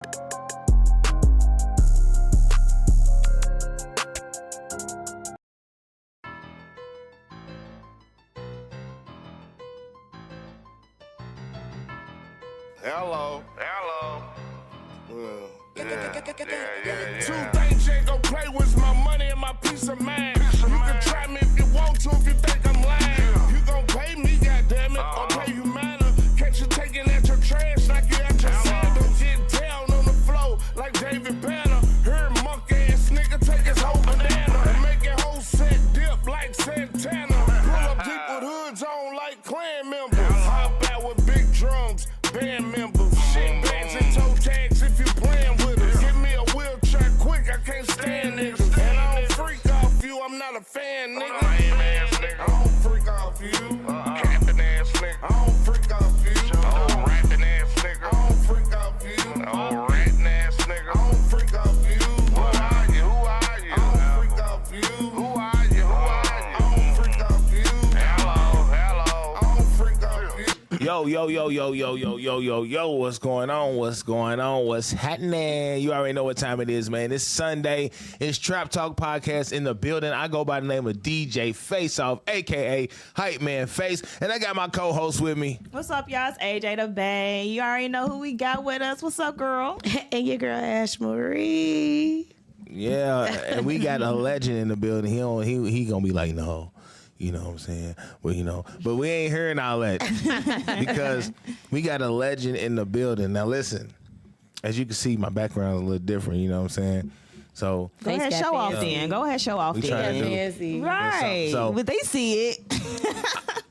Hello. Yeah. Two things you ain't gon' play with my money and my peace of mind. You can try me if you want to, if you think I'm lying. You gon' pay me, goddammit, or pay you manner. Catch you taking at your trash like you at your sandals. Get down on the floor like David Banner. Hear monkey ass nigga take his whole banana and make your whole set dip like Santana. Pull up deep with hoods on like clan members. Hop out with big drums, band members. Shit bags and toe tags if you playing with us. Give me a wheelchair quick, I can't stand niggas. And I don't freak off you, I'm not a fan, nigga. I don't freak off you. Capping ass nigga. I don't freak off you. Old rapping ass nigga. I don't freak off you. Old ratting ass nigga. I don't freak off you. Who are you? I don't freak off you. Who are you? I don't freak off you. Hello. I don't freak off you. Yo, what's going on? What's happening? You already know what time it is, man. It's Sunday. It's Trap Talk Podcast in the building. I go by the name of DJ Face Off, a.k.a. Hype Man Face, and I got my co-host with me. What's up, y'all? It's AJ the Bang. You already know who we got with us. What's up, girl? And your girl, Ash Marie. Yeah, and we got a legend in the building. He gonna be like, no. You know what I'm saying? Well, but we ain't hearing all that because we got a legend in the building. Now, listen, as you can see, my background is a little different. You know what I'm saying? So Go ahead, show off then. Go ahead, show off we trying to then. do. Right. So- But they see it.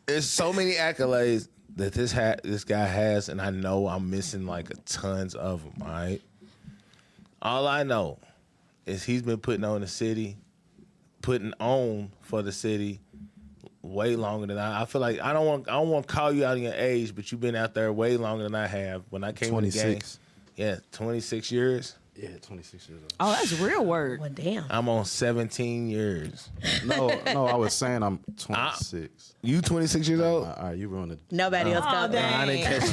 There's so many accolades that this guy has, and I know I'm missing like tons of them. All right. All I know is he's been putting on for the city way longer than I feel like I don't want to call you out on your age, but you've been out there way longer than I have. When I came to the game, 26 years. Yeah, 26 years old. Oh, that's real word. Well, damn. I'm on 17 years. No, I was saying I'm 26. You 26 years old? All right, you ruined it. Nobody else got dang. that. I didn't catch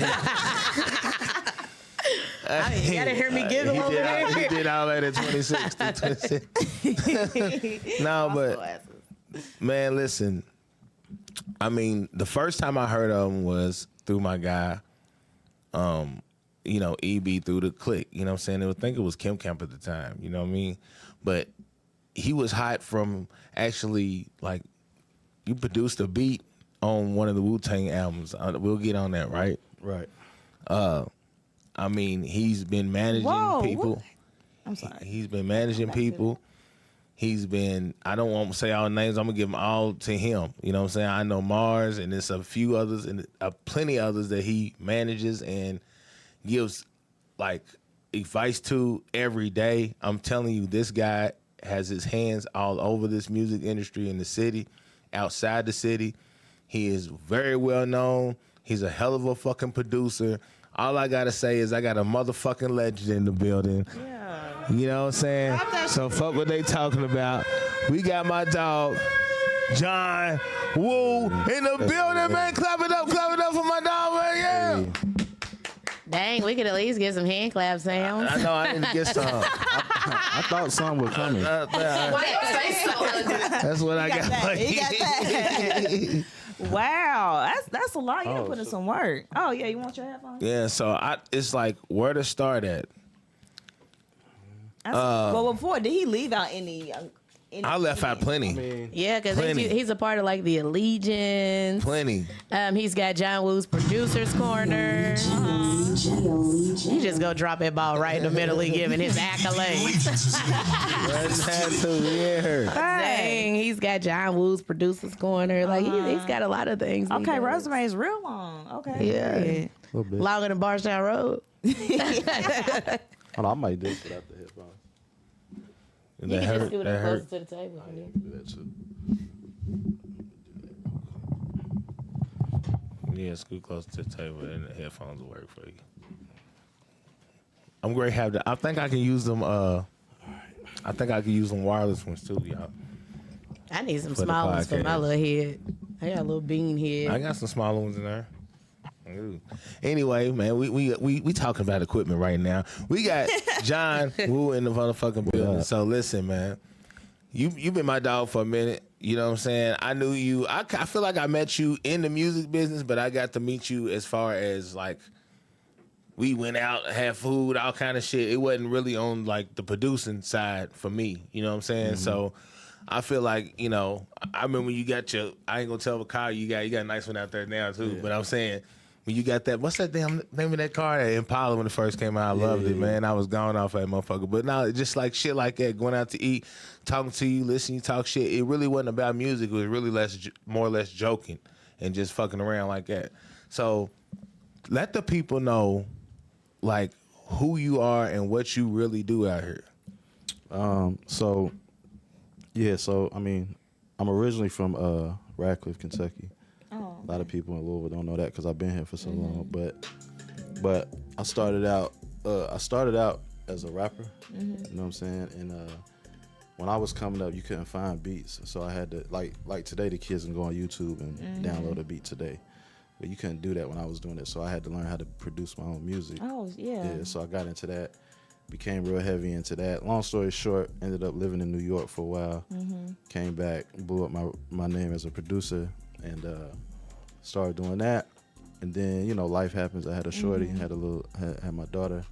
that. You gotta hear me giggle over there. He did all that at 26. No, but man, listen. I mean, the first time I heard of him was through my guy, EB through the Click. You know what I'm saying? I think it was Kim Camp at the time. You know what I mean? But he was hot from actually, like, you produced a beat on one of the Wu-Tang albums. We'll get on that, right? Right. I mean, he's been managing people. What? I'm sorry. He's been managing people. He's been, I don't want to say all names. I'm going to give them all to him. You know what I'm saying? I know Mars, and there's a few others, and plenty others that he manages and gives, like, advice to every day. I'm telling you, this guy has his hands all over this music industry in the city, outside the city. He is very well known. He's a hell of a fucking producer. All I got to say is I got a motherfucking legend in the building. Yeah. You know what I'm saying? So fuck what they talking about. We got my dog, John Woo, in the building, man. Clap it up for my dog, man. Yeah. Dang, we could at least get some hand clap sounds. I know I didn't get some. I thought something was coming. That's what I got. You got that. Wow, that's a lot. You done put in some work. Oh yeah, you want your headphones? Yeah, so it's like where to start at. Well, before did he leave out any? I left out plenty. Yeah, because Plenty. he's a part of like the Allegiance. Plenty. He's got John Woo's Producers Corner. You just go drop that ball right in the middle of giving his accolades. Dang, he's got John Woo's Producers Corner. Like he's got a lot of things. Okay, resume is real long. Okay. Yeah. A little bit. Longer than Barstown Road. Hold on, I might do this without the headphones. You can just do it closer to the table. Do that too. Yeah, scoot close to the table and the headphones will work for you. I'm great to have that. I think I can use them. I think I can use them wireless ones too, y'all. I need some For the small ones for my podcast. little head. I got a little bean head. I got some smaller ones in there. Ooh. Anyway, man, we talking about equipment right now. We got John Woo in the motherfucking building. Yeah. So listen, man, you been my dog for a minute. You know what I'm saying? I knew you. I feel like I met you in the music business, but I got to meet you as far as like we went out, had food, all kind of shit. It wasn't really on like the producing side for me. You know what I'm saying? So I feel like, you know, I remember when you got your, I ain't gonna tell what car you got a nice one out there now too. But I'm saying when you got that, what's that damn name of that car? That Impala when it first came out. I loved it, man. I was gone off that motherfucker. But now just like shit like that, going out to eat, talking to you, listening, you talk shit. It really wasn't about music. It was really more or less joking and just fucking around like that. So let the people know like who you are and what you really do out here. So I mean, I'm originally from Radcliffe, Kentucky. Oh. A lot of people in Louisville don't know that because I've been here for so long. But I started out as a rapper. You know what I'm saying? And when I was coming up, you couldn't find beats, so I had to like today the kids can go on YouTube and download a beat today. But you couldn't do that when I was doing it, so I had to learn how to produce my own music. Oh, yeah. Yeah, so I got into that, became real heavy into that. Long story short, ended up living in New York for a while. Came back, blew up my name as a producer, and started doing that. And then, you know, life happens. I had a shorty, had my daughter,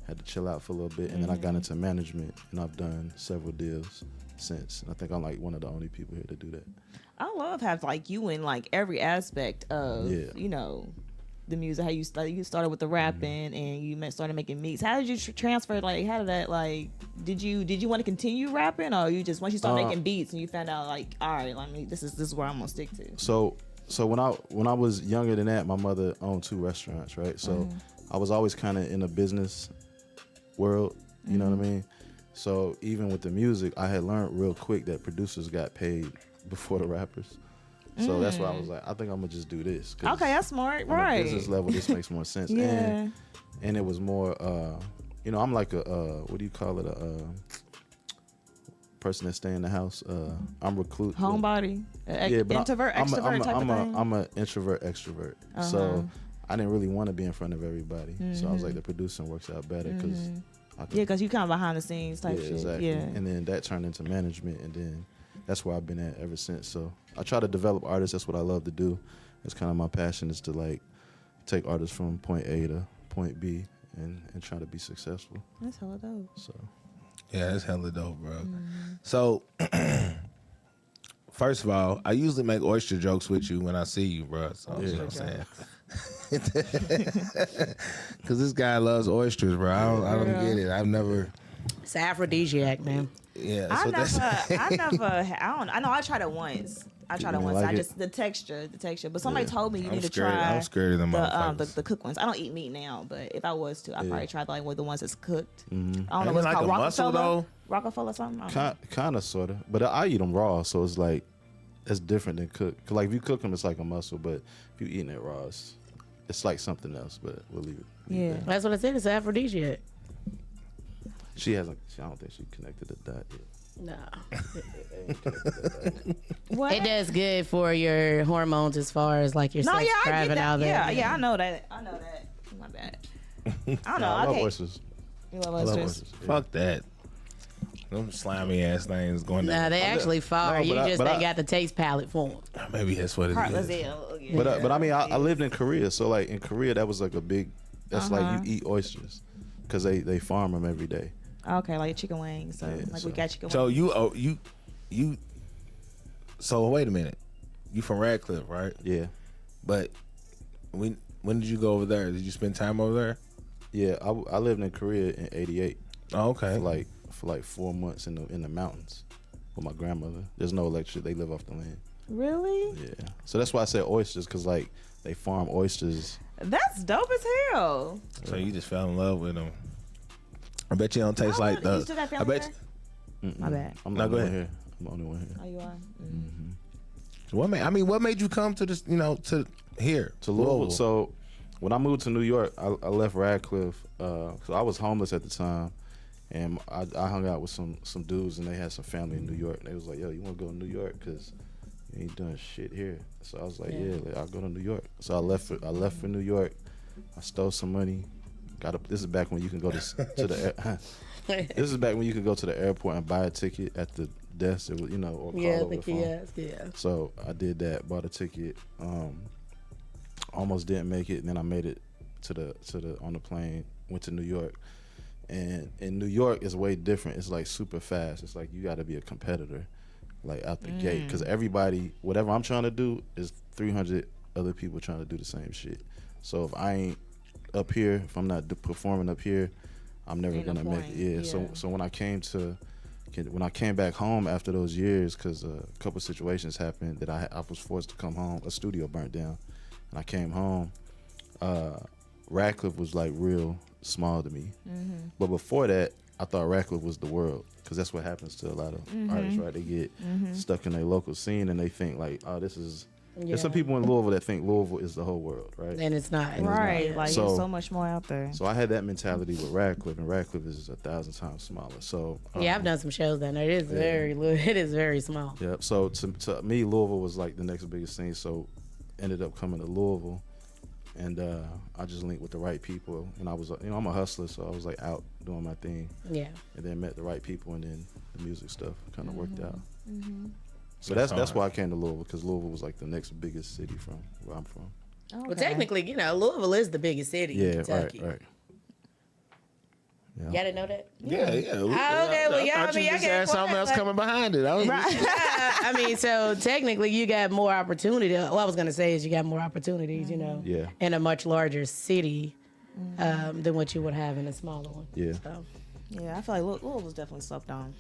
had to chill out for a little bit, and then I got into management, and I've done several deals since. And I think I'm like one of the only people here to do that. I love having like you in like every aspect of you know the music. How you started with the rapping and you started making beats. How did you transfer? Like how did that like? Did you want to continue rapping or you just once you started making beats and you found out like all right, this is where I'm gonna stick to. So when I was younger than that, my mother owned 2 restaurants, right? So I was always kind of in a business world. You know what I mean? So even with the music, I had learned real quick that producers got paid before the rappers. So that's why I was like, I think I'm gonna just do this. Okay, that's smart, on right? a business level, this makes more sense. Yeah. And it was more, you know, I'm like a, what do you call it? A person that stay in the house. I'm recluse. Homebody, but introvert, extrovert type of thing. I'm an introvert, extrovert. So I didn't really want to be in front of everybody. So I was like, the producing works out better because. Because you kind of behind the scenes type shit. Exactly. Yeah. And then that turned into management, and then that's where I've been at ever since. So I try to develop artists. That's what I love to do. It's kind of my passion is to like take artists from point A to point B and try to be successful. That's hella dope. So Yeah, that's hella dope, bro. So, first of all, I usually make oyster jokes with you when I see you, bro. So, you know what I'm saying? Because this guy loves oysters, bro. I don't get it. I've never. It's aphrodisiac, man. Yeah. I So that's. I know I tried it once. I tried it once. like I it? just the texture. But somebody told me you need to scared. try. I'm scared of them motherfuckers. the cooked ones. I don't eat meat now, but if I was to, I'd probably try like the ones that's cooked. I don't know Ain't what's it like called a mussel, Rockefeller. though? Rockefeller something. I don't know. kind of, sort of. But I eat them raw, so it's like it's different than cooked. 'Cause like if you cook them, it's like a mussel. But if you eating it raw, it's like something else. But we'll leave it. Yeah. That's what I said. It's aphrodisiac. She hasn't. I don't think she connected to that yet. No. What? It does good for your hormones as far as like your No, sex yeah, I drive get and all that. that. Yeah, I know that. My bad. I don't know. I love Okay. oysters. You love I love oysters? oysters. Yeah. Fuck that. Them slimy ass things going Nah, down. they actually fire. No, You but just I- ain't got the taste palette for them. Maybe that's what it Heartless is. ill. But I mean, I lived in Korea, so like in Korea, that was like a big. That's like you eat oysters, because they farm them every day. Okay, like chicken wings. So Yeah, like so- we got chicken So wings. you. So wait a minute. You from Radcliffe, right? Yeah, But when did you go over there? Did you spend time over there? yeah. I lived in Korea in '88 Oh, okay. for like 4 months in the mountains with my grandmother. There's no electricity. They live off the land. Really? Yeah, so that's why I said oysters, because like they farm oysters. That's dope as hell. So you just fell in love with them. I bet you don't taste How like old- you the. still got I family bet. there? My bad. I'm No, the go only ahead. one here. I'm the only one here. Oh, you are? What made you come to this? To here To Louisville. So when I moved to New York, I left Radcliffe. So I was homeless at the time, and I hung out with some dudes, and they had some family in New York. And they was like, "Yo, you want to go to New York? Because You ain't doing shit here. So I was like, yeah, like, I'll go to New York. So I left for New York. I stole some money. Got up. This is back when you can go to the. This is back when you could go to the airport and buy a ticket at the desk. It was, or call over the phone. Yeah. So I did that. Bought a ticket. Almost didn't make it, and then I made it to the on the plane. Went to New York, and in New York it's way different. It's like super fast. It's like you got to be a competitor, like out the gate, because everybody, whatever I'm trying to do, is 300 other people trying to do the same shit. So if I ain't up here, if I'm not performing up here, I'm never gonna make it. Yeah. So when I came back home after those years, because a couple situations happened that I was forced to come home. A studio burnt down, and I came home. Radcliffe was like real small to me, but before that, I thought Radcliffe was the world, because that's what happens to a lot of artists, right? They get stuck in their local scene and they think like, oh, this is. There's some people in Louisville that think Louisville is the whole world, right? And it's not. Right. Like, there's so much more out there. So I had that mentality with Radcliffe, and Radcliffe is 1,000 times smaller. So I've done some shows down there. It is it is very small. Yeah. So to me, Louisville was like the next biggest thing. So ended up coming to Louisville, and I just linked with the right people. And I was, I'm a hustler, so I was like out doing my thing. Yeah. And then met the right people, and then the music stuff kind of worked out. So that's why I came to Louisville, because Louisville was like the next biggest city from where I'm from. Okay. Well, technically, Louisville is the biggest city in Kentucky. Right. Yeah. Y'all didn't know that? Yeah. Okay, well, y'all just had something else coming behind it. I mean, so technically, you got more opportunity. What I was gonna say is you got more opportunities, in a much larger city than what you would have in a smaller one. Yeah. So. Yeah, I feel like Louisville's definitely slept on.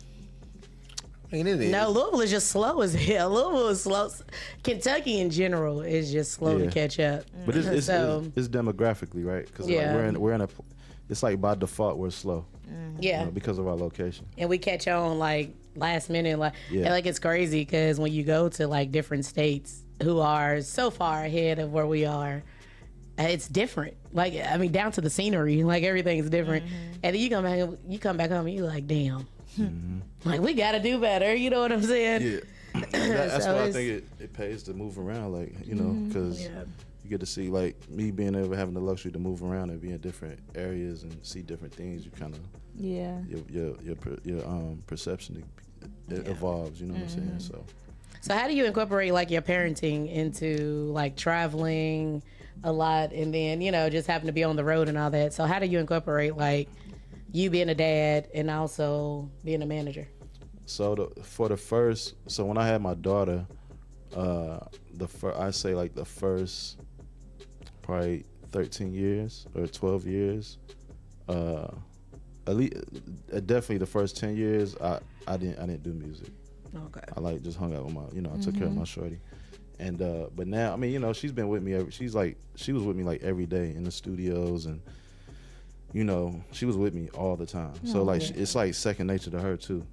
I mean, it is. No, Louisville is just slow as hell. Louisville is slow. Kentucky in general is just slow to catch up. But it's demographically, right? Because we're in a, it's like by default we're slow. Yeah. Because of our location. And we catch on like last minute, and like it's crazy because when you go to like different states who are so far ahead of where we are, it's different. Like, I mean, down to the scenery, like everything's different. And then you come back home and you're like, damn. Like, we gotta do better, you know what I'm saying? Yeah. That's why I think it pays to move around, like, because you get to see, like, me being able, having the luxury to move around and be in different areas and see different things. You kind of your perception evolves, you know what I'm saying? So how do you incorporate like your parenting into like traveling a lot and then just having to be on the road and all that? So how do you incorporate like you being a dad and also being a manager? So when I had my daughter, I say like the first probably 13 years or 12 years, at least definitely the first 10 years I didn't do music. Okay. I like just hung out with my, I took care of my shorty. And but now, I mean, she's been with me she was with me like every day in the studios, and she was with me all the time. So like it's like second nature to her too.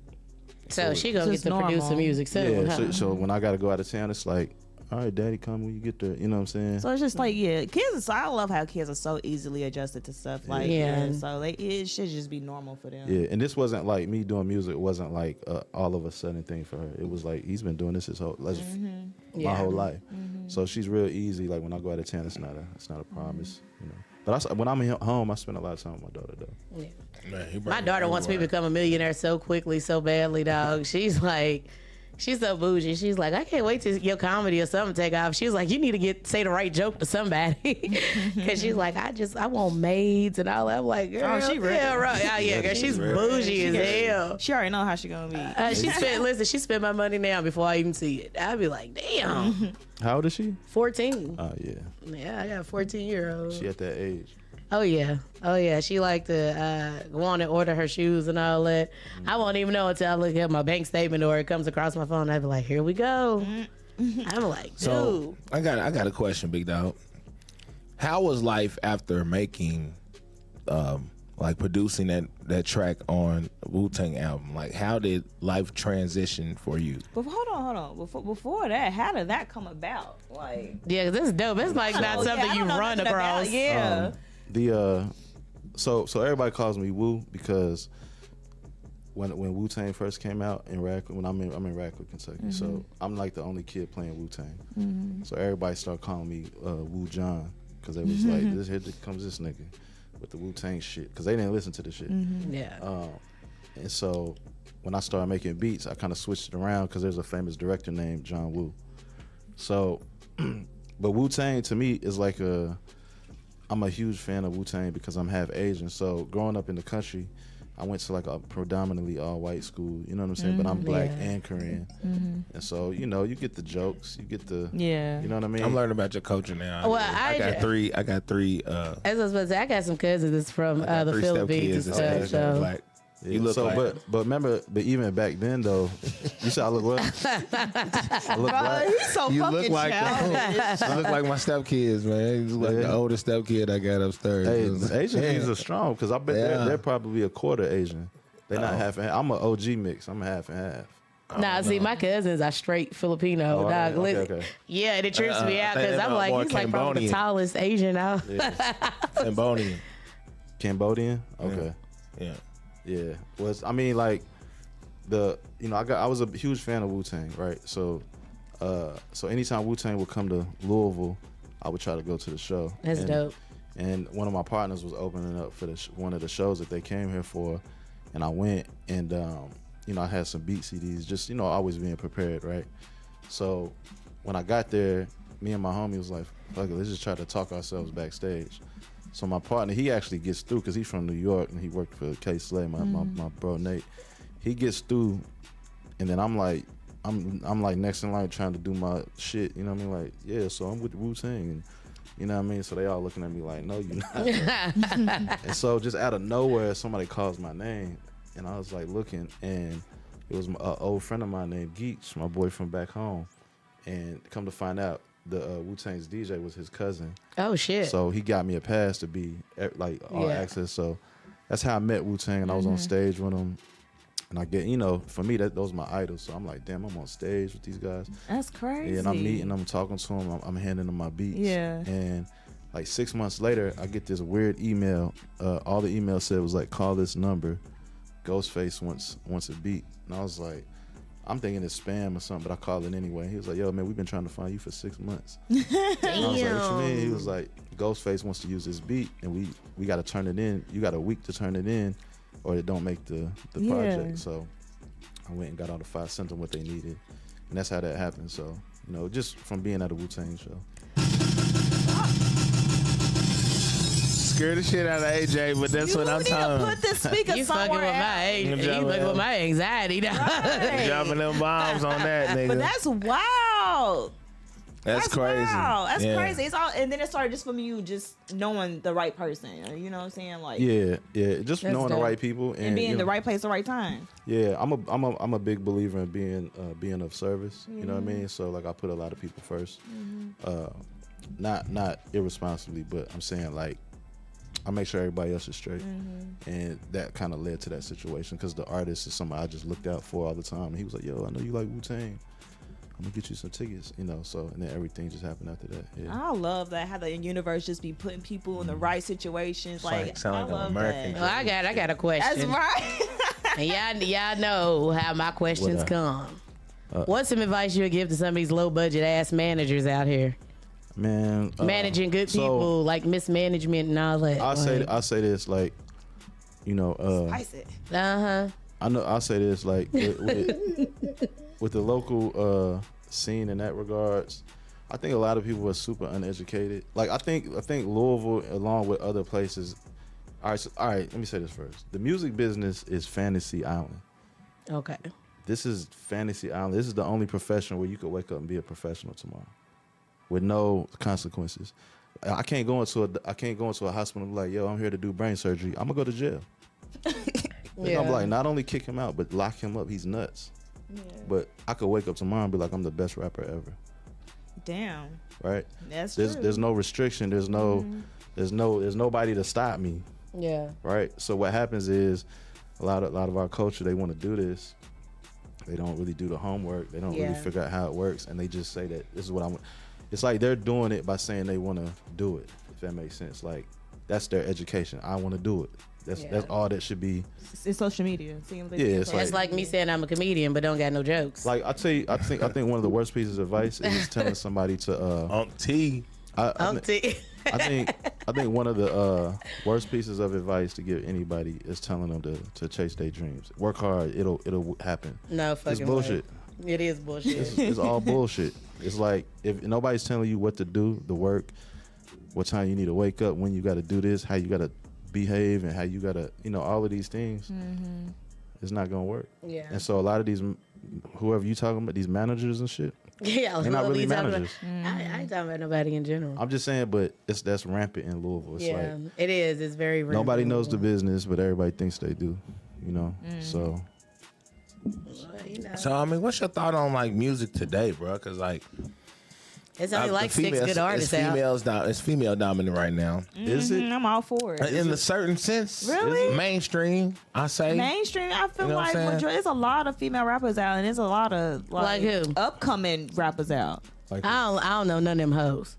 So she gonna get to produce some music soon. Yeah. So when I gotta go out of town, it's like, all right, daddy, come when you get there. You know what I'm saying? So it's just like, kids. I love how kids are so easily adjusted to stuff. Like, so it should just be normal for them. Yeah, and this wasn't like me doing music. It wasn't like all of a sudden thing for her. It was like he's been doing this my whole life. So she's real easy. Like when I go out of town, it's not a promise. But when I'm home, I spend a lot of time with my daughter though. Yeah. Man, my daughter wants me to become a millionaire so quickly, so badly, dog. She's like. She's so bougie. She's like, I can't wait till your comedy or something take off. She's like, you need to say the right joke to somebody. Because she's like, I want maids and all that. I'm like, girl, she ready. Yeah, right. Yeah, girl, she's bougie as hell. She already know how she gonna be. She spent my money now before I even see it. I'd be like, damn. How old is she? 14. Oh, yeah. Yeah, I got a 14-year-old. She at that age. Oh yeah. She like to go on and order her shoes and all that. I won't even know until I look at my bank statement or it comes across my phone. I'd be like, here we go. I'm like, dude. So I got a question, big dog. How was life after making, like producing that track on Wu-Tang album? Like, how did life transition for you? But hold on. Before that, how did that come about? Like, yeah, this is dope. It's like not something you run across. Yeah. So everybody calls me Wu because when Wu-Tang first came out in Radcliffe, when I'm in Radcliffe, Kentucky, so I'm like the only kid playing Wu-Tang. So everybody started calling me Wu John, because they was like, here comes this nigga with the Wu-Tang shit, because they didn't listen to the shit. Yeah. And so when I started making beats, I kind of switched it around, because there's a famous director named John Woo. So, but Wu-Tang to me is like I'm a huge fan of Wu-Tang because I'm half Asian. So growing up in the country, I went to like a predominantly all-white school, you know what I'm saying? But I'm black and Korean. And so, you know, you get the jokes, you get the, you know what I mean? I'm learning about your culture now. Well, I got three. As I was about to say, I got some cousins that's from the Philippines and stuff. So. Black. Yeah, You look so, like, but remember, but even back then though, you said I look what? I look black. He's so you fucking look like childish. you look like my stepkids, man. You look like the oldest stepkid I got upstairs. Hey, the Asian niggas are strong, because I bet Yeah. they're probably a quarter Asian. They're not half and half. I'm an OG mix. I'm half and half. Nah, see, my cousins are straight Filipino, Oh, dog. okay. Yeah, and it trips me out I think because they're I'm like, more he's like probably the Cambodian. tallest Asian out. Cambodian. Cambodian? Okay. Yeah. Yeah. Was I mean like I was a huge fan of Wu-Tang, right? So so anytime Wu-Tang would come to Louisville, I would try to go to the show. That's dope. And one of my partners was opening up for one of the shows that they came here for, and I went, and I had some beat CDs, just always being prepared, right? So when I got there, me and my homie was like, fuck it, let's just try to talk ourselves backstage. So my partner, he actually gets through, because he's from New York and he worked for K Slay, my bro Nate. He gets through, and then I'm like next in line trying to do my shit, you know what I mean? Like, yeah, so I'm with Wu-Tang, and you know what I mean? So they all looking at me like, no, you're not. And so just out of nowhere, somebody calls my name, and I was like looking, and it was an old friend of mine named Geach, my boy from back home. And come to find out, the Wu-Tang's DJ was his cousin. Oh shit! So he got me a pass to be like all access. So that's how I met Wu-Tang, and I was on stage with him. And I get, for me, those are my idols. So I'm like, damn, I'm on stage with these guys. That's crazy. Yeah, and I'm meeting them, talking to them. I'm handing them my beats. Yeah. And like 6 months later, I get this weird email. All the email said was like, call this number. Ghostface wants a beat. And I was like, I'm thinking it's spam or something, but I called it anyway. He was like, yo, man, we've been trying to find you for 6 months. Damn. And I was like, what you mean? He was like, Ghostface wants to use this beat, and we got to turn it in. You got a week to turn it in, or it don't make the project. So I went and got all the files, sent them what they needed, and that's how that happened. So, just from being at a Wu-Tang show. Scared the shit out of AJ, but that's what I'm need to talking. put this speaker You fucking with somewhere my else. you fucking with my anxiety now. Right. Dropping them bombs on that nigga. But that's wild. That's crazy. Wow. That's Yeah. crazy. It's all, and then it started just from you just knowing the right person. You know what I'm saying? Like, Yeah, just That's knowing the dope. right people and being in the know, right place at the right time. Yeah, I'm a big believer in being of service. You know what I mean? So like I put a lot of people first. Not irresponsibly, but I'm saying like I make sure everybody else is straight, and that kind of led to that situation, because the artist is somebody I just looked out for all the time. And he was like, "Yo, I know you like Wu-Tang. I'm gonna get you some tickets," So and then everything just happened after that. Yeah. I love that, how the universe just be putting people in the right situations. Like, sound like I an love American that. Well, I got a question. That's right. And y'all know how my questions What, come. What's some advice you would give to some of these low budget ass managers out here? Man, Managing good so people, like mismanagement and all that. I say this like, Spice it. I'll say this like with the local scene in that regards, I think a lot of people are super uneducated. Like I think Louisville, along with other places. All right. Let me say this first. The music business is Fantasy Island. Okay. This is Fantasy Island. This is the only profession where you could wake up and be a professional tomorrow, with no consequences. I can't go into a hospital and be like, yo, I'm here to do brain surgery. I'm gonna go to jail. I'm like, not only kick him out, but lock him up. He's nuts. Yeah. But I could wake up tomorrow and be like, I'm the best rapper ever. Damn. Right? That's There's true. there's no restriction. There's nobody to stop me. Yeah. Right? So what happens is a lot of our culture, they want to do this. They don't really do the homework. They don't really figure out how it works, and they just say that this is what I want. It's like they're doing it by saying they want to do it, if that makes sense. Like, that's their education. I want to do it. That's all that should be. It's social media. Yeah, it's like me saying I'm a comedian but don't got no jokes. Like I tell you, I think one of the worst pieces of advice is telling somebody to I think one of the worst pieces of advice to give anybody is telling them to chase their dreams. Work hard, it'll happen. No fucking It's bullshit. Way. It is bullshit. It's all bullshit. It's like if nobody's telling you what to do, the work, what time you need to wake up, when you got to do this, how you got to behave, and how you got to, all of these things, it's not gonna work. Yeah. And so a lot of these, whoever you talking about, these managers and shit, yeah, they're not really managers. I ain't talking about nobody in general. I'm just saying, but that's rampant in Louisville. It's like, it is. It's very rampant. nobody knows the business, but everybody thinks they do. So. So I mean, what's your thought on like music today, bro? Because like, it's only like 6 good artists out. It's female dominant right now. Is it? I'm all for it. In a certain sense, Really? mainstream. I say Mainstream, I feel You know what like I'm saying? there's a lot of female rappers out, and there's a lot of Like who? upcoming rappers out. Like, I don't know none of them hoes.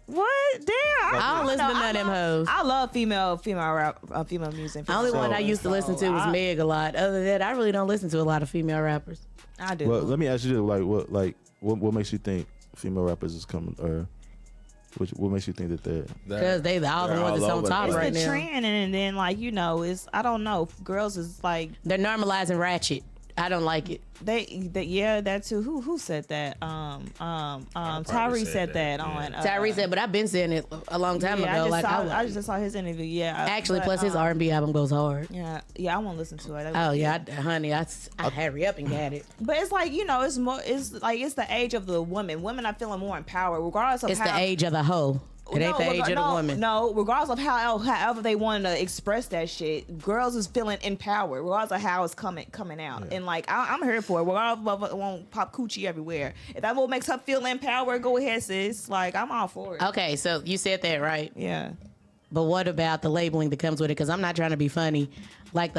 What? Damn! I don't listen to none of them hoes. I love female rap, female music. The only one I used to listen to was Meg a lot. Other than that, I really don't listen to a lot of female rappers. I do. well, let me ask you this: what makes you think female rappers is coming, or what makes you think that they're? Because they all the ones that's on top it's right the now. trend, and then it's I don't know. Girls is like They're normalizing ratchet. I don't like it. they yeah, that too. Who said that? Tyree said that on Tyree said, but I've been saying it a long time ago. I just saw his interview. Yeah, actually, plus his R&B album goes hard. Yeah, I won't listen to it. Oh yeah, honey, I hurry up and got it. But it's like it's more. It's like it's the age of the women. Women are feeling more empowered, regardless of It's how. the age of the hoe. It ain't the age of the woman. No, regardless of however they want to express that shit, girls is feeling empowered, regardless of how it's coming out. Yeah. And like I'm here for it. Regardless of it won't pop coochie everywhere. If that what makes her feel empowered, go ahead, sis. Like I'm all for it. Okay, so you said that right. Yeah. But what about the labeling that comes with it? Because I'm not trying to be funny. Like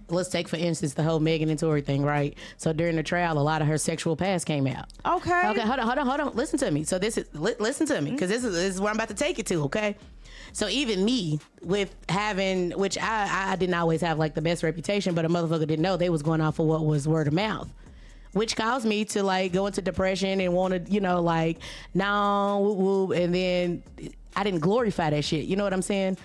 let's take for instance the whole Megan and Tory thing, right? So during the trial, a lot of her sexual past came out. Okay. Okay, hold on. Listen to me. So listen to me, because this is where I'm about to take it to. Okay. So even me with having, which I didn't always have like the best reputation, but a motherfucker didn't know they was going off of what was word of mouth, which caused me to like go into depression and want to, like, no, woo, woo, and then I didn't glorify that shit. You know what I'm saying?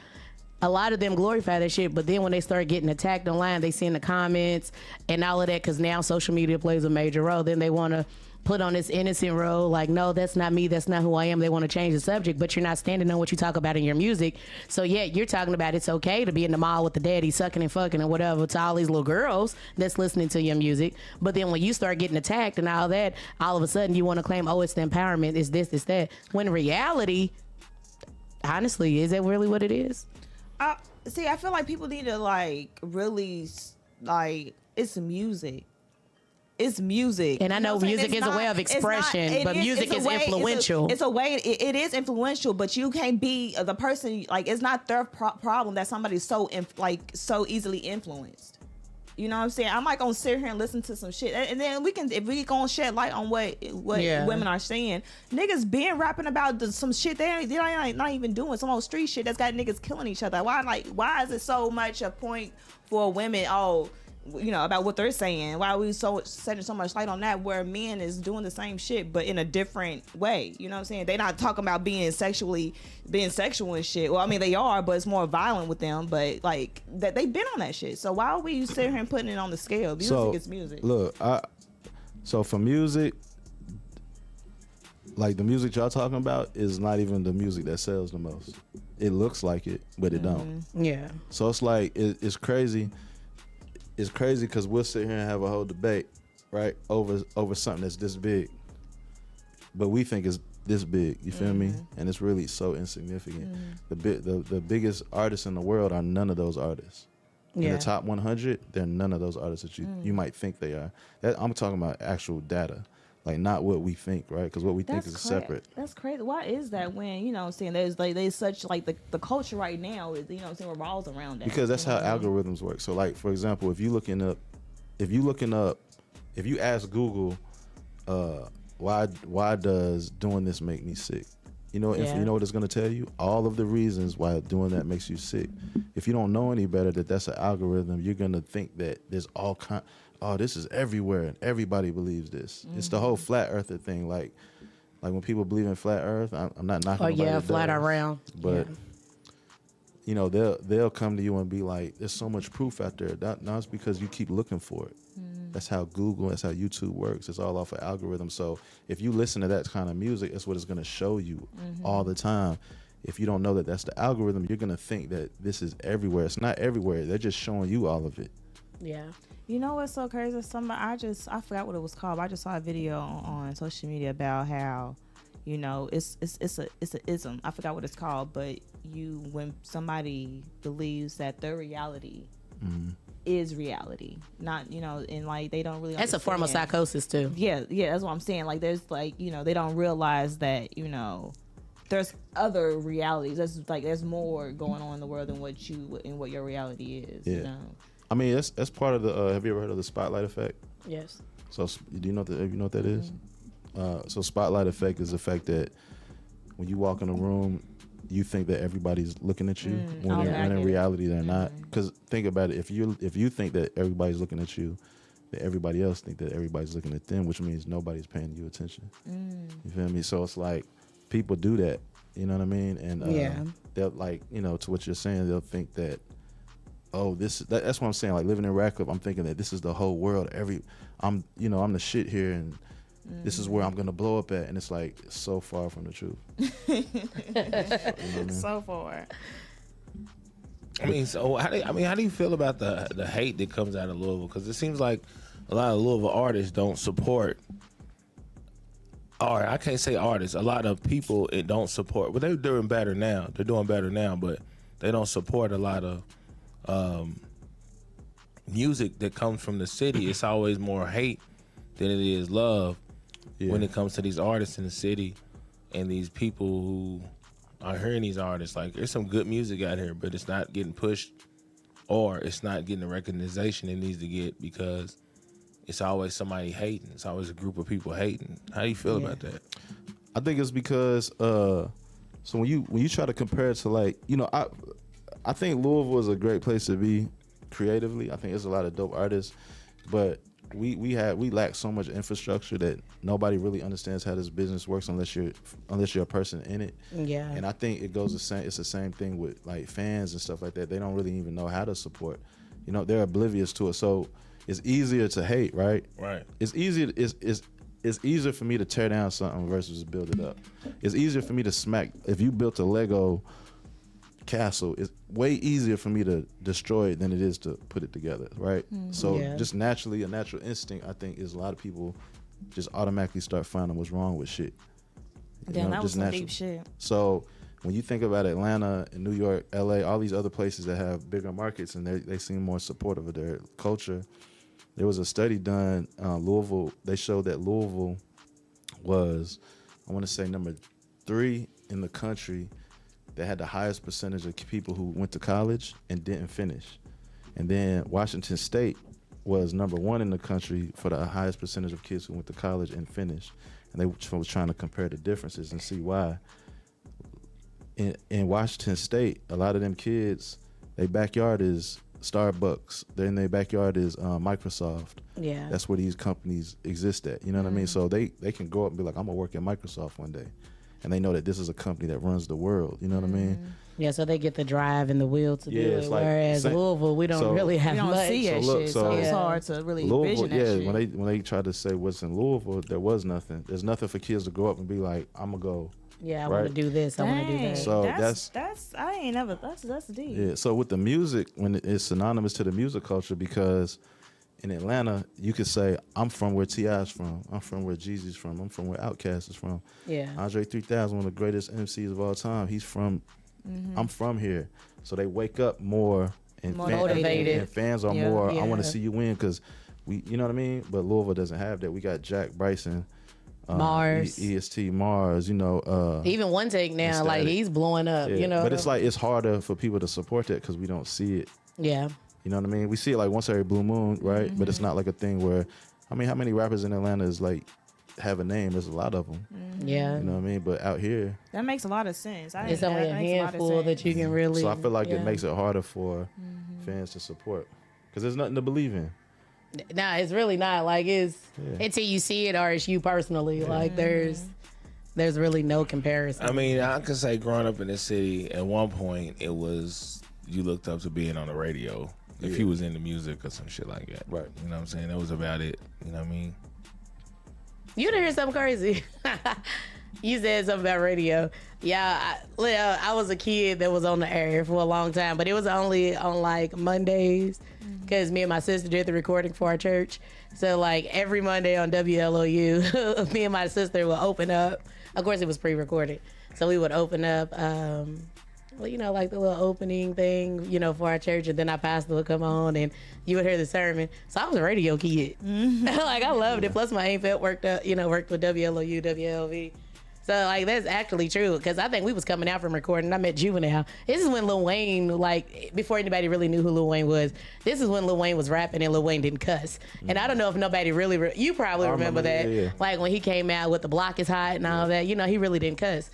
A lot of them glorify that shit, but then when they start getting attacked online, they see in the comments and all of that, because now social media plays a major role. Then they want to put on this innocent role, like, no, that's not me, that's not who I am. They want to change the subject, but you're not standing on what you talk about in your music. So yeah, you're talking about it's okay to be in the mall with the daddy sucking and fucking and whatever to all these little girls that's listening to your music. But then when you start getting attacked and all that, all of a sudden you want to claim, oh, it's the empowerment, it's this, it's that. When in reality, honestly, is that really what it is? See, I feel like people need to like really like it's music. It's music. And I know music is a way of expression, but music is influential. It's a way. It is influential, but you can't be the person. Like it's not their problem that somebody's so easily influenced. You know what I'm saying? I'm not gonna sit here and listen to some shit, and then if we gonna shed light on what women are saying, niggas been rapping about some shit they not even doing, some old street shit that's got niggas killing each other. Why is it so much a point for women? About what they're saying. Why are we setting so much light on that, where men is doing the same shit but in a different way? You know what I'm saying? They not talking about being sexual and shit. Well, I mean they are, but it's more violent with them. But like that they've been on that shit. So why are we sitting here and putting it on the scale? Music is music. Look, so for music, like the music y'all talking about is not even the music that sells the most. It looks like it, but it don't. Yeah. So it's like it's crazy. It's crazy because we'll sit here and have a whole debate, right, over something that's this big, but we think it's this big. You feel me? And it's really so insignificant. The biggest artists in the world are none of those artists. In the top 100, they're none of those artists that you might think they are. I'm talking about actual data. Like not what we think, right? Because what we think is separate. That's crazy. Why is that when, I'm saying there's such like the culture right now is, revolves around that. Because that's how algorithms work. So like, for example, if you ask Google, why does doing this make me sick? You know, if you know what it's gonna tell you, all of the reasons why doing that makes you sick. If you don't know any better that that's an algorithm, you're gonna think that there's all kind. Oh, this is everywhere, and everybody believes this. It's the whole flat earther thing. Like when people believe in flat Earth, I'm not knocking. Oh nobody yeah, that flat does, around. but. You know, they'll come to you and be like, there's so much proof out there. Now it's because you keep looking for it. That's how Google, that's how YouTube works. It's all off of algorithm. So if you listen to that kind of music, that's what it's going to show you all the time. If you don't know that that's the algorithm, you're going to think that this is everywhere. It's not everywhere. They're just showing you all of it. Yeah. You know what's so crazy? I forgot what it was called. But I just saw a video on social media about how, you know, it's a ism. I forgot what it's called, but when somebody believes that their reality is reality, not, you know, and like they don't really. That's a form of psychosis too. Yeah, that's what I'm saying. Like there's like, you know, they don't realize that, you know, there's other realities. There's more going on in the world than what your reality is. Yeah. You know. I mean, that's part of the. Have you ever heard of the spotlight effect? Yes. So do you know what that is? So spotlight effect is the fact that when you walk in a room, you think that everybody's looking at you when in reality they're not. Because think about it, if you think that everybody's looking at you, that everybody else think that everybody's looking at them, which means nobody's paying you attention. You feel me? So it's like people do that. You know what I mean? And they'll, like, you know, to what you're saying, they'll think that, oh, that's what I'm saying. Like living in Radcliffe, I'm thinking that this is the whole world. I'm the shit here, and this is where I'm gonna blow up at, and it's like so far from the truth. You know what I mean? So far. I mean, so how do you feel about the hate that comes out of Louisville? Because it seems like a lot of Louisville artists don't support. Or I can't say artists. A lot of people don't support. But they're doing better now. But they don't support a lot of music that comes from the city. It's always more hate than it is love when it comes to these artists in the city and these people who are hearing these artists. Like, there's some good music out here, but it's not getting pushed, or it's not getting the recognition it needs to get because it's always somebody hating. It's always a group of people hating. How do you feel about that? I think it's because so when you try to compare it to, like, you know, I think Louisville is a great place to be creatively. I think there's a lot of dope artists, but we lack so much infrastructure that nobody really understands how this business works unless you're a person in it. Yeah. And I think it's the same thing with like fans and stuff like that. They don't really even know how to support. You know, they're oblivious to it. So it's easier to hate, right? Right. It's easier for me to tear down something versus build it up. It's easier for me to smack. If you built a Lego castle, it's way easier for me to destroy it than it is to put it together, right? So just naturally, a natural instinct, I think, is a lot of people just automatically start finding what's wrong with shit. Damn, that was some deep shit. So when you think about Atlanta and New York, LA, all these other places that have bigger markets and they seem more supportive of their culture, there was a study done, Louisville. They showed that Louisville was, I want to say, number 3 in the country that had the highest percentage of people who went to college and didn't finish. And then Washington State was number 1 in the country for the highest percentage of kids who went to college and finished. And they was trying to compare the differences and see why. In Washington State, a lot of them kids, their backyard is Starbucks. Then their backyard is Microsoft. Yeah. That's where these companies exist at. You know what I mean? So they can grow up and be like, I'm going to work at Microsoft one day. And they know that this is a company that runs the world. You know what I mean? Yeah, so they get the drive and the will to do it. Like, whereas Louisville, we don't really have much. See that shit, so it's hard to really envision that shit. When they tried to say what's in Louisville, there was nothing. There's nothing for kids to grow up and be like, I'm gonna go. Yeah, I want to do this. I want to do that. So that's I ain't never. That's deep. Yeah. So with the music, when it's synonymous to the music culture, because in Atlanta, you could say, I'm from where T.I.'s from. I'm from where Jeezy's from. I'm from where Outkast is from. Yeah. Andre 3000, one of the greatest MCs of all time. He's from, I'm from here. So they wake up more and motivated. And fans are more, I want to see you win because you know what I mean? But Louisville doesn't have that. We got Jack Bryson, Mars, EST Mars, you know. Even One Take now, like he's blowing up, you know. But it's like, it's harder for people to support that because we don't see it. Yeah. You know what I mean? We see it like once every blue moon, right? But it's not like a thing where, I mean, how many rappers in Atlanta is like have a name. There's a lot of them. Yeah. You know what I mean? But out here, That makes a lot of sense. It's only a handful that you can really. so I feel like it makes it harder for fans to support because there's nothing to believe in. Nah, it's really not. Like, it's until you see it or it's you personally. Like, there's really no comparison. I mean, I could say growing up in this city, at one point, it was you looked up to being on the radio if you was into music or some shit like that. Right. You know what I'm saying? That was about it. You know what I mean? You didn't hear something crazy. You said something about radio. Yeah, I was a kid that was on the air for a long time, but it was only on like Mondays because me and my sister did the recording for our church. So like every Monday on WLOU, me and my sister would open up. Of course, it was pre-recorded, so we would open up. Well, you know, like the little opening thing, you know, for our church, and then our pastor would come on, and you would hear the sermon. So I was a radio kid. Like I loved it. Plus, my Aunt Felt worked with WLOU, WLV. So like that's actually true because I think we was coming out from recording. I met Juvenile. This is when Lil Wayne, like before anybody really knew who Lil Wayne was. This is when Lil Wayne was rapping and Lil Wayne didn't cuss. And I don't know if nobody really, you probably remember that. Yeah. Like when he came out with The Block Is Hot and all that. You know, he really didn't cuss.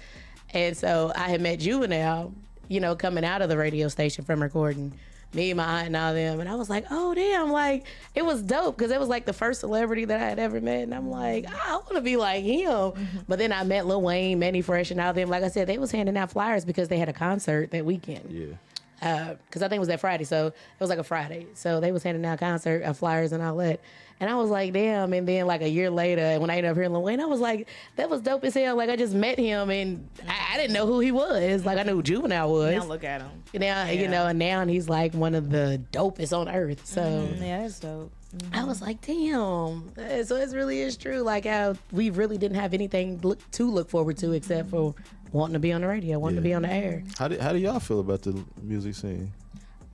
And so I had met Juvenile, you know, coming out of the radio station from recording. Me and my aunt and all them, and I was like, oh damn, like it was dope because it was like the first celebrity that I had ever met, and I'm like, I want to be like him. But then I met Lil Wayne, Manny Fresh, and all them. Like I said, they was handing out flyers because they had a concert that weekend. Yeah. Because I think it was that Friday, so it was like a Friday. So they was handing out concert flyers and all that. And I was like, damn. And then like a year later, when I ended up hearing Lil Wayne, I was like, that was dope as hell. Like I just met him, and I didn't know who he was. Like I knew who Juvenile was. Now look at him. Now, you know, and now he's like one of the dopest on earth. So Yeah, that's dope. I was like, damn. So it really is true. Like how we really didn't have anything to look forward to except for wanting to be on the radio, wanting to be on the air. How do y'all feel about the music scene?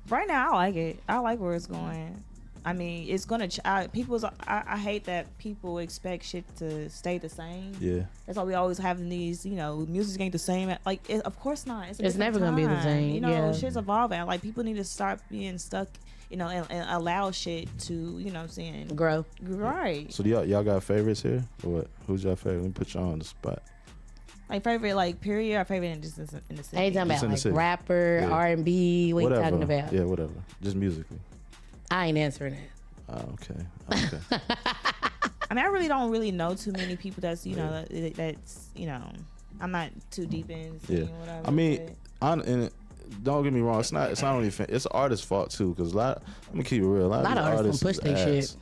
Right now, I like it. I like where it's going. I mean, it's gonna. I hate that people expect shit to stay the same. Yeah. That's why we always having these. You know, music ain't the same. Like, of course not. It's never gonna be the same. You know, yeah. shit's evolving. Like, people need to start being stuck. You know, and allow shit to. You know what I'm saying? Grow. Right. So do y'all got favorites here? Or what? Who's your favorite? Let me put y'all on the spot. Like favorite, like period, or favorite in the city. Are you talking about like rapper, Yeah. R&B? What Whatever. you talking about? Yeah, whatever. Just musically. I ain't answering that. Oh, okay. I mean, I really don't know too many people that's that's I'm not too deep in the scene, whatever. I mean, and don't get me wrong. It's not only it's the artist's fault too. Because I'm gonna keep it real. A lot of artists push their shit.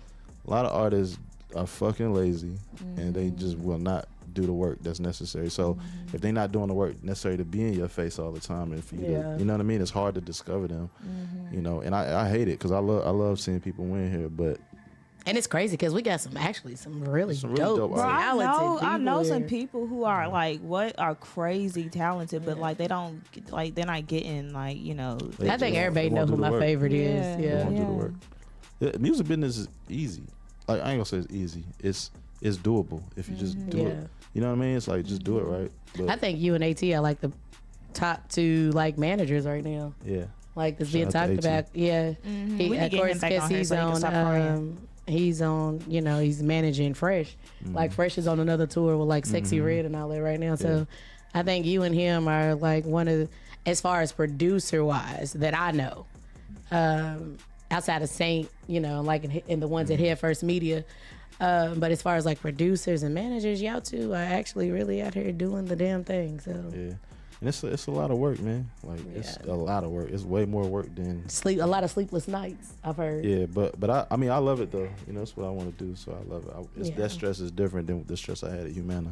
A lot of artists are fucking lazy, and they just will not do the work that's necessary. So if they're not doing the work necessary to be in your face all the time, and for you to, you know what I mean, it's hard to discover them. You know, and I hate it because I love seeing people win here, but. And it's crazy because we got some really dope talented people. I know here. some people who are like are crazy talented, but like they're not getting like I think everybody knows who my favorite is. They Yeah. won't do the work. The music business is easy. Like I ain't gonna say it's easy. It's doable if you just do it. You know what I mean? It's like just do it right. But I think you and AT are like the top two like managers right now. Yeah. Like that's being talked about. Yeah. We Of course, because he's on, he's managing Fresh. Like Fresh is on another tour with like Sexy Red and all that right now. So I think you and him are like one of, as far as producer wise, that I know, outside of Saint, like in the ones at Head First Media. But as far as like producers and managers, y'all two are actually really out here doing the damn thing. So yeah. And it's a lot of work, man. Like it's a lot of work. It's way more work than a lot of sleepless nights, I've heard. Yeah, but I mean I love it though. That's what I want to do, so I love it. That stress is different than the stress I had at Humana.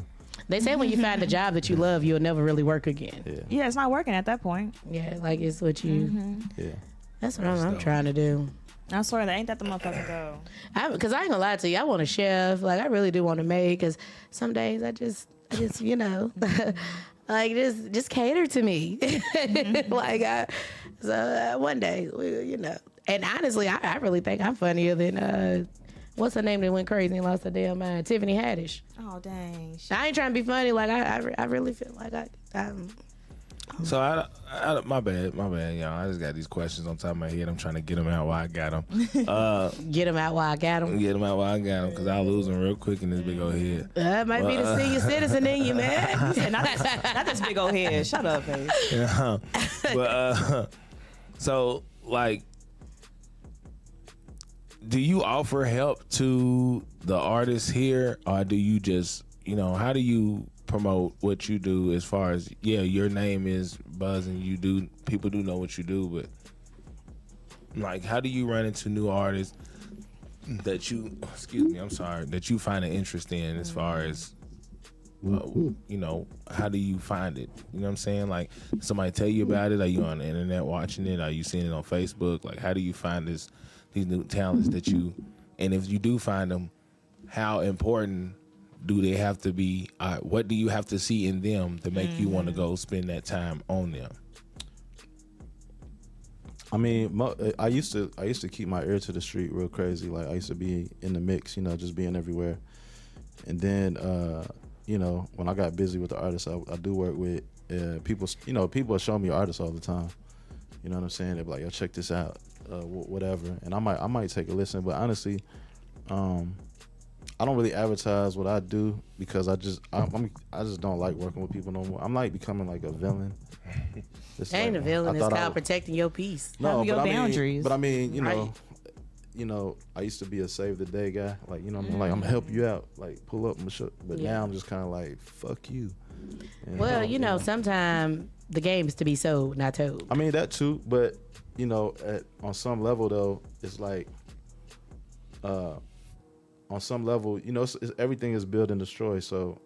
They say when you find a job that you love, you'll never really work again. Yeah, it's not working at that point. Yeah, like it's what you. Yeah. That's what I'm trying to do. I swear that ain't that the motherfucking goal. Because I ain't gonna lie to you, I want a chef. Like I really do want to make. Because some days I just like just cater to me. Like one day, And honestly, I really think I'm funnier than what's her name that went crazy and lost her damn mind? Tiffany Haddish. Oh dang! I ain't trying to be funny. Like I really feel like So my bad, y'all. I just got these questions on top of my head. I'm trying to get them out while I got them. Get them out while I got them. Get them out while I got them, because I'll lose them real quick in this big old head. That might be the senior citizen in you, man. Not this big old head. Shut up, Paige. Yeah. But so like, do you offer help to the artists here, or do you just, how do you promote what you do as far as, your name is buzz and people do know what you do, but like, how do you run into new artists that you find an interest in, as far as, how do you find it? You know what I'm saying? Like, somebody tell you about it? Are you on the internet watching it? Are you seeing it on Facebook? Like, how do you find these new talents and if you do find them, how important do they have to be? What do you have to see in them to make you want to go spend that time on them? I mean, I used to keep my ear to the street real crazy. Like, I used to be in the mix, just being everywhere. And then, when I got busy with the artists I do work with, people, people show me artists all the time. You know what I'm saying? They're like, yo, check this out, whatever. And I might take a listen, but honestly, I don't really advertise what I do, because I just don't like working with people no more. I'm like becoming like a villain. Ain't a villain. It's called protecting your peace. No, your boundaries. But I mean, Right. I used to be a save the day guy. Like, I'm like, I'm gonna help you out. Like, pull up. But now I'm just kind of like, fuck you. And, well, sometimes the game is to be sold, not told. I mean, that too. But on some level though, it's like, on some level, everything is build and destroy. So,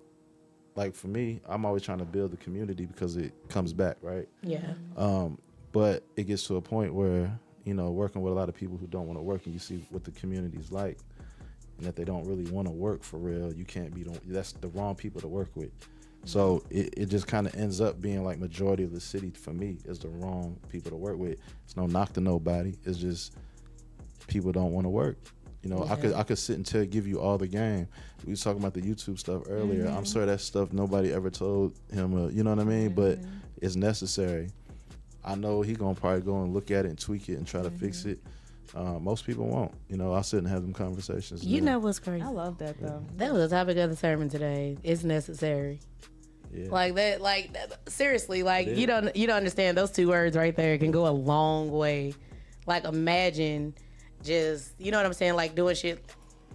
like, for me, I'm always trying to build the community because it comes back, right? Yeah. But it gets to a point where, working with a lot of people who don't want to work, and you see what the community's like, and that they don't really want to work for real. You can't be, that's the wrong people to work with. So it just kind of ends up being like majority of the city, for me, is the wrong people to work with. It's no knock to nobody. It's just people don't want to work. I could sit and give you all the game. We was talking about the YouTube stuff earlier. I'm sure that stuff nobody ever told him, you know what I mean? But it's necessary. I know he gonna probably go and look at it and tweak it and try to fix it. Most people won't. I'll sit and have them conversations. You know what's crazy? I love that though. That was the topic of the sermon today. It's necessary. Yeah. Like that, seriously, like you don't understand, those two words right there can go a long way. Like, imagine just, you know what I'm saying, like doing shit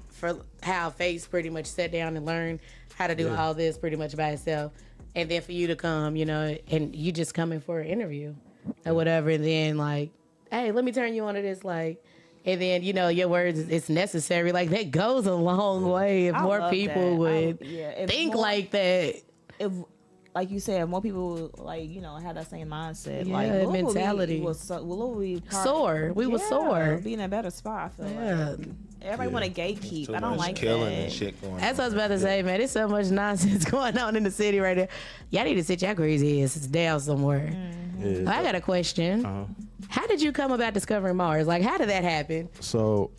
for how Face pretty much sat down and learned how to do all this pretty much by himself, and then for you to come, and you just come in for an interview or whatever, and then like, hey, let me turn you on to this, like, and then your words, it's necessary. Like, that goes a long way if more people would think like that. If, like you said, more people had that same mindset, mentality. We soar. We was soar. Be in a better spot. I feel like everybody want to gatekeep. I don't like killing that. and shit going That's what I was about to say, man. There's so much nonsense going on in the city right now. Y'all need to sit y'all crazy asses down somewhere. Yeah. I got a question. How did you come about discovering Mars? Like, how did that happen? So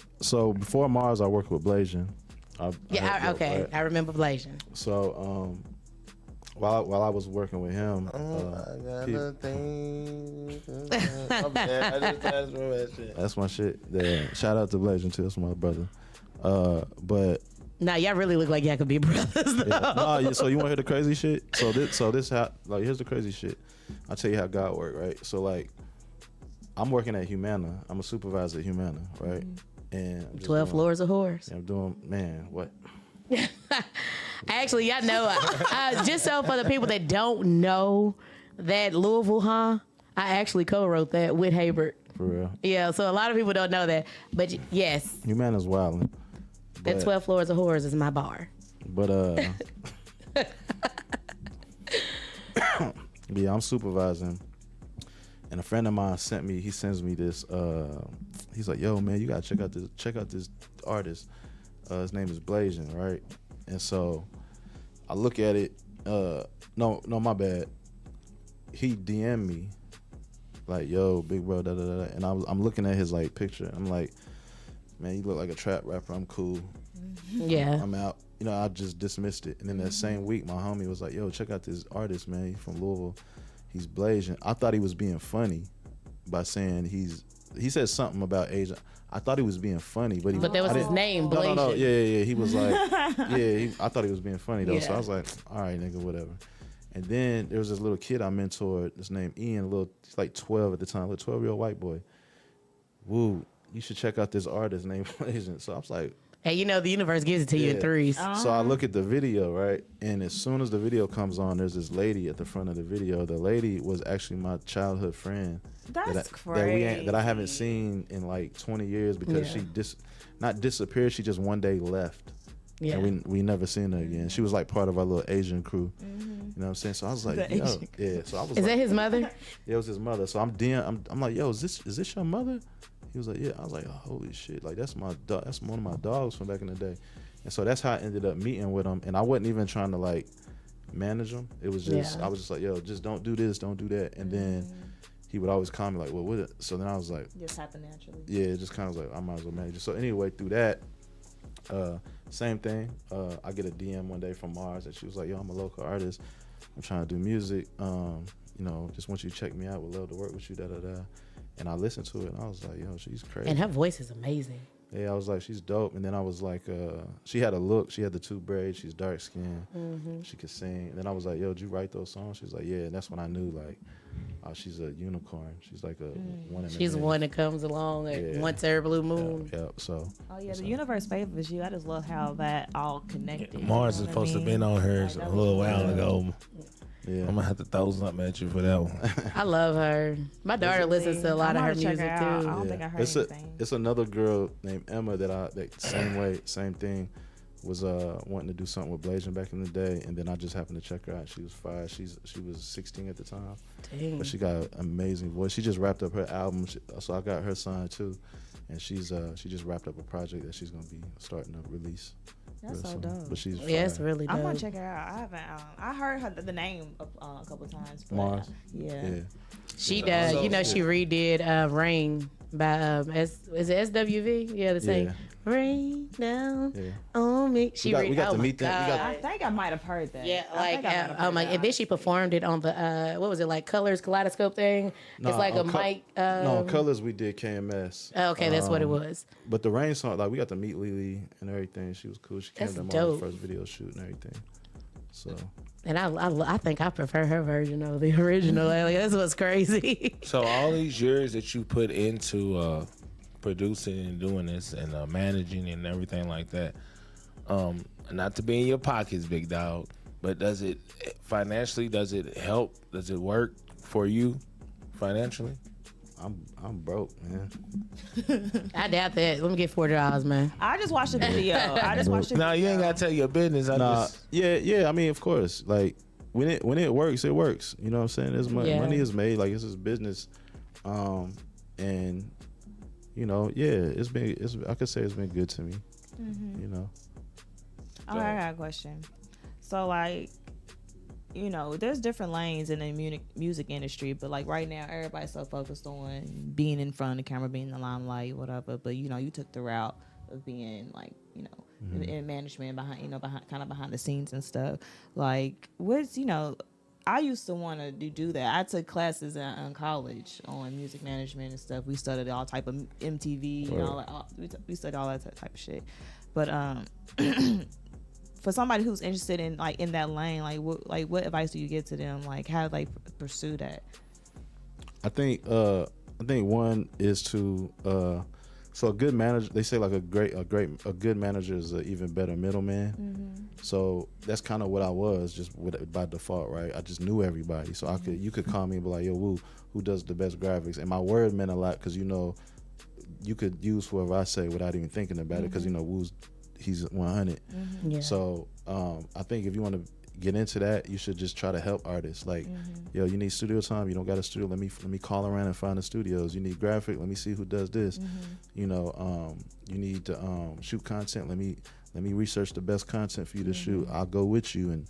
before Mars, I worked with Blasian. Okay. I remember Blasian. So while I was working with him, that's my shit. Yeah. Shout out to Blasian too. That's my brother. But now y'all really look like y'all could be brothers. So you want to hear the crazy shit? Here's the crazy shit. I'll tell you how God worked, right? So like, I'm working at Humana. I'm a supervisor at Humana, right? And I'm 12 floors of horse. I'm doing, man, what? Actually, y'all know, just so for the people that don't know, that Louisville, I actually co-wrote that with Haybert. For real? Yeah, so a lot of people don't know that. But yes. Humana's wildin'. That 12 floors of horrors is my bar. But, yeah, I'm supervising. And a friend of mine sends me this, he's like, yo, man, you gotta check out this artist. His name is Blasian, right? And so I look at it, no, my bad. He DM'd me, like, yo, big bro, da da da. And I'm looking at his like picture. I'm like, man, you look like a trap rapper. I'm cool. Yeah. I'm out. I just dismissed it. And then that same week, my homie was like, yo, check out this artist, man. He's from Louisville. he's Blasian. I thought he was being funny by saying he said something about Asian. I thought he was being funny, but that was his name, Blasian. No. Yeah. He was like, I thought he was being funny though. Yeah. So I was like, all right, nigga, whatever. And then there was this little kid I mentored. His name Ian. He's like 12 at the time. A 12-year-old white boy. Woo, you should check out this artist named Blasian. So I was like, Hey, you know the universe gives it to you in threes. So I look at the video, right? And as soon as the video comes on, there's this lady at the front of the video. The lady was actually my childhood friend. That's crazy. That I haven't seen in like 20 years because she not disappeared. She just one day left. Yeah. And we never seen her again. She was like part of our little Asian crew. You know what I'm saying? So I was like, yo, yeah. So I was Is that his mother? Yeah, it was his mother. So I'm like, yo, is this your mother? He was like, yeah. I was like, oh, holy shit, like that's my dog. That's one of my dogs from back in the day. And so that's how I ended up meeting with him. And I wasn't even trying to like manage him. It was just I was just like, yo, just don't do this, don't do that. And then he would always call me like, well, what? So then I was like, Just happened naturally. yeah, it just kind of was like I might as well manage it. So anyway, through that, same thing. I get a DM one day from Mars, and she was like, yo, I'm a local artist. I'm trying to do music. You know, just want you to check me out. Would love to work with you. Da da da. And I listened to it, and I was like, yo, she's crazy. And her voice is amazing. Yeah, I was like, she's dope. And then I was like, she had a look. She had the 2 braids. She's dark skinned. She could sing. And then I was like, yo, did you write those songs? She's like, yeah. And that's when I knew, like, she's a unicorn. She's like a one in a She's million. one that comes along once every blue moon. Yeah. So. Oh yeah, the universe favors you. I just love how that all connected. Mars is you know supposed to what have been on hers Like, a that little was while good. ago. Yeah. I'm gonna have to throw something at you for that one. I love her. My daughter listens to a lot of her music too. I don't think I heard anything. It's another girl named Emma that same thing was wanting to do something with Blasian back in the day, and then I just happened to check her out. She was 5. She was 16 at the time, Dang. but she got an amazing voice. She just wrapped up her album, so I got her signed too, and she just wrapped up a project that she's gonna be starting to release. That's real so soon. dope. But she's Yeah, it's fire. really dope. I'm gonna check her out. I haven't. I heard her the name a couple times. But, Mars. Yeah. Yeah. She does. You know, she redid Rain by is it SWV? Yeah, the same. Yeah. Rain down Yeah. on me. She we got oh to my meet them. We got- God. I think I might have heard that. Yeah, I like think I might have oh heard my! that. And then she performed it on the what was it like Colors Kaleidoscope thing? It's like a mic. No, on Colors we did KMS. Oh, okay, that's what it was. But the Rain song, like we got to meet Lily and everything. She was cool. She came That's to my dope. first video shoot and everything. So And I think I prefer her version of the original. Like, that's what's crazy. So all these years that you put into producing and doing this and managing and everything like that, not to be in your pockets, big dog, but does it financially? Does it help? Does it work for you financially? I'm broke, man. I doubt that. Let me get $40, man. I just watched the video. I just watched the No, video. you ain't gotta tell your business. Nah, yeah. I mean, of course, like when it works, it works. You know what I'm saying? There's money. Yeah. Money is made. Like it's his business, and you know, yeah, I could say it's been good to me. You know. Oh, I got a question. So, like, you know, there's different lanes in the music industry, but like right now, everybody's so focused on being in front of the camera, being in the limelight, whatever. But you know, you took the route of being like, you know, in management behind the scenes and stuff. Like, what's, you know, I used to want to do that. I took classes in college on music management and stuff. We studied all type of MTV and all that. We studied all that type of shit. But for somebody who's interested in like in that lane, what advice do you give to them? Like how do they pursue that? I think one is to so a good manager. They say like a good manager is an even better middleman. So that's kind of what I was just by default, right? I just knew everybody, so you could call me and be like, yo, who does the best graphics? And my word meant a lot because you know you could use whoever I say without even thinking about it because you know he's 100. Yeah. So I think if you want to get into that, you should just try to help artists. Like, yo, you need studio time. You don't got a studio. Let me call around and find the studios. You need graphic. Let me see who does this. You know, you need to shoot content. Let me research the best content for you to shoot. I'll go with you, and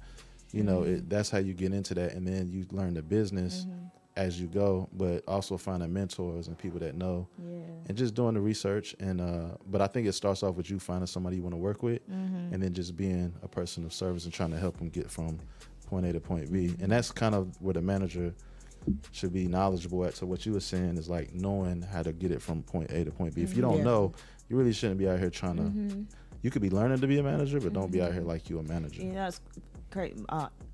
you know that's how you get into that. And then you learn the business as you go, but also finding mentors and people that know, and just doing the research. And but I think it starts off with you finding somebody you want to work with, and then just being a person of service and trying to help them get from point A to point B. And that's kind of where the manager should be knowledgeable at. So what you were saying is like knowing how to get it from point A to point B. If you don't know, you really shouldn't be out here trying to. You could be learning to be a manager, but don't be out here like you a manager. You know, it's great.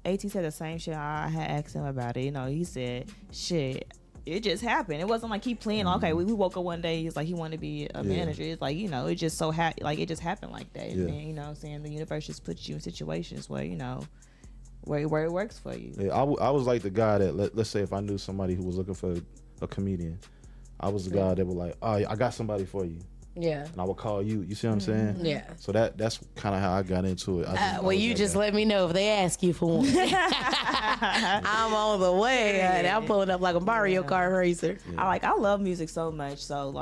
AT said the same shit. I had asked him about it. You know, he said, "Shit, it just happened. It wasn't like he planned. Okay, we woke up one day. He's like he wanted to be a manager. It's like, you know, it just so like it just happened like that. And then, you know, what I'm saying, the universe just puts you in situations where, you know, where it works for you. Yeah, I was like the guy that let's say if I knew somebody who was looking for a comedian, I was the guy that was like, oh, I got somebody for you. Yeah. And I would call you. You see what I'm saying? Yeah. So that's kind of how I got into it. Well, you just let me know if they ask you for one. I'm on the way. I'm pulling up like a Mario Kart racer. I love music so much. So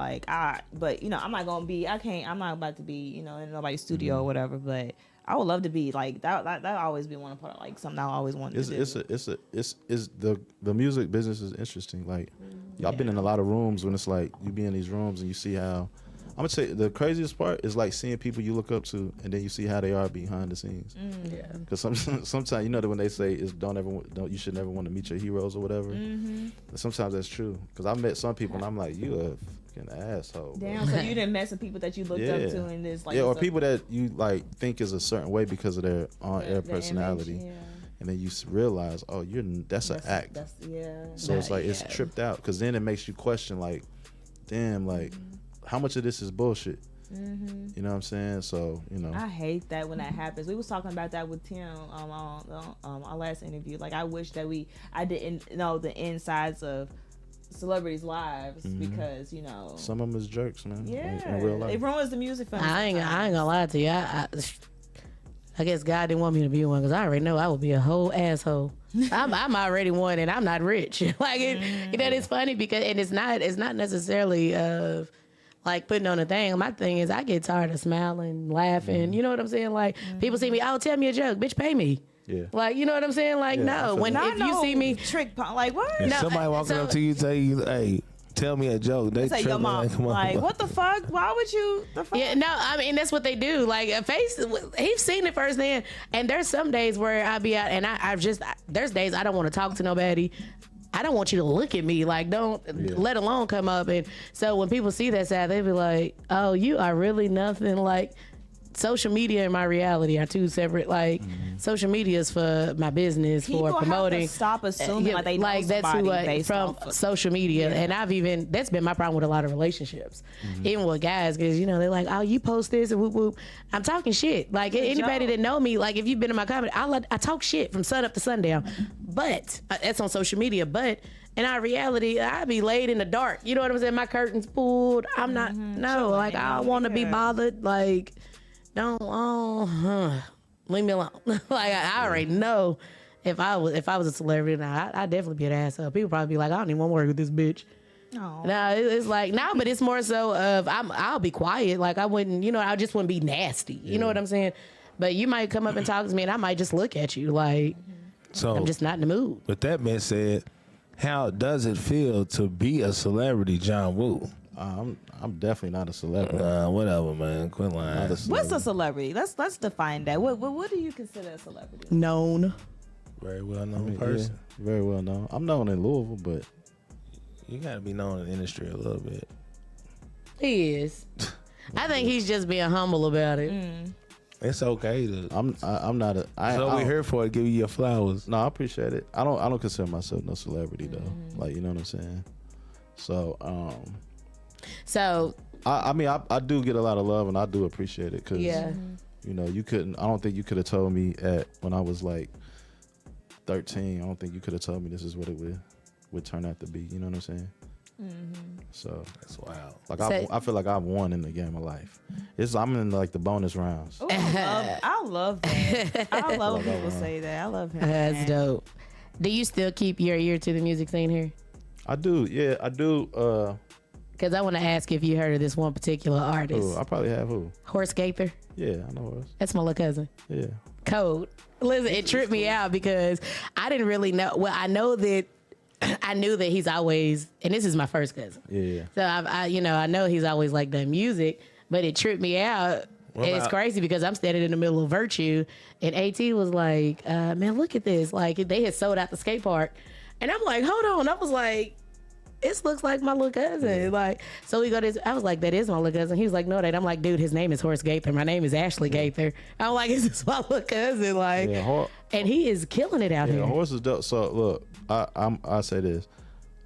but you know, I'm not about to be, you know, in nobody's studio or whatever. But I would love to be like that. That always been one part of like something I always wanted to do. The music business is interesting. Like y'all been in a lot of rooms when it's like you be in these rooms and you see how. I'm gonna say the craziest part is like seeing people you look up to, and then you see how they are behind the scenes. Yeah. Because sometimes you know that when they say you should never want to meet your heroes or whatever. Sometimes that's true. Because I've met some people and I'm like, you a fucking asshole. Damn. So you didn't mess with people that you looked up to in this like. Yeah, or people that you like think is a certain way because of their on-air personality. Image, and then you realize, oh, that's an act. So it's like it's tripped out because then it makes you question like, damn, like. How much of this is bullshit? You know what I'm saying? So, you know. I hate that when that happens. We was talking about that with Tim on our last interview. Like, I wish that I didn't know the insides of celebrities' lives because, you know. Some of them is jerks, man. Yeah. In real life. It ruins the music for me. I ain't gonna lie to you. I guess God didn't want me to be one because I already know I would be a whole asshole. I'm already one and I'm not rich. Like, you know, it's funny because, and it's not necessarily like putting on a thing. My thing is I get tired of smiling, laughing. You know what I'm saying? Like people see me, oh, tell me a joke, bitch, pay me. Yeah. Like, you know what I'm saying? Like, no. If you see me like what? If No, somebody walking up to you, tell you, hey, tell me a joke. They say your mom. Like, what the fuck? Why would you? The fuck? Yeah, no, I mean that's what they do. Like he's seen it firsthand. And there's some days where I be out and there's days I don't want to talk to nobody. I don't want you to look at me. Like, don't let alone come up. And so when people see that side, they be like, oh, you are really nothing. Like, social media and my reality are two separate. Like, social media is for my business, People for promoting. Have to stop assuming like they know that's somebody based from off of social media. And that's been my problem with a lot of relationships, even with guys, because you know they're like, oh, you post this and whoop whoop. I'm talking shit. Like anybody that know me, like if you've been in my comment, I talk shit from sun up to sundown. But that's on social media. But in our reality, I be laid in the dark. You know what I'm saying? My curtains pulled. I'm not. No, like I don't want to be bothered. Like. Leave me alone. Like I already know if I was a celebrity, I'd definitely be an asshole. People probably be like, I don't even want to work with this bitch. No, it's like but it's more so of I'll be quiet. Like I wouldn't, you know, I just wouldn't be nasty. You know what I'm saying? But you might come up and talk to me, and I might just look at you like I'm just not in the mood. With that being said, how does it feel to be a celebrity, John Woo? I'm definitely not a celebrity. Whatever, man. Quit lying. What's a celebrity? Let's define that. What do you consider a celebrity? Known. Very well known person. Yeah, very well known. I'm known in Louisville, but you gotta be known in the industry a little bit. He is. I think he's just being humble about it. It's okay to. I'm not a. So we're here for to give you your flowers. No, I appreciate it. I don't consider myself no celebrity though. Like, you know what I'm saying. So I mean I do get a lot of love and I do appreciate it because you know I don't think you could have told me when I was like 13. I don't think you could have told me this is what it would turn out to be. You know what I'm saying? So that's wild. Like I feel like I've won in the game of life. I'm in like the bonus rounds. Ooh, I love that. I love when people say that. I love him. That's dope. Do you still keep your ear to the music scene here? I do. Yeah, I do. Because I want to ask if you heard of this one particular artist. I probably have who? Horse Gaither. Yeah, I know Horse. That's my little cousin. Yeah. Code. Listen, it tripped me out because I didn't really know. Well, I know that I knew that he's always, and this is my first cousin. Yeah. So I know he's always like done music, but it tripped me out. And it's crazy because I'm standing in the middle of Virtue, and AT was like, "Man, look at this! Like they had sold out the skate park." And I'm like, hold on. I was like, this looks like my little cousin. Like, so we go to this, I was like, that is my little cousin. He was like, no, that. I'm like, dude, his name is Horace Gaither. My name is Ashley Gaither. I'm like, is this my little cousin? Like, and he is killing it out here. Horace is dope. So look, I say this,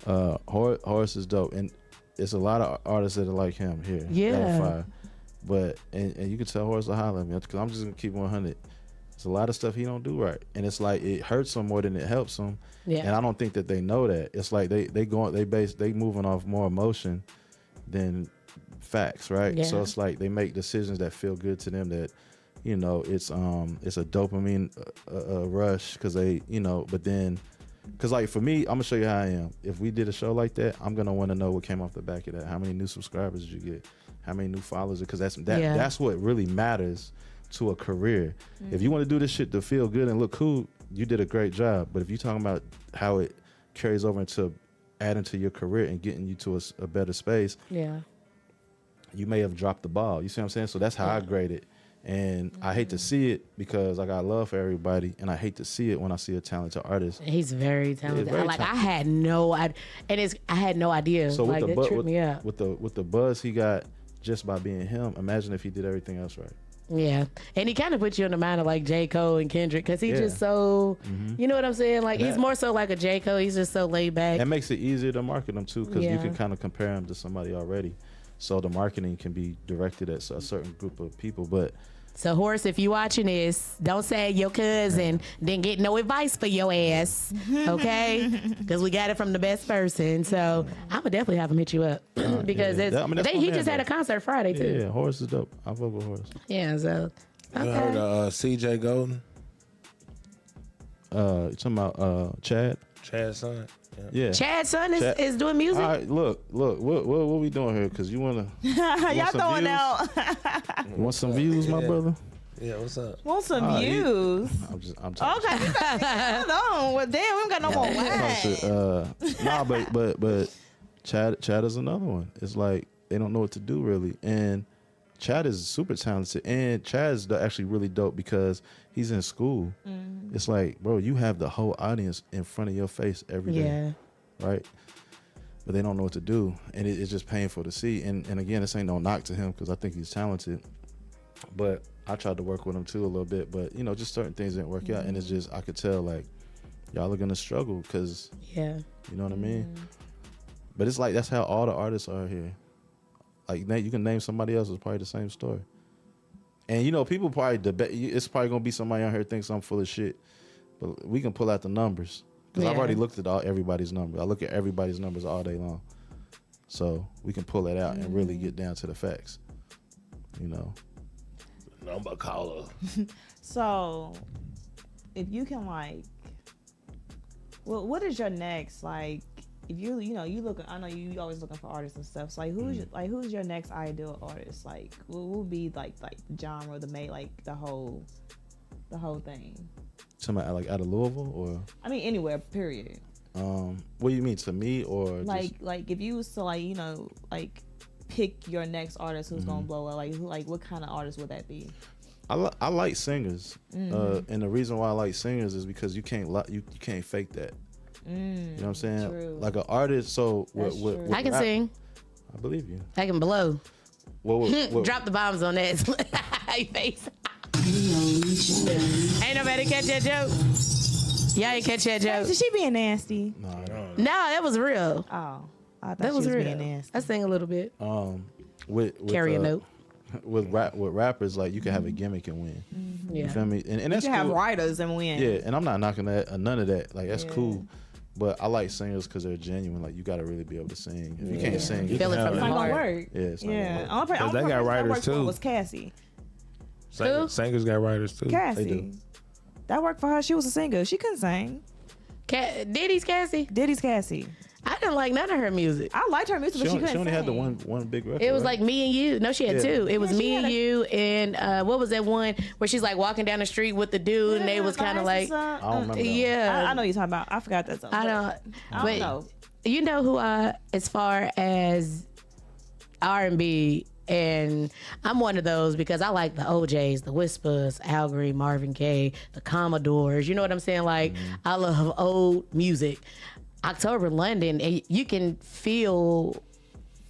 Horace is dope, and it's a lot of artists that are like him here. Yeah. But and you can tell Horace will holler at me because I'm just gonna keep 100. There's a lot of stuff he don't do right, and it's like it hurts him more than it helps him. Yeah. And I don't think that they know that. It's like they moving off more emotion than facts, right? Yeah. So it's like they make decisions that feel good to them. That it's a dopamine rush because they but then. Because, like, for me, I'm going to show you how I am. If we did a show like that, I'm going to want to know what came off the back of that. How many new subscribers did you get? How many new followers? Because that's what really matters to a career. Mm-hmm. If you want to do this shit to feel good and look cool, you did a great job. But if you're talking about how it carries over into adding to your career and getting you to a better space, you may have dropped the ball. You see what I'm saying? So that's how I grade it. And I hate to see it because I got love for everybody, and I hate to see it when I see a talented artist. He's very talented. I had no idea. So like, with it tripped me up. with the buzz he got just by being him, imagine if he did everything else right. Yeah, and he kind of puts you in the mind of like J. Cole and Kendrick because he's just so, you know what I'm saying? Like he's more so like a J. Cole. He's just so laid back. That makes it easier to market him too because you can kind of compare him to somebody already. So the marketing can be directed at a certain group of people. But so Horace, if you watching this, don't say your cousin didn't get no advice for your ass, okay? Because we got it from the best person. So I'm gonna definitely have him hit you up because he just had a concert Friday too. Yeah, Horace is dope. I fuck with Horace. Yeah, so You heard of C.J. Golden? You talking about Chad's son? Yeah. Chad's son is doing music. All right, look, what we doing here? Because you wanna y'all throwing out. You want some views, my brother? Yeah, what's up? Want some views? I'm talking. Okay, hold on. Well, damn, we don't got no more wine. But Chad is another one. It's like they don't know what to do really, and Chad is super talented, and Chad's actually really dope because he's in school. Mm-hmm. It's like, bro, you have the whole audience in front of your face every day, right? But they don't know what to do, and it's just painful to see. And again, this ain't no knock to him because I think he's talented, but I tried to work with him too a little bit, but just certain things didn't work out, and it's just I could tell like y'all are gonna struggle because you know what I mean. But it's like that's how all the artists are here. Like you can name somebody else, it's probably the same story. And people probably debate. It's probably gonna be somebody out here thinks I'm full of shit, but we can pull out the numbers because I've already looked at everybody's numbers. I look at everybody's numbers all day long, so we can pull it out and really get down to the facts. Number caller. So, if you can what is your next if you look, I know you always looking for artists and stuff. So who's your next ideal artist? Like what would be like the genre, the whole thing? Somebody like out of Louisville or? I mean anywhere. Period. What do you mean to me or? Like if you was to pick your next artist who's gonna blow up, what kind of artist would that be? I like singers, and the reason why I like singers is because you can't fake that. You know what I'm saying? True. Like an artist, so I can sing. I believe you. I can blow. What? Drop the bombs on that face. Ain't nobody catch that joke. Y'all ain't catch that joke. Is she being nasty? No, I don't. No, that was real. Oh, I thought that was she was real. being nasty. I sing a little bit. Carry a note. With rappers, like you can have a gimmick and win. Mm-hmm. Yeah. You feel me? And that's you cool. Have writers and win. Yeah, and I'm not knocking that none of that. Like that's cool. But I like singers because they're genuine. Like you got to really be able to sing. If you can't sing, you feel it from the heart. heart. Work. Yeah, it's not gonna work. Because they got writers too. Was Cassie. Singers got writers too. Cassie. They do. That worked for her. She was a singer. She couldn't sing. Diddy's Cassie? Diddy's Cassie. I didn't like none of her music. I liked her music, but she couldn't She only sing. had the one big record. It was right? like Me and You. No, she had two. It was Me and You, and what was that one where she's like walking down the street with the dude, and they was kind of like, I don't remember. yeah. I know you're talking about. I forgot that song. I don't know. You know who as far as R&B, and I'm one of those because I like the OJs, the Whispers, Al Green, Marvin Gaye, the Commodores. You know what I'm saying? Like I love old music. October London, you can feel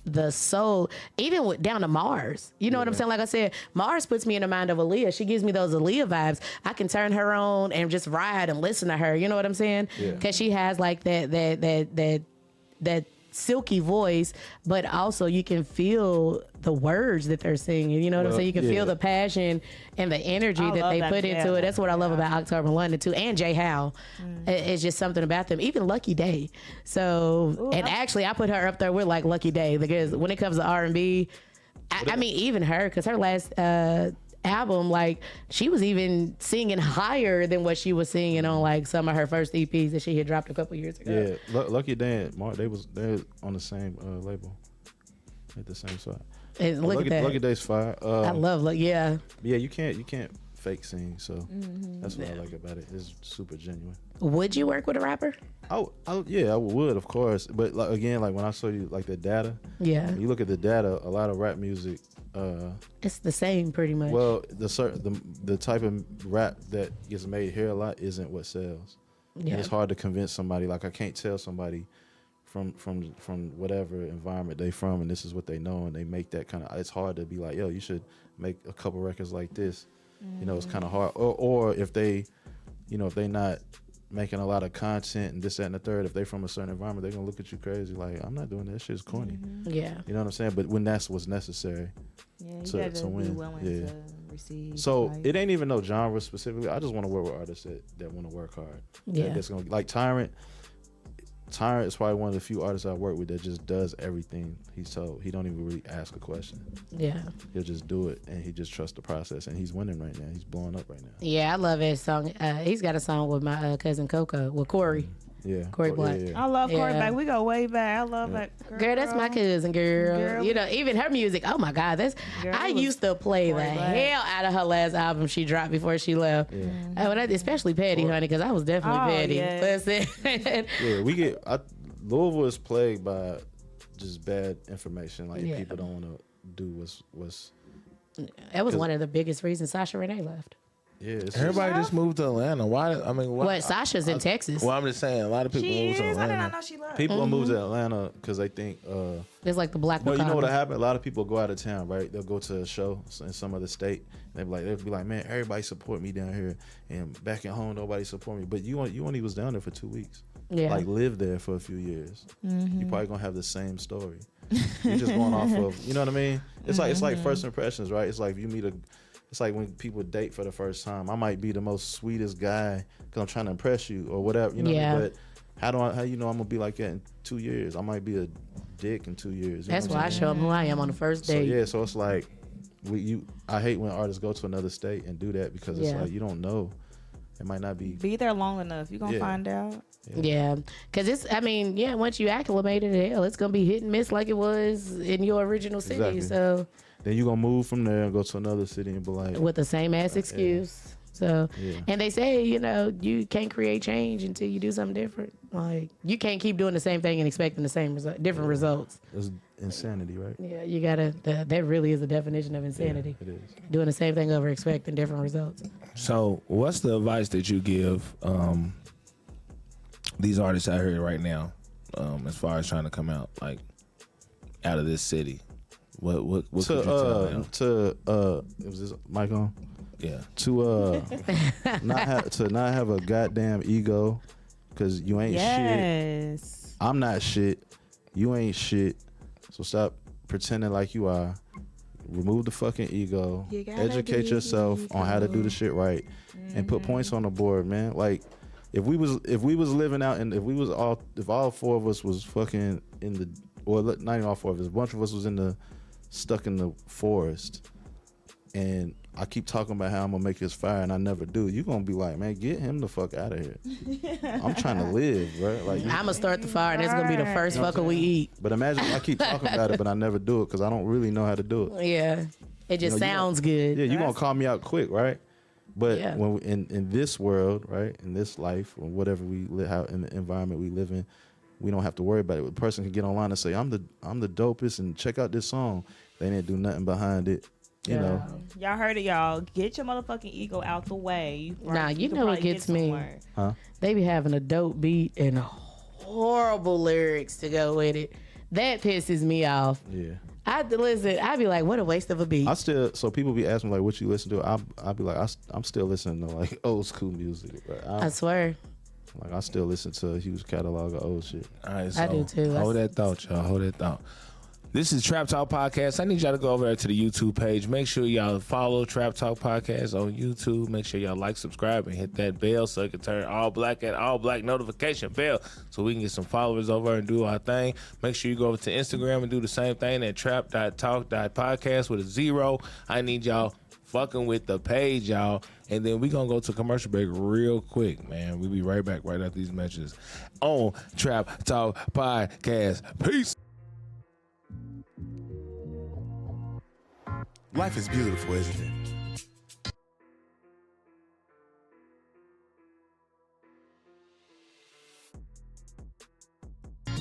the soul, even with down to Mars. You know what I'm saying? Like I said, Mars puts me in the mind of Aaliyah. She gives me those Aaliyah vibes. I can turn her on and just ride and listen to her. You know what I'm saying? Because she has like that silky voice, but also you can feel the words that they're singing. You know what I'm saying? You can feel the passion and the energy that they put into it. That's what I love about October London too, and Jay Howe. It's just something about them. Even Lucky Day. So, and actually, I put her up there with like Lucky Day, because when it comes to R&B, I mean, even her, because her last album, like, she was even singing higher than what she was singing on like some of her first EPs that she had dropped a couple years ago. Yeah, Lucky Day and Mark, they're on the same label, at the same spot. And look Lucky, at that. Lucky Day's fire. I love, yeah. Yeah, you can't fake sing, so that's what I like about it. It's super genuine. Would you work with a rapper? I would, of course, but like, again, like when I saw you like the data, Yeah. you look at the data, a lot of rap music. It's the same pretty much. Well, the type of rap that gets made here a lot isn't what sells. Yeah. And it's hard to convince somebody. Like, I can't tell somebody from whatever environment they from, and this is what they know, and they make that kind of. It's hard to be like, yo, you should make a couple records like this. You know, it's kind of hard. Or if they, if they not making a lot of content and this, that, and the third, if they from a certain environment, they're gonna look at you crazy like, I'm not doing that. Shit's corny. Yeah. You know what I'm saying? But when that's what's necessary. Yeah, you to gotta be win. willing Yeah. to receive. So like, it ain't even no genre specifically. I just want to work with artists that want to work hard. Yeah. That's gonna, like Tyrant. Tyrant is probably one of the few artists I work with that just does everything he's told. He don't even really ask a question. Yeah. He'll just do it, and he just trusts the process. And he's winning right now. He's blowing up right now. Yeah, I love his song. He's got a song with my cousin Coco, with Corey. Yeah, Corey Black. I love Corey Yeah. back. We go way back. I love that Girl, that's my cousin, girl. You know, even her music. Oh my God, I used to play the Corey Black. hell out of her last album she dropped before she left. Especially Petty, honey, because I was definitely Petty. yes. Listen. Yeah, Louisville is plagued by just bad information. Like, people don't want to do what's. That was one of the biggest reasons Sasha Renee left. Yeah, it's Everybody just moved to Atlanta. Why? I mean, why? What? Sasha's in Texas. Well, I'm just saying, a lot of people She moved to is. I did Atlanta. not know she loved. people move to Atlanta because they think. It's like the Black No, you know what Wakanda. happened? A lot of people go out of town, right? They'll go to a show in some other state. They'll be like, man, everybody support me down here, and back at home nobody support me. But you only was down there for 2 weeks. Yeah. Like, lived there for a few years. You probably gonna have the same story. You're just going off of, you know what I mean? It's like first impressions, right? It's like if you meet it's like when people date for the first time. I might be the most sweetest guy because I'm trying to impress you or whatever, you know. Yeah. But how you know I'm gonna be like that in 2 years? I might be a dick in 2 years. You That's know why what I I'm show them who I am on the first saying? date. So it's like I hate when artists go to another state and do that because it's like you don't know. It might not be. Be there long enough. You're going to find out. Yeah, because once you acclimated, hell, it's gonna be hit and miss like it was in your original city. Exactly. So Then you're gonna move from there and go to another city and be like, with the same ass excuse. So, and they say, you can't create change until you do something different. Like, you can't keep doing the same thing and expecting the same different results. it's insanity, right? Yeah, you gotta. That really is the definition of insanity. It is. Doing the same thing over expecting different results. So, what's the advice that you give these artists out here right now, as far as trying to come out out of this city? What could you tell them? Was this mic on? Yeah. To not have a goddamn ego, because you ain't shit. Yes. I'm not shit. You ain't shit. So stop pretending like you are. Remove the fucking ego. You gotta Educate be yourself on how to do the shit right, and put points on the board, man. Like, if we was living out, and if all four of us was fucking in the, or not even all four of us, a bunch of us was stuck in the forest, and I keep talking about how I'm gonna make this fire and I never do, you gonna be like, man, get him the fuck out of here. I'm trying to live, right? Like, I'm gonna start the fire, and it's gonna be the first fucker we eat. but imagine I keep talking about it, but I never do it because I don't really know how to do it. Yeah, it just sounds good. Yeah, you gonna call me out quick, right? But Yeah. when in this world, right, in this life, or whatever we live, how in the environment we live in, we don't have to worry about it. A person can get online and say, I'm the dopest, and check out this song. They didn't do nothing behind it. You know, Y'all heard it, y'all. Get your motherfucking ego out the way. Nah, you can know what probably gets get me? somewhere. huh? They be having a dope beat and a horrible lyrics to go with it. That pisses me off. Yeah. I'd be like, what a waste of a beat. So people be asking like, what you listen to? I'll be like, I'm still listening to like old school music. But I swear. Like I still listen to a huge catalog of old shit. All right, so I do too. Hold that thought, y'all. Hold that thought. This is Trap Talk Podcast. I need y'all to go over there to the YouTube page. Make sure y'all follow Trap Talk Podcast on YouTube. Make sure y'all like, subscribe, and hit that bell so it can turn all black notification bell so we can get some followers over and do our thing. Make sure you go over to Instagram and do the same thing at trap.talk.podcast with a 0. I need y'all fucking with the page, y'all. And then we gonna go to commercial break real quick, man. We'll be right back right after these messages on Trap Talk Podcast. Peace. Life is beautiful, isn't it?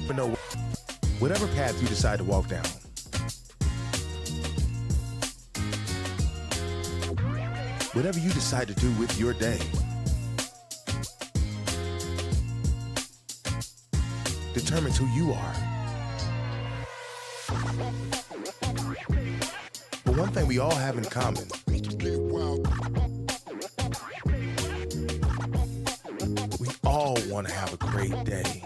But no, whatever path you decide to walk down, whatever you decide to do with your day, determines who you are. But one thing we all have in common, we all want to have a great day.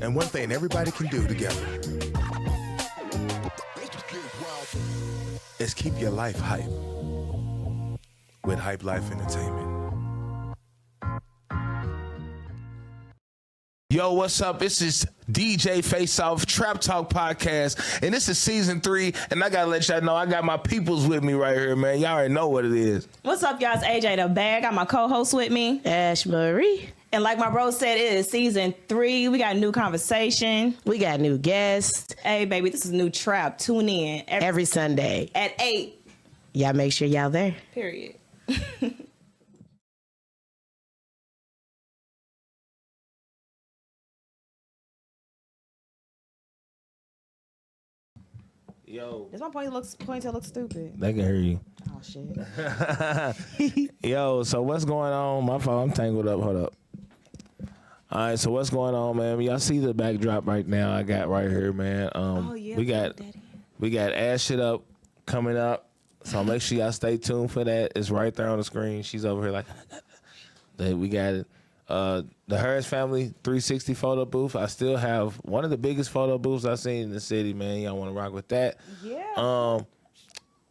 And one thing everybody can do together is keep your life hype with Hype Life Entertainment. Yo, what's up? This is DJ Face Off Trap Talk Podcast, and this is season 3. And I gotta let y'all know I got my peoples with me right here, man. Y'all already know what it is. What's up, y'all? It's AJ the Bag. Got my co-host with me, Ash Marie. And like my bro said, it is season 3. We got a new conversation. We got new guests. Hey, baby, this is new trap. Tune in every Sunday at 8. Y'all make sure y'all there. Period. Yo, Does my ponytail look stupid? they can hear you. Oh shit. Yo, so what's going on? My fault, I'm tangled up. Hold up. All right, so what's going on, man? Y'all see the backdrop right now I got right here, man. We got Ash Shit Up coming up. So make sure y'all stay tuned for that. It's right there on the screen. She's over here like we got it. The Harris Family 360 photo booth. I still have one of the biggest photo booths I've seen in the city, man. Y'all want to rock with that? Yeah.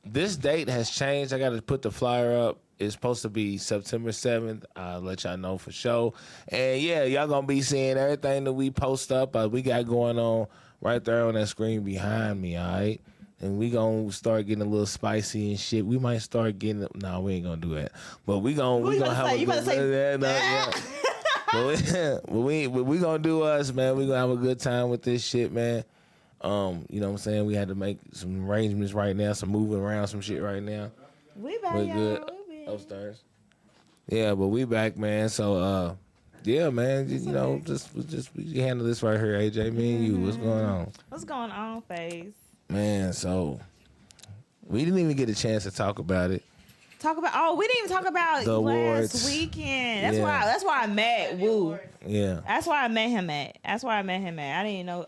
This date has changed. I got to put the flyer up. It's supposed to be September 7th. I'll let y'all know for sure. And yeah, y'all going to be seeing everything that we post up. We got going on right there on that screen behind me, all right? And we going to start getting a little spicy and shit. We might start getting... Nah, we ain't going to do that. But we going to have a good... But we gonna do us, man. We gonna have a good time with this shit, man. You know what I'm saying? We had to make some arrangements right now, some moving around some shit right now. We back, We're good upstairs. Yeah, but we back, man. So yeah, man. You know, just we handle this right here, AJ. Me and you. What's going on? What's going on, FaZe? Man, so we didn't even get a chance to talk about it. We didn't even talk about the awards. Last weekend. That's why I met Woo. Yeah. That's why I met him at. I didn't know.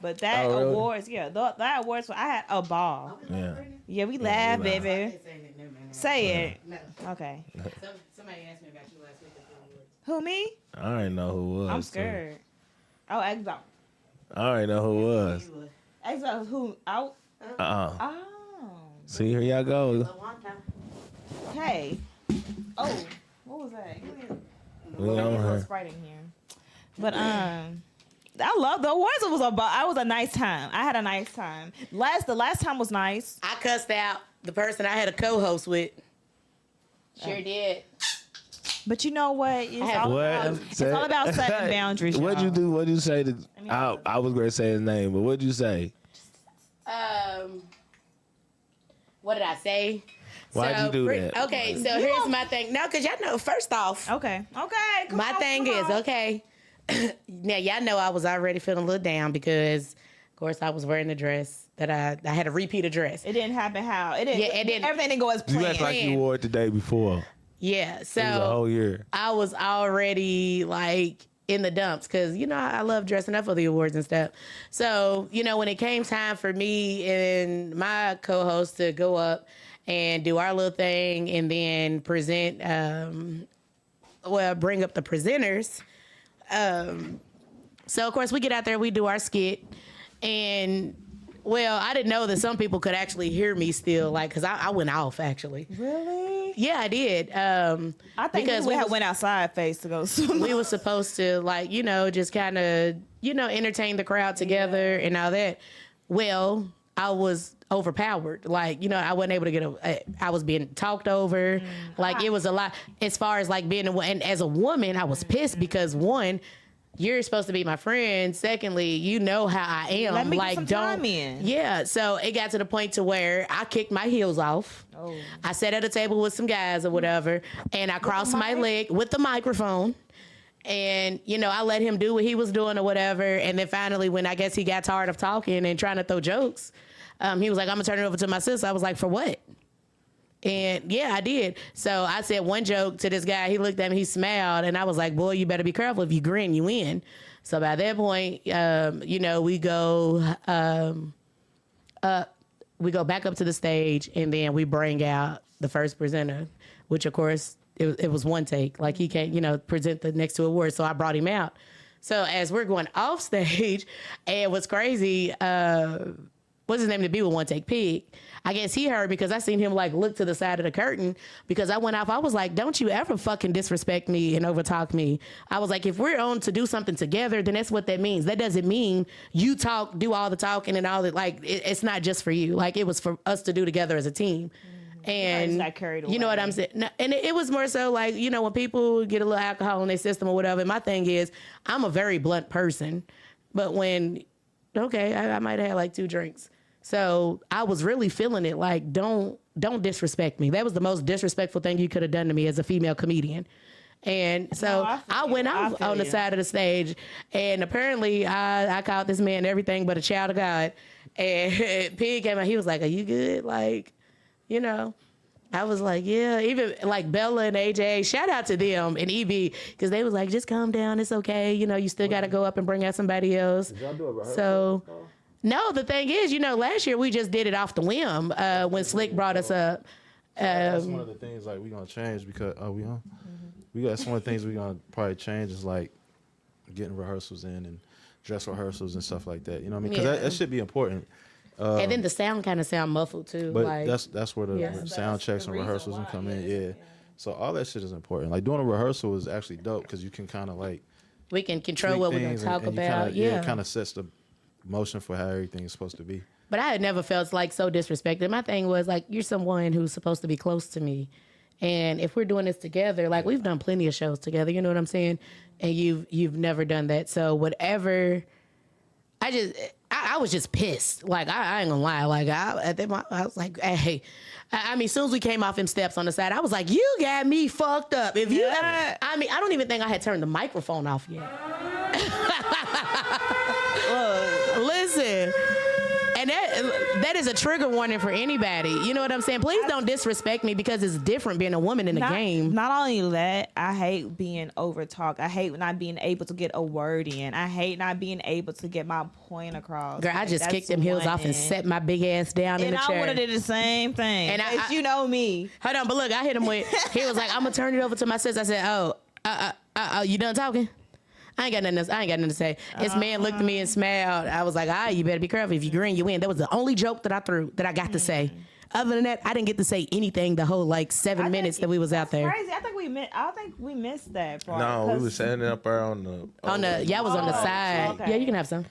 But that really? awards, that awards. I had a ball. Yeah. Yeah, we laughed, baby. Say it. No. Okay. Somebody asked me about you last week. Who, me? I already know who it was. I'm scared. Oh, Exo. I already know who it was. Exo, who? Out? Oh. See, here y'all go. Hey. Oh, what was that? We on her. Sprite in here. But I love the awards. It was a nice time. I had a nice time. The last time was nice. I cussed out the person I had a co-host with. Sure did. But you know what? It's all about setting boundaries. What'd you do? What'd you say to? I was going to say his name, but what'd you say? What did I say? Why'd you do that? Okay, so here's my thing. No, because y'all know, first off. Okay. My thing is, okay. Now, y'all know I was already feeling a little down because, of course, I was wearing a dress that I had a repeat address. It didn't happen how? It didn't. Yeah, it didn't. Everything didn't go as planned. You act like you wore it the day before. Yeah, so It was a whole year. I was already like in the dumps because, you know, I love dressing up for the awards and stuff. So, you know, when it came time for me and my co-host to go up and do our little thing and then present, bring up the presenters. So, of course, we get out there, we do our skit. And, well, I didn't know that some people could actually hear me still, like, because I went off, actually. Really? Yeah, I did. I think because we went outside face to go swim. We were supposed to, like, you know, just kind of, you know, entertain the crowd together and all that. Well, I was overpowered. Like, you know, I wasn't able to get I was being talked over. Like, it was a lot. As far as, like, being and as a woman, I was pissed because, one, you're supposed to be my friend. Secondly, you know how I am. Let me like, get some time in. Yeah. So it got to the point to where I kicked my heels off. Oh. I sat at a table with some guys or whatever, and I crossed my leg with the microphone. And, you know, I let him do what he was doing or whatever. And then finally, when I guess he got tired of talking and trying to throw jokes, he was like, I'm going to turn it over to my sister. I was like, for what? And yeah, I did. So I said one joke to this guy. He looked at me, he smiled, and I was like, boy, you better be careful. If you grin, you win. So by that point, you know, we go back up to the stage, and then we bring out the first presenter, which of course it was one take. Like, he can't, you know, present the next two awards. So I brought him out. So as we're going off stage, and what's crazy, what's his name to be with One Take Pig? I guess he heard because I seen him like look to the side of the curtain because I went off. I was like, don't you ever fucking disrespect me and overtalk me. I was like, if we're on to do something together, then that's what that means. That doesn't mean you talk, do all the talking and all that. Like, it's not just for you. Like, it was for us to do together as a team. And not carried away. You know what I'm saying? No, and it was more so like, you know, when people get a little alcohol in their system or whatever, my thing is I'm a very blunt person. But when, okay, I might have had like 2 drinks. So I was really feeling it. Like, don't disrespect me. That was the most disrespectful thing you could have done to me as a female comedian. And so I went off on the side of the stage, and apparently I called this man everything but a child of God. And Pig came out. He was like, "Are you good?" Like, you know. I was like, yeah. Even like Bella and AJ, shout out to them and EB, because they was like, just calm down. It's okay. You know, you still got to go up and bring out somebody else. Did y'all do a rehearsal? So. No, the thing is, you know, last year we just did it off the whim when Slick brought us up. That's one of the things like we're gonna change because we on. We got some of the things we're gonna probably change is like getting rehearsals in and dress rehearsals and stuff like that. You know what I mean? Because that should be important. And then the sound kind of sound muffled too. But like, that's where the sound checks and rehearsals and come in. Yeah. So all that shit is important. Like doing a rehearsal is actually dope because you can kind of like we can control what we're gonna talk about. It kind of sets the motion for how everything is supposed to be. But I had never felt like so disrespected. My thing was like, you're someone who's supposed to be close to me, and if we're doing this together, like we've done plenty of shows together, you know what I'm saying? And you've never done that. So whatever, I was just pissed. Like I ain't gonna lie. Like I was like, hey. I mean, as soon as we came off them steps on the side, I was like, you got me fucked up. If you, I mean, I don't even think I had turned the microphone off yet. Listen, and that is a trigger warning for anybody. You know what I'm saying? Please don't disrespect me because it's different being a woman in the game. Not only that, I hate being over-talked. I hate not being able to get a word in. I hate not being able to get my point across. Girl, I just kicked them heels off and set my big ass down in the chair. And I would have did the same thing. And you know me. Hold on, but look, I hit him with, he was like, I'm going to turn it over to my sister. I said, you done talking? I ain't got nothing to say. This man looked at me and smiled. I was like, you better be careful. If you grin, you win. That was the only joke that I threw that I got to say. Other than that, I didn't get to say anything the whole like 7 minutes that we was out there. Crazy. I think we missed that part. No, we was setting up there on the. Y'all was on the side. Okay. Yeah, you can have some.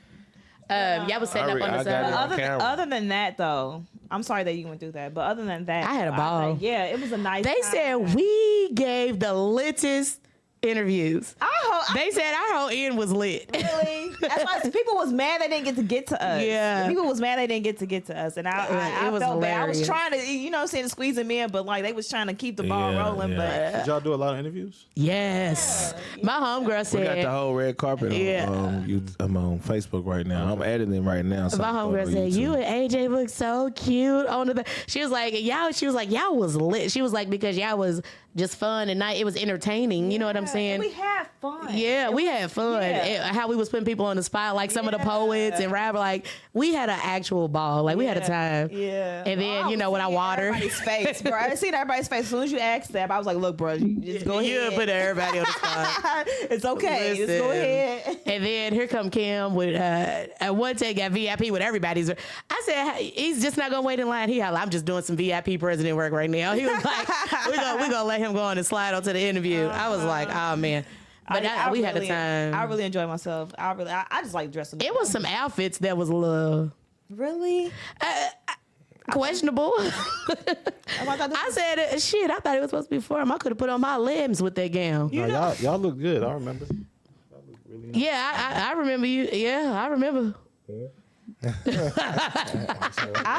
Y'all was setting up on the side. Other than that, though, I'm sorry that you went through that. But other than that, I had a ball. It was a nice. They said we gave the littest interviews. They said our whole end was lit. Really? That's why people was mad they didn't get to us. Yeah. People was mad they didn't get to us. And I felt hilarious. Bad. I was trying to, squeeze them in, but like they was trying to keep the ball rolling. But did y'all do a lot of interviews? Yes. My homegirl said. We got the whole red carpet I'm on Facebook right now. I'm editing right now. So my homegirl said, you and AJ look so cute on the. She was like, y'all was lit. She was like, because y'all was just fun and night. It was entertaining. You know what I'm saying? We had fun. Yeah, we had fun. How we was putting people on the spot, like some of the poets and rapper, like we had an actual ball. Like we had a time. Yeah. And then, you know, when I water. Everybody's face, bro. I seen everybody's face. As soon as you asked that, I was like, look, bro, you just go ahead. You put everybody on the spot. It's okay. Listen. Just go ahead. And then here come Kim with at one take got VIP with everybody's. I said he's just not gonna wait in line. He I'm just doing some VIP president work right now. He was like, we gonna let him go on and slide onto the interview. I was like, oh man. But we had a time. I really enjoyed myself. I just like dressing. It was some outfits that was a little really questionable. I said, shit, I thought it was supposed to be for him. I could have put on my limbs with that gown. No, y'all look good. I remember. Y'all look really nice. Yeah, I remember you. Yeah, I remember. I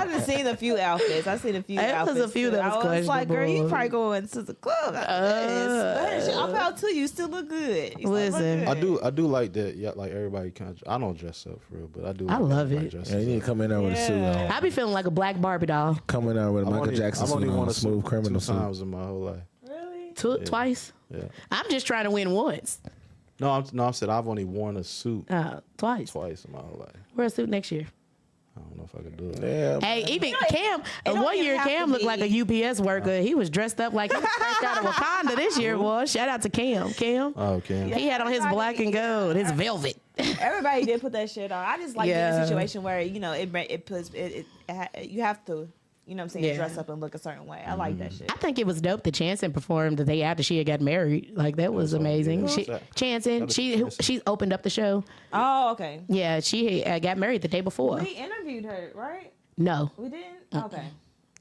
done seen a few outfits. I seen a few outfits. There was a few that was questionable. I was like, girl, you probably going to the club after this. I'm out too. You still look good. Listen. I do like that. Yeah, like everybody kind of. I don't dress up for real, but I do. I love it. Yeah, you need to come in there with a suit on. I be feeling like a black Barbie doll. Come in there with a Michael Jackson suit on, a Smooth Criminal suit. 2 times in my whole life. Really? Twice? Yeah. I'm just trying to win once. No, I said I've only worn a suit Twice. in my whole life. Wear a suit next year. I don't know if I could do it. Yeah. Hey, even Cam, one year Cam looked like a UPS worker. He was dressed up like he was fresh out of Wakanda this year, boy. Shout out to Cam. Oh, Cam. He had on his black and gold, his velvet. Everybody did put that shit on. I just like being in a situation where, you know, it puts you have to, you know what I'm saying, dress up and look a certain way. I like that shit. I think it was dope that Chanson performed the day after she had got married. Like, that was amazing. Chanson, she opened up the show. Oh, okay. Yeah, she got married the day before. We interviewed her, right? No. We didn't? Okay.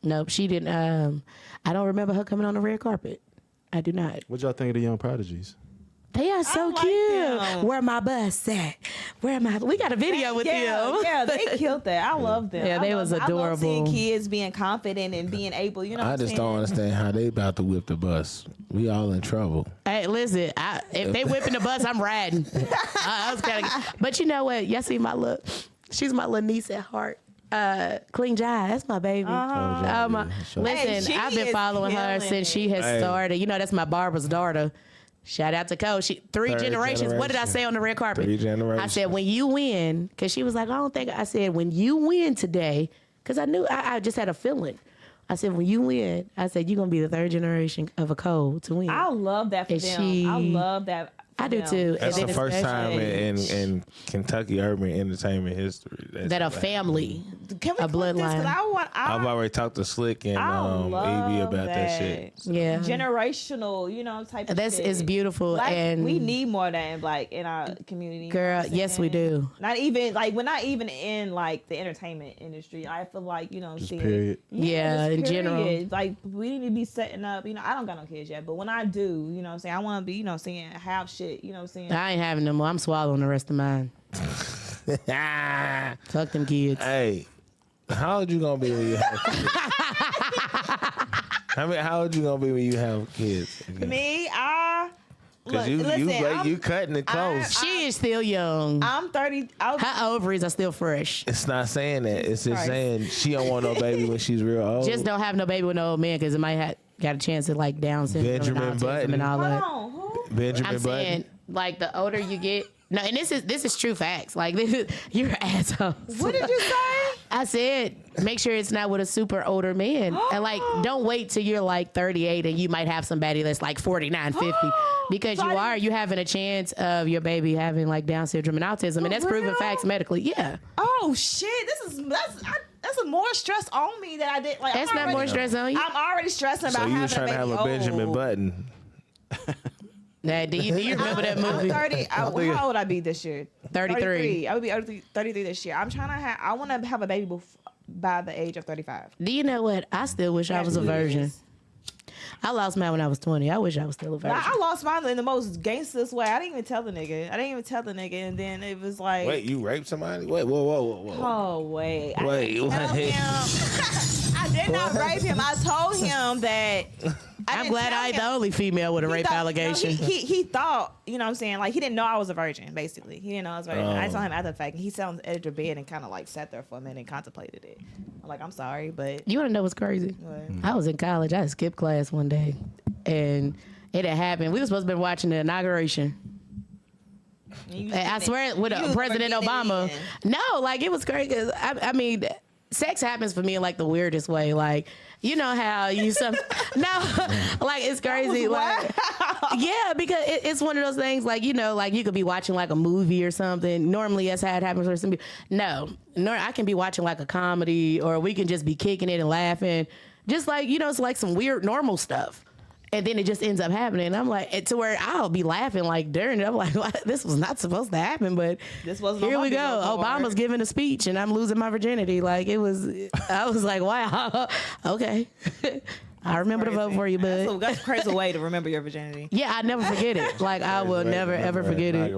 No, she didn't. I don't remember her coming on the red carpet. I do not. What y'all think of the Young Prodigies? They are so like cute. them. Where my bus at? We got a video with them. Yeah, they killed that. I love them. Yeah, they was adorable. I love seeing kids being confident and being able, you know what I I'm just saying? don't understand how they about to whip the bus. We all in trouble. Hey, listen, if they whipping the bus, I'm riding. I was kinda, but you know what? Y'all see she's my little niece at heart. Clean Jai, that's my baby. Listen, I've been following her since she has started. You know, that's my Barbara's daughter. Shout out to Cole. Three generations. What did I say on the red carpet? 3 generations. I said, when you win, because she was like, I said, when you win today, because I knew, I just had a feeling. I said, when you win, I said, you're going to be the 3rd generation of a Cole to win. I love that for them. I love that. I do too. That's the first time in Kentucky urban entertainment history that a family, a bloodline. I've already talked to Slick and Evie about that shit. Yeah, generational, you know, type of This shit. is beautiful, and we need more of that in our community. Girl, yes, we do. Not even in like the entertainment industry. I feel like, you know, just period. Yeah, in general, like we need to be setting up. You know, I don't got no kids yet, but when I do, you know, what I'm saying, I want to be, you know, saying have shit. You know what I'm saying? I ain't having no more. I'm swallowing the rest of mine. Fuck them kids. Hey, how old you gonna be when you have kids? How old you gonna be when you have kids? Me, because you cutting it close. She is still young. I'm 30. Her ovaries are still fresh. It's not saying that. It's just saying she don't want no baby when she's real old. Just don't have no baby with no old man because it might have got a chance to like Down syndrome Benjamin Button and all that. Benjamin I'm Button. saying, like, the older you get. No, and this is true facts. Like, you're assholes. What did you say? I said, make sure it's not with a super older man. And, like, don't wait till you're, like, 38 and you might have somebody that's, like, 49, 50. Because you having a chance of your baby having, like, Down syndrome and autism. And that's proven facts medically. Yeah. Oh, shit. That's a more stress on me that I did. Like, that's not more stress on you. I'm already stressing about having a baby. So you trying to have a Benjamin Button. Now, do you remember that movie? I'm 30. How old would I be this year? 33. I would be 33 this year. I want to have a baby by the age of 35. Do you know what? I still wish I was a virgin. I lost mine when I was 20. I wish I was still a virgin. I lost mine in the most gangsterest way. I didn't even tell the nigga. And then it was like... Wait, you raped somebody? Wait, whoa. Oh, wait. Wait. I did not rape him. I told him that... I'm glad I ain't the only female with a rape allegation. He thought, you know what I'm saying? Like, he didn't know I was a virgin, basically. He didn't know I was a virgin. I told him after the fact. And he sat on the edge of bed and kind of, like, sat there for a minute and contemplated it. I'm like, I'm sorry, but... You want to know what's crazy? What? I was in college. I skipped class one day. and it had happened. We were supposed to be watching the inauguration. And I swear, with President Obama. No, like it was crazy. I mean, sex happens for me in like the weirdest way. Like, you know how you like it's crazy. Like, yeah, because it's one of those things. Like, you know, like you could be watching like a movie or something. Normally, that's how it happens for some people. No, I can be watching like a comedy, or we can just be kicking it and laughing, just like, you know, it's like some weird normal stuff. And then it just ends up happening. And I'm like, to where I'll be laughing like during it. I'm like, what? This was not supposed to happen, but this wasn't. Here we go. Obama's giving a speech, and I'm losing my virginity. Like it was. I was like, wow, okay. I remember to vote for you, bud. That's a crazy way to remember your virginity. Yeah, I never forget it. Like I will never ever forget it.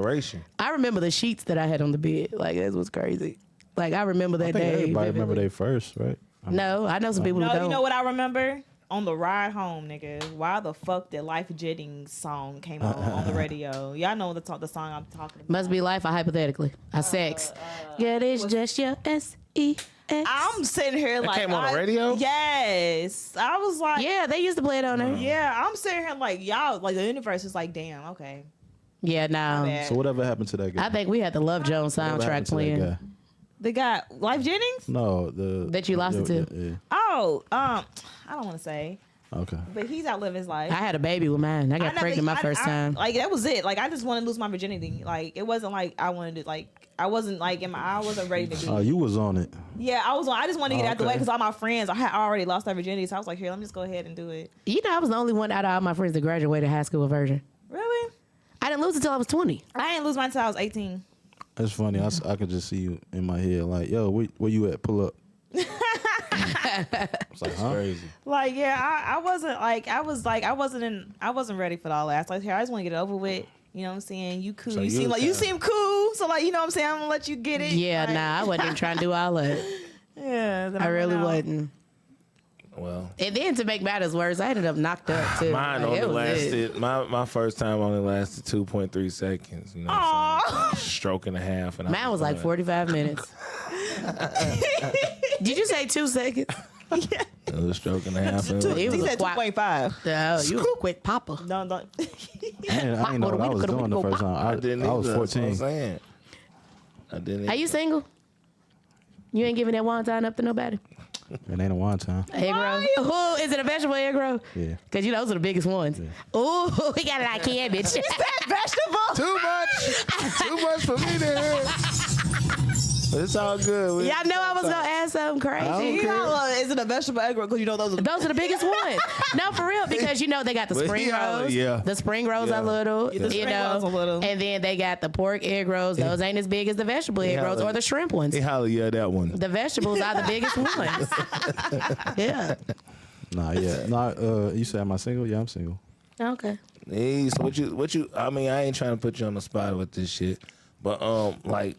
I remember the sheets that I had on the bed. Like that was crazy. Like I remember that day. Everybody remember their first, right? No, I know some people who don't. You know what I remember? On the ride home, nigga, why the fuck did Life Jennings song came on the radio? Y'all know the song I'm talking about. Must be life, or hypothetically. Sex. Yeah, it's just your SEX. I'm sitting here like. It came on the radio? Yes. I was like. Yeah, they used to play it on there. Yeah, I'm sitting here like, y'all, like the universe is like, damn, okay. Yeah, nah. So whatever happened to that guy? I think we had the Love Jones soundtrack playing. They got Life Jennings? No, that you lost it to. Yeah. Oh, I don't want to say. Okay. But he's outlived his life. I had a baby with mine. I got pregnant my first time. Like that was it. Like I just wanted to lose my virginity. Like it wasn't like I wanted to. Like I wasn't like I wasn't ready to be. Oh, you was on it. Yeah, I was on. I just wanted to get out the way because all my friends I had already lost their virginity. So I was like, here, let me just go ahead and do it. You know, I was the only one out of all my friends that graduated high school with virgin. Really? I didn't lose it until I was 20. I didn't lose mine until I was 18. That's funny. I could just see you in my head, like, yo, where you at? Pull up. It's like, huh? Crazy. Like, yeah, I wasn't ready for all that. So like, here, I just want to get it over with. You know what I'm saying? You cool. So you seem cool. So like, you know what I'm saying? I'm gonna let you get it. Yeah, like, I wasn't even trying to do all that. Yeah, I really wasn't. Well, and then to make matters worse, I ended up knocked up too. Mine only lasted. My first time only lasted 2.3 seconds. You know, what I'm saying? Stroke and a half, and mine was like 45 minutes. Did you say 2 seconds? Yeah. It was a stroke and a half. He said 2.5. Oh, you was a quick papa. No. I didn't know what I was doing the first time. I was 14. I didn't. Are you single? You ain't giving that wonton up to nobody? It ain't a wonton. Egg roll. Ooh, is it a vegetable egg roll? Yeah. Because you know those are the biggest ones. Yeah. Ooh, we got it like cabbage. Is that vegetable? Too much for me to hear. But it's all good. Y'all know I was gonna ask something crazy. Is it a vegetable egg roll? Because you know those are the biggest ones. No, for real, because you know they got the spring rolls. Yeah. The spring rolls are little. You know, and then they got the pork egg rolls. Those ain't as big as the vegetable egg rolls or the shrimp ones. Hey, holla, yeah, that one. The vegetables are the biggest ones. Yeah. Nah, yeah. Nah, you said, am I single? Yeah, I'm single. Okay. Hey, so what you? I mean, I ain't trying to put you on the spot with this shit, but like.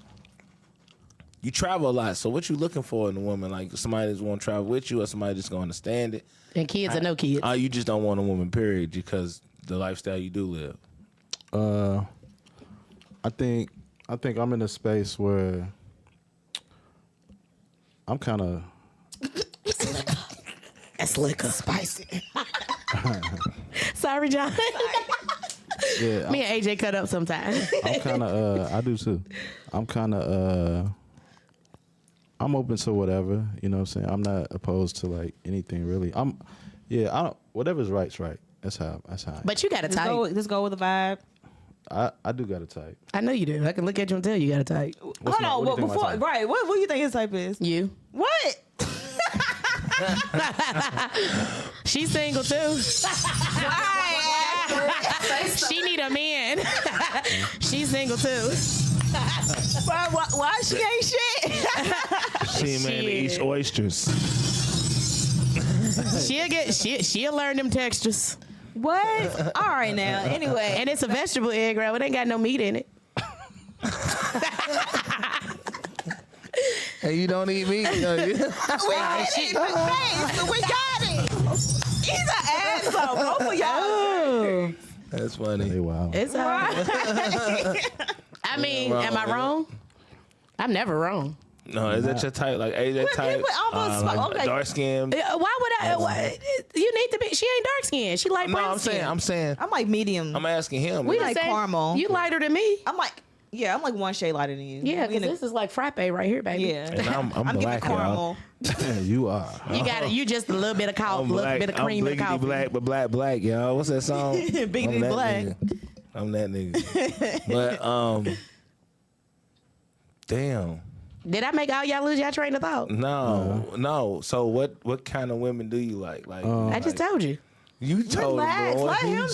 You travel a lot, so what you looking for in a woman? Like somebody that's want to travel with you, or somebody that's going to understand it? And kids or no kids? You just don't want a woman, period, because the lifestyle you do live. I think I'm in a space where I'm kind of. That's liquor. Spicy. Sorry, John. Yeah, me and AJ cut up sometimes. I'm kind of. I do too. I'm kind of. I'm open to whatever, you know what I'm saying? I'm not opposed to like anything really. Whatever's right's right. That's how. But you got a type. Just go with the vibe. I do got a type. I know you do. I can look at you and tell you got a type. Hold on, before right? What do you think his type is? You. What? She's single too. She need a man. She's single too. Why she ain't shit? She ain't man to eat oysters. She'll learn them textures. What? All right now. Anyway, and it's a vegetable egg roll. It ain't got no meat in it. Hey, you don't eat meat. We got it. He's an asshole. Both of y'all. That's funny. Hey, wow. It's hard. I mean, am I wrong? I'm never wrong. No, is that your type? Like AJ type? Okay. Dark skin. Why would I? You need to be. She ain't dark skin. She light brown skin. I'm saying. I'm like medium. I'm asking him. We like the same- caramel. You lighter than me. I'm like one shade lighter than you. Yeah, We in because this is like frappe right here, baby. yeah. And I'm I'm giving black, y'all. caramel. You are. You got it. You just a little bit of coffee, a little bit of cream I'm and coffee. black, but black, y'all. What's that song? Biggity I'm that black. nigga. I'm that nigga. But damn. Did I make all y'all lose y'all train of thought? No. So what kind of women do you like? Like I just told you. you told Relax. him. Let him.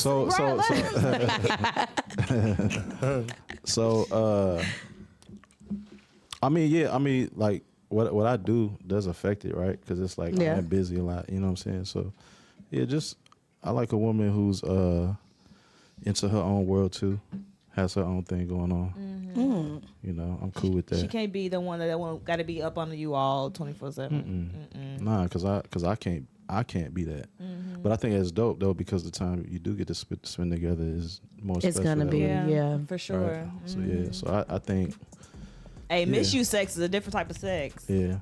I mean, like what I do does affect it, right? Because it's like Yeah. I'm busy a lot. You know what I'm saying? So yeah, I like a woman who's into her own world too, has her own thing going on. Mm. You know, I'm cool with that. She can't be the one that got to be up under you all 24/7. Nah, cause I can't be that. But I think it's dope though, because the time you do get to spend together is more It's special. gonna that be, way, yeah. for sure. right? So yeah, so I think Hey, miss Yeah. you sex is a different type of sex. yeah.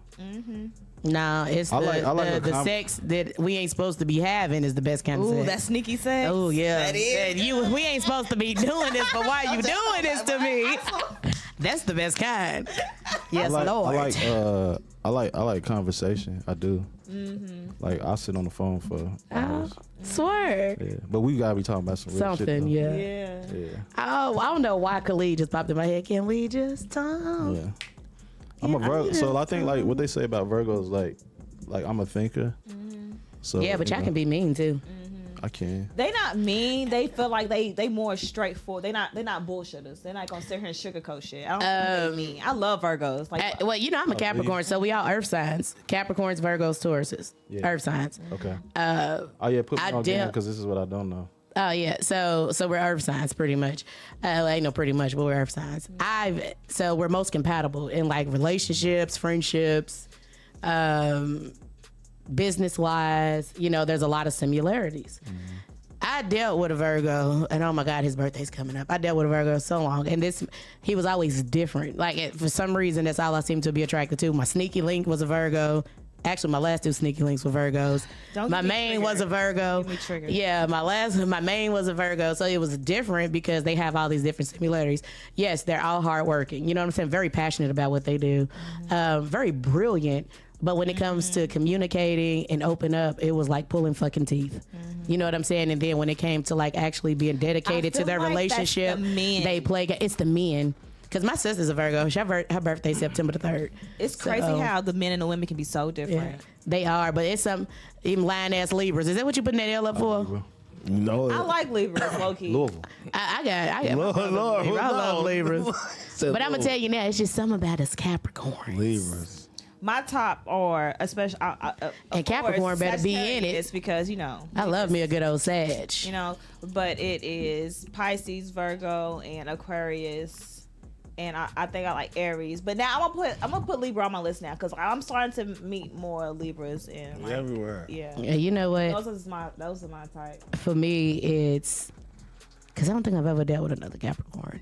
Nah, it's I the like the sex that we ain't supposed to be having is the best kind of Ooh, sex. that sneaky sex. Oh yeah, That is. we ain't supposed to be doing this, but why you doing this to me? That's the best kind. Yes, Lord. I like conversation. I do. Like I sit on the phone for hours. Swear. Yeah, but we gotta be talking about some real Something, shit. yeah. Yeah. Though. Yeah. Oh, I don't know why Khalid just popped in my head. Can we just talk? Yeah. I'm a Virgo, so I think like what they say about Virgos, like I'm a thinker. So Yeah, but y'all can be mean too. I can. They not mean. They feel like they more straightforward. They not bullshitters. They're not gonna sit here and sugarcoat shit. I don't think they mean. I love Virgos. Like Well, you know I'm a Capricorn, so we all Earth signs. Capricorns, Virgos, Tauruses, Yeah. Earth signs. Okay. Oh yeah, put me I on game dealt- because this is what I don't know. Oh yeah, so we're Earth signs pretty much. Ain't no pretty much, but we're Earth signs. So we're most compatible in like relationships, friendships, business wise. You know, there's a lot of similarities. I dealt with a Virgo, and oh my God, his birthday's coming up. I dealt with a Virgo so long, and he was always different. Like for some reason, that's all I seem to be attracted to. My sneaky link was a Virgo. Actually, my last two sneaky links were Virgos. Don't My get me main was a triggered. Virgo. Get me triggered. Yeah, my main was a Virgo, so it was different because they have all these different similarities. Yes, they're all hardworking. You know what I'm saying? Very passionate about what they do. Very brilliant. But when it comes to communicating and open up, it was like pulling fucking teeth. You know what I'm saying? And then when it came to like actually being dedicated to feel their like that's relationship, the men. they play. It's the men. Because my sister's a Virgo. Her birthday's September the 3rd. it's crazy how the men and the women can be so different. They are, but it's some even lying ass Libras. Is that what you putting that L up for? No. I like Libras, low key. Louisville. I got. Lord, Lord, I love Lord. Libras. Said But I'm gonna Lord. tell you now, it's just something about us Capricorns. Libras. My top are especially And Capricorn better be in it. It's because I love me a good old Sag. But it is Pisces, Virgo, and Aquarius. And I think I like Aries, but now I'm gonna put Libra on my list now because I'm starting to meet more Libras and like, Everywhere. yeah. Yeah, you know what? Those are my type. For me, it's because I don't think I've ever dealt with another Capricorn.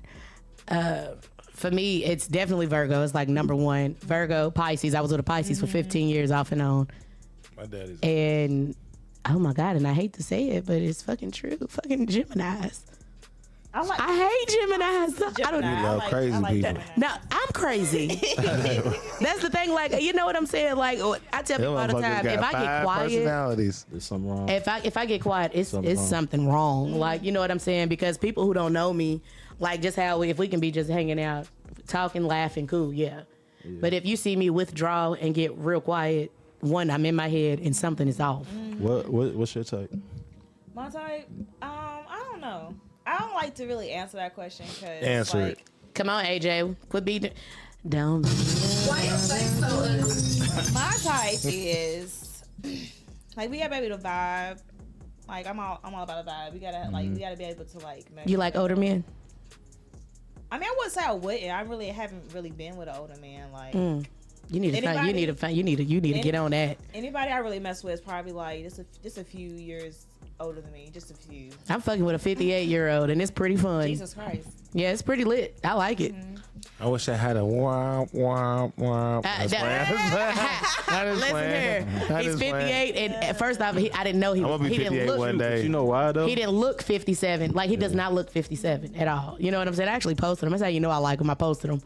For me, it's definitely Virgo. It's like number one. Virgo, Pisces. I was with a Pisces for 15 years off and on. My daddy's. And oh my God, and I hate to say it, but it's fucking true. Fucking Geminis. I like I hate Geminis. I don't Gemini. love I crazy people. Gemini. No, I'm crazy. That's the thing. Like, you know what I'm saying? Like, I tell people all the time, if I get quiet, personalities. There's something wrong. if I get quiet, it's Something wrong. something wrong. Like, you know what I'm saying? Because people who don't know me, like just how if we can be just hanging out, talking, laughing, cool, yeah. But if you see me withdraw and get real quiet, one, I'm in my head and something is off. What's your type? My type, I don't know. I don't like to really answer that question because Answer it. Come on, AJ, quit beating. Don't. My type is like we gotta be able to vibe. Like I'm all about a vibe. We gotta we gotta be able to like. You like older men? I mean, I wouldn't say I wouldn't. I really haven't really been with an older man. Like You need to get on that. Anybody I really mess with is probably like just a few years older than me, just a few. I'm fucking with a 58-year-old, and it's pretty fun. Jesus Christ. Yeah, it's pretty lit. I like it. Mm-hmm. I wish I had a womp womp womp. Listen here, he's 58, and first off, I didn't know he I'm gonna be 58 one day. You know why though? He didn't look 57. Like he does not look 57 at all. You know what I'm saying? I actually posted him. That's how you know I like him. I posted him.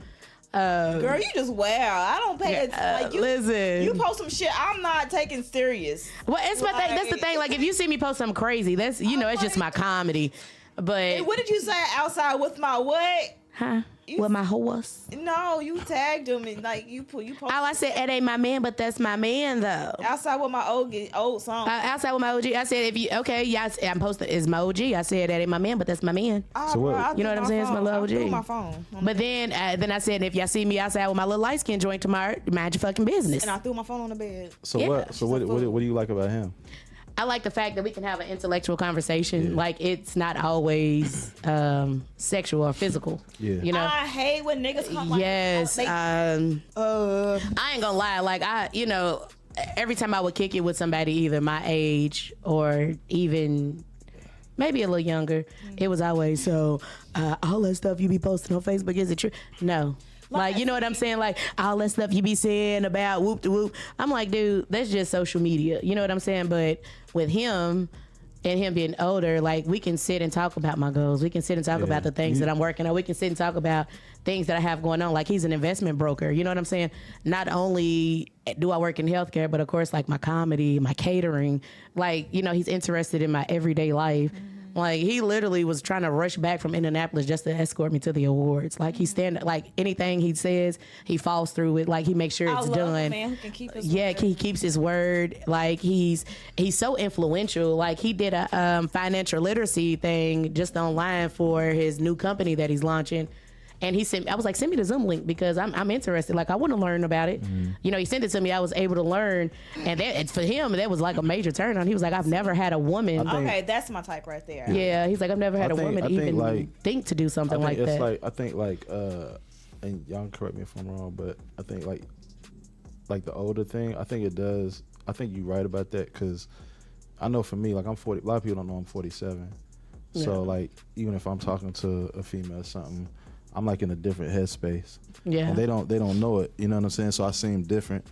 Girl, you just wow. I don't pay it. Like you, listen, you post some shit I'm not taking serious. Well, it's my thing. That's the thing. Like if you see me post something crazy, that's it's just my comedy. But Hey, what did you say outside with my what? huh? With my horse. No, you tagged him and like you posted. Oh, I said it ain't my man, but that's my man though. Outside with my old song. Outside with my OG, I said I'm posting is my OG. I said that ain't my man, but that's my man. Oh, So what- bro, I You know threw what I'm saying? It's my phone. little I threw OG. my phone. But then I said if y'all see me outside with my little light skin joint tomorrow, mind your fucking business. And I threw my phone on the bed. So Yeah. what do you like about him? I like the fact that we can have an intellectual conversation. Like it's not always sexual or physical. Yeah. You know. I hate when niggas come like Yes. they, I ain't gonna lie. Like every time I would kick it with somebody, either my age or even maybe a little younger, it was always all that stuff you be posting on Facebook, is it true? No. Like, you know what I'm saying? Like, all that stuff you be saying about whoop to whoop. I'm like, dude, that's just social media. You know what I'm saying? But with him and him being older, like, we can sit and talk about my goals. We can sit and talk about the things that I'm working on. We can sit and talk about things that I have going on. Like, he's an investment broker. You know what I'm saying? Not only do I work in healthcare, but of course, like, my comedy, my catering. Like, he's interested in my everyday life. Like, he literally was trying to rush back from Indianapolis just to escort me to the awards. Like, like, anything he says, he falls through it. Like, he makes sure it's I love done. a man who can keep his word. He keeps his word. Like, he's so influential. Like, he did a financial literacy thing just online for his new company that he's launching. And I was like, send me the Zoom link because I'm interested. Like, I want to learn about it. He sent it to me. I was able to learn. And for him, that was like a major turn on. He was like, I've never had a woman. Okay, that's my type right there. Yeah, he's like, I've never had a woman even think to do something like that. I think and y'all correct me if I'm wrong, but I think like the older thing, I think it does. I think you're right about that because I know for me, like I'm 40. A lot of people don't know I'm 47. So like even if I'm talking to a female or something, I'm like in a different headspace. Yeah. And they don't know it. You know what I'm saying? So I seem different.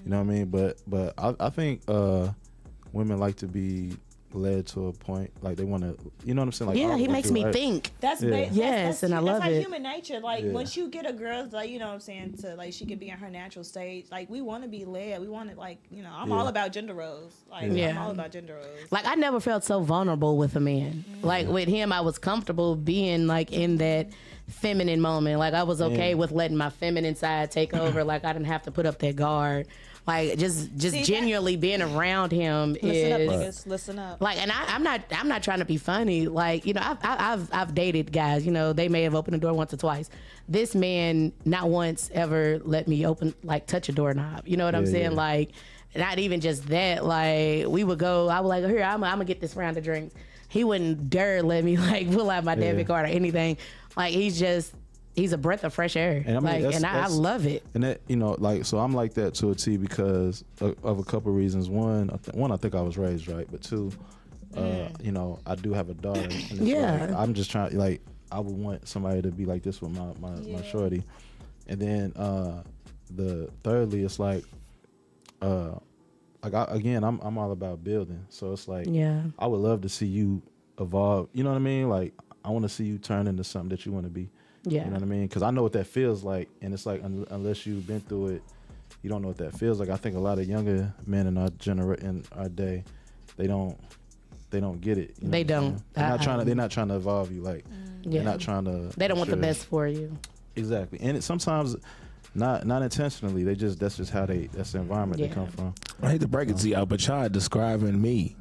You know what I mean? But I think women like to be led to a point. Like they want to, you know what I'm saying? Like, yeah, he makes me think. That's Yes, and I love that's like it. human nature. Like once you get a girl, like you know what I'm saying, to like she can be in her natural state. Like we want to be led. We want to I'm all about gender roles. Like I'm all about gender roles. Like I never felt so vulnerable with a man. Like with him, I was comfortable being like in that feminine moment. Like I was okay with letting my feminine side take over. Like I didn't have to put up that guard. Like just genuinely being around him Listen up, is niggas. Listen up. like, and I'm not trying to be funny. Like, I've dated guys. They may have opened the door once or twice. This man not once ever let me touch a doorknob. You know what I'm saying? Yeah. Like, not even just that. Like, we would go. I was like, here, I'm gonna get this round of drinks. He wouldn't dare let me pull out my debit card or anything. Like, he's a breath of fresh air. And I mean, I love it. And that, so I'm like that to a T because of a couple of reasons. One, I think I was raised right, but two, I do have a daughter. And it's like, I'm just trying, I would want somebody to be like this with my shorty. And then thirdly, it's like I'm all about building. So it's like, I would love to see you evolve. You know what I mean? Like, I want to see you turn into something that you want to be. Yeah. You know what I mean? Because I know what that feels like. And it's like, unless you've been through it, you don't know what that feels like. I think a lot of younger men in our day, they don't get it. You know They don't. They're not trying to evolve you. Like, they're not trying to. They don't want the best for you. Exactly. And sometimes not intentionally. That's just how that's the environment they come from. I hate to break it to y'all, but y'all describing me.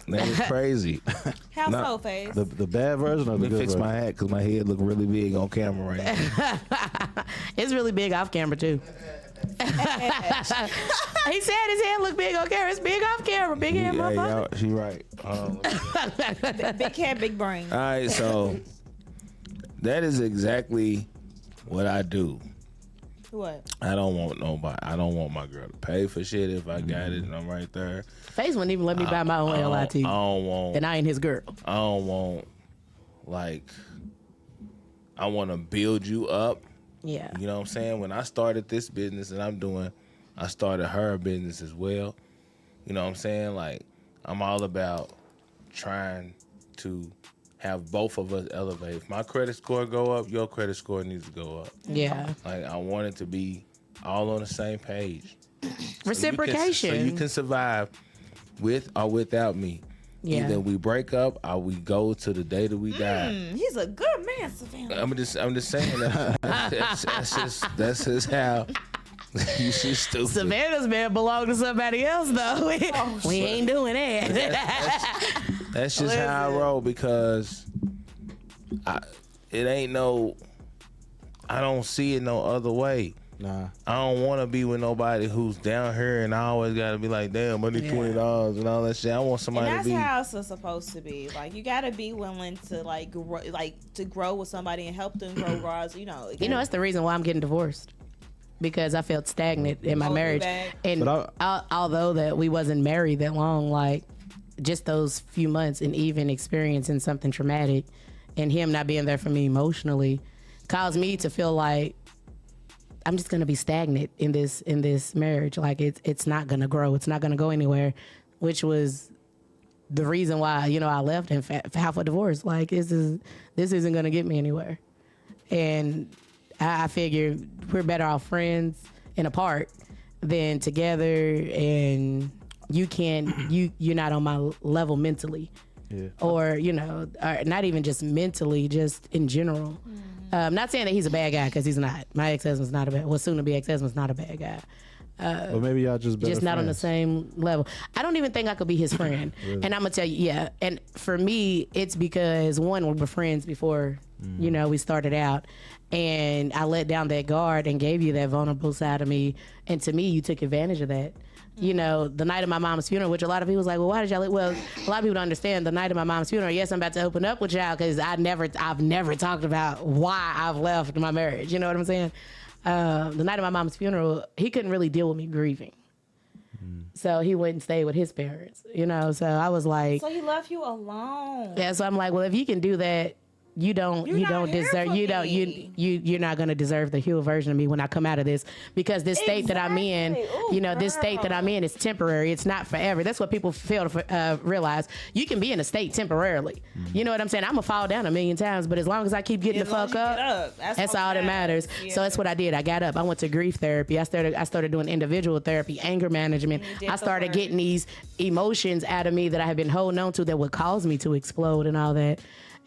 That is crazy. How so, Face? The bad version or Let the me good fix version? my hat because my head look really big on camera right now. It's really big off camera too. He said his head look big on camera. It's big off camera. Big head, motherfucker. Y'all, she right. Big head, big brain. All right, so that is exactly what I do. What? I don't want nobody. I don't want my girl to pay for shit if I got it and I'm right there. Faze wouldn't even let me buy my own LIT. I don't want. And I ain't his girl. I don't want, like, I want to build you up. Yeah. You know what I'm saying? When I started this business and I started her business as well. You know what I'm saying? Like, I'm all about trying to have both of us elevate. If my credit score go up, your credit score needs to go up. Yeah. Like, I want it to be all on the same page. Reciprocation. So you can survive with or without me. Yeah. Either we break up or we go to the day that we die. He's a good man, Savannah. I'm just saying that's just how you should stupid. Savannah's man belong to somebody else, though. We ain't doing that. That's just how I roll because it ain't no. I don't see it no other way. Nah. I don't want to be with nobody who's down here and I always got to be like, damn, I need $20 and all that shit. I want somebody and that's to be. how it's supposed to be. Like, you got to be willing to grow with somebody and help them grow. You know, That's the reason why I'm getting divorced. Because I felt stagnant in my marriage. And although that we wasn't married that long, like just those few months and even experiencing something traumatic and him not being there for me emotionally caused me to feel like I'm just gonna be stagnant in this marriage. Like it's not gonna grow. It's not gonna go anywhere, which was the reason why I left and filed for divorce. Like this isn't gonna get me anywhere, and I figure we're better off friends and apart than together. And you're not on my level mentally, or not even just mentally, just in general. Not saying that he's a bad guy because he's not. My ex-husband's not a bad. Well, soon to be ex-husband's not a bad guy. But maybe y'all just better not friends. on the same level. I don't even think I could be his friend. Really? And I'm gonna tell you, yeah. And for me, it's because one, we were friends before, we started out, and I let down that guard and gave you that vulnerable side of me. And to me, you took advantage of that. The night of my mom's funeral, which a lot of people was like, well, why did y'all? Well, a lot of people don't understand the night of my mom's funeral. Yes, I'm about to open up with y'all because I've never talked about why I've left my marriage. You know what I'm saying? The night of my mom's funeral, he couldn't really deal with me grieving. So he went and stayed with his parents, So I was like, so he left you alone. Yeah. So I'm like, well, if you can do that, you're not going to deserve the healed version of me when I come out of this, because this state that I'm in, this state that I'm in is temporary. It's not forever. That's what people fail to realize. You can be in a state temporarily. You know what I'm saying? I'm gonna fall down 1,000,000 times, but as long as I keep getting the fuck up, that's all that matters. Yeah. So that's what I did. I got up. I went to grief therapy. I started doing individual therapy, anger management. I started getting these emotions out of me that I had been holding on to that would cause me to explode and all that.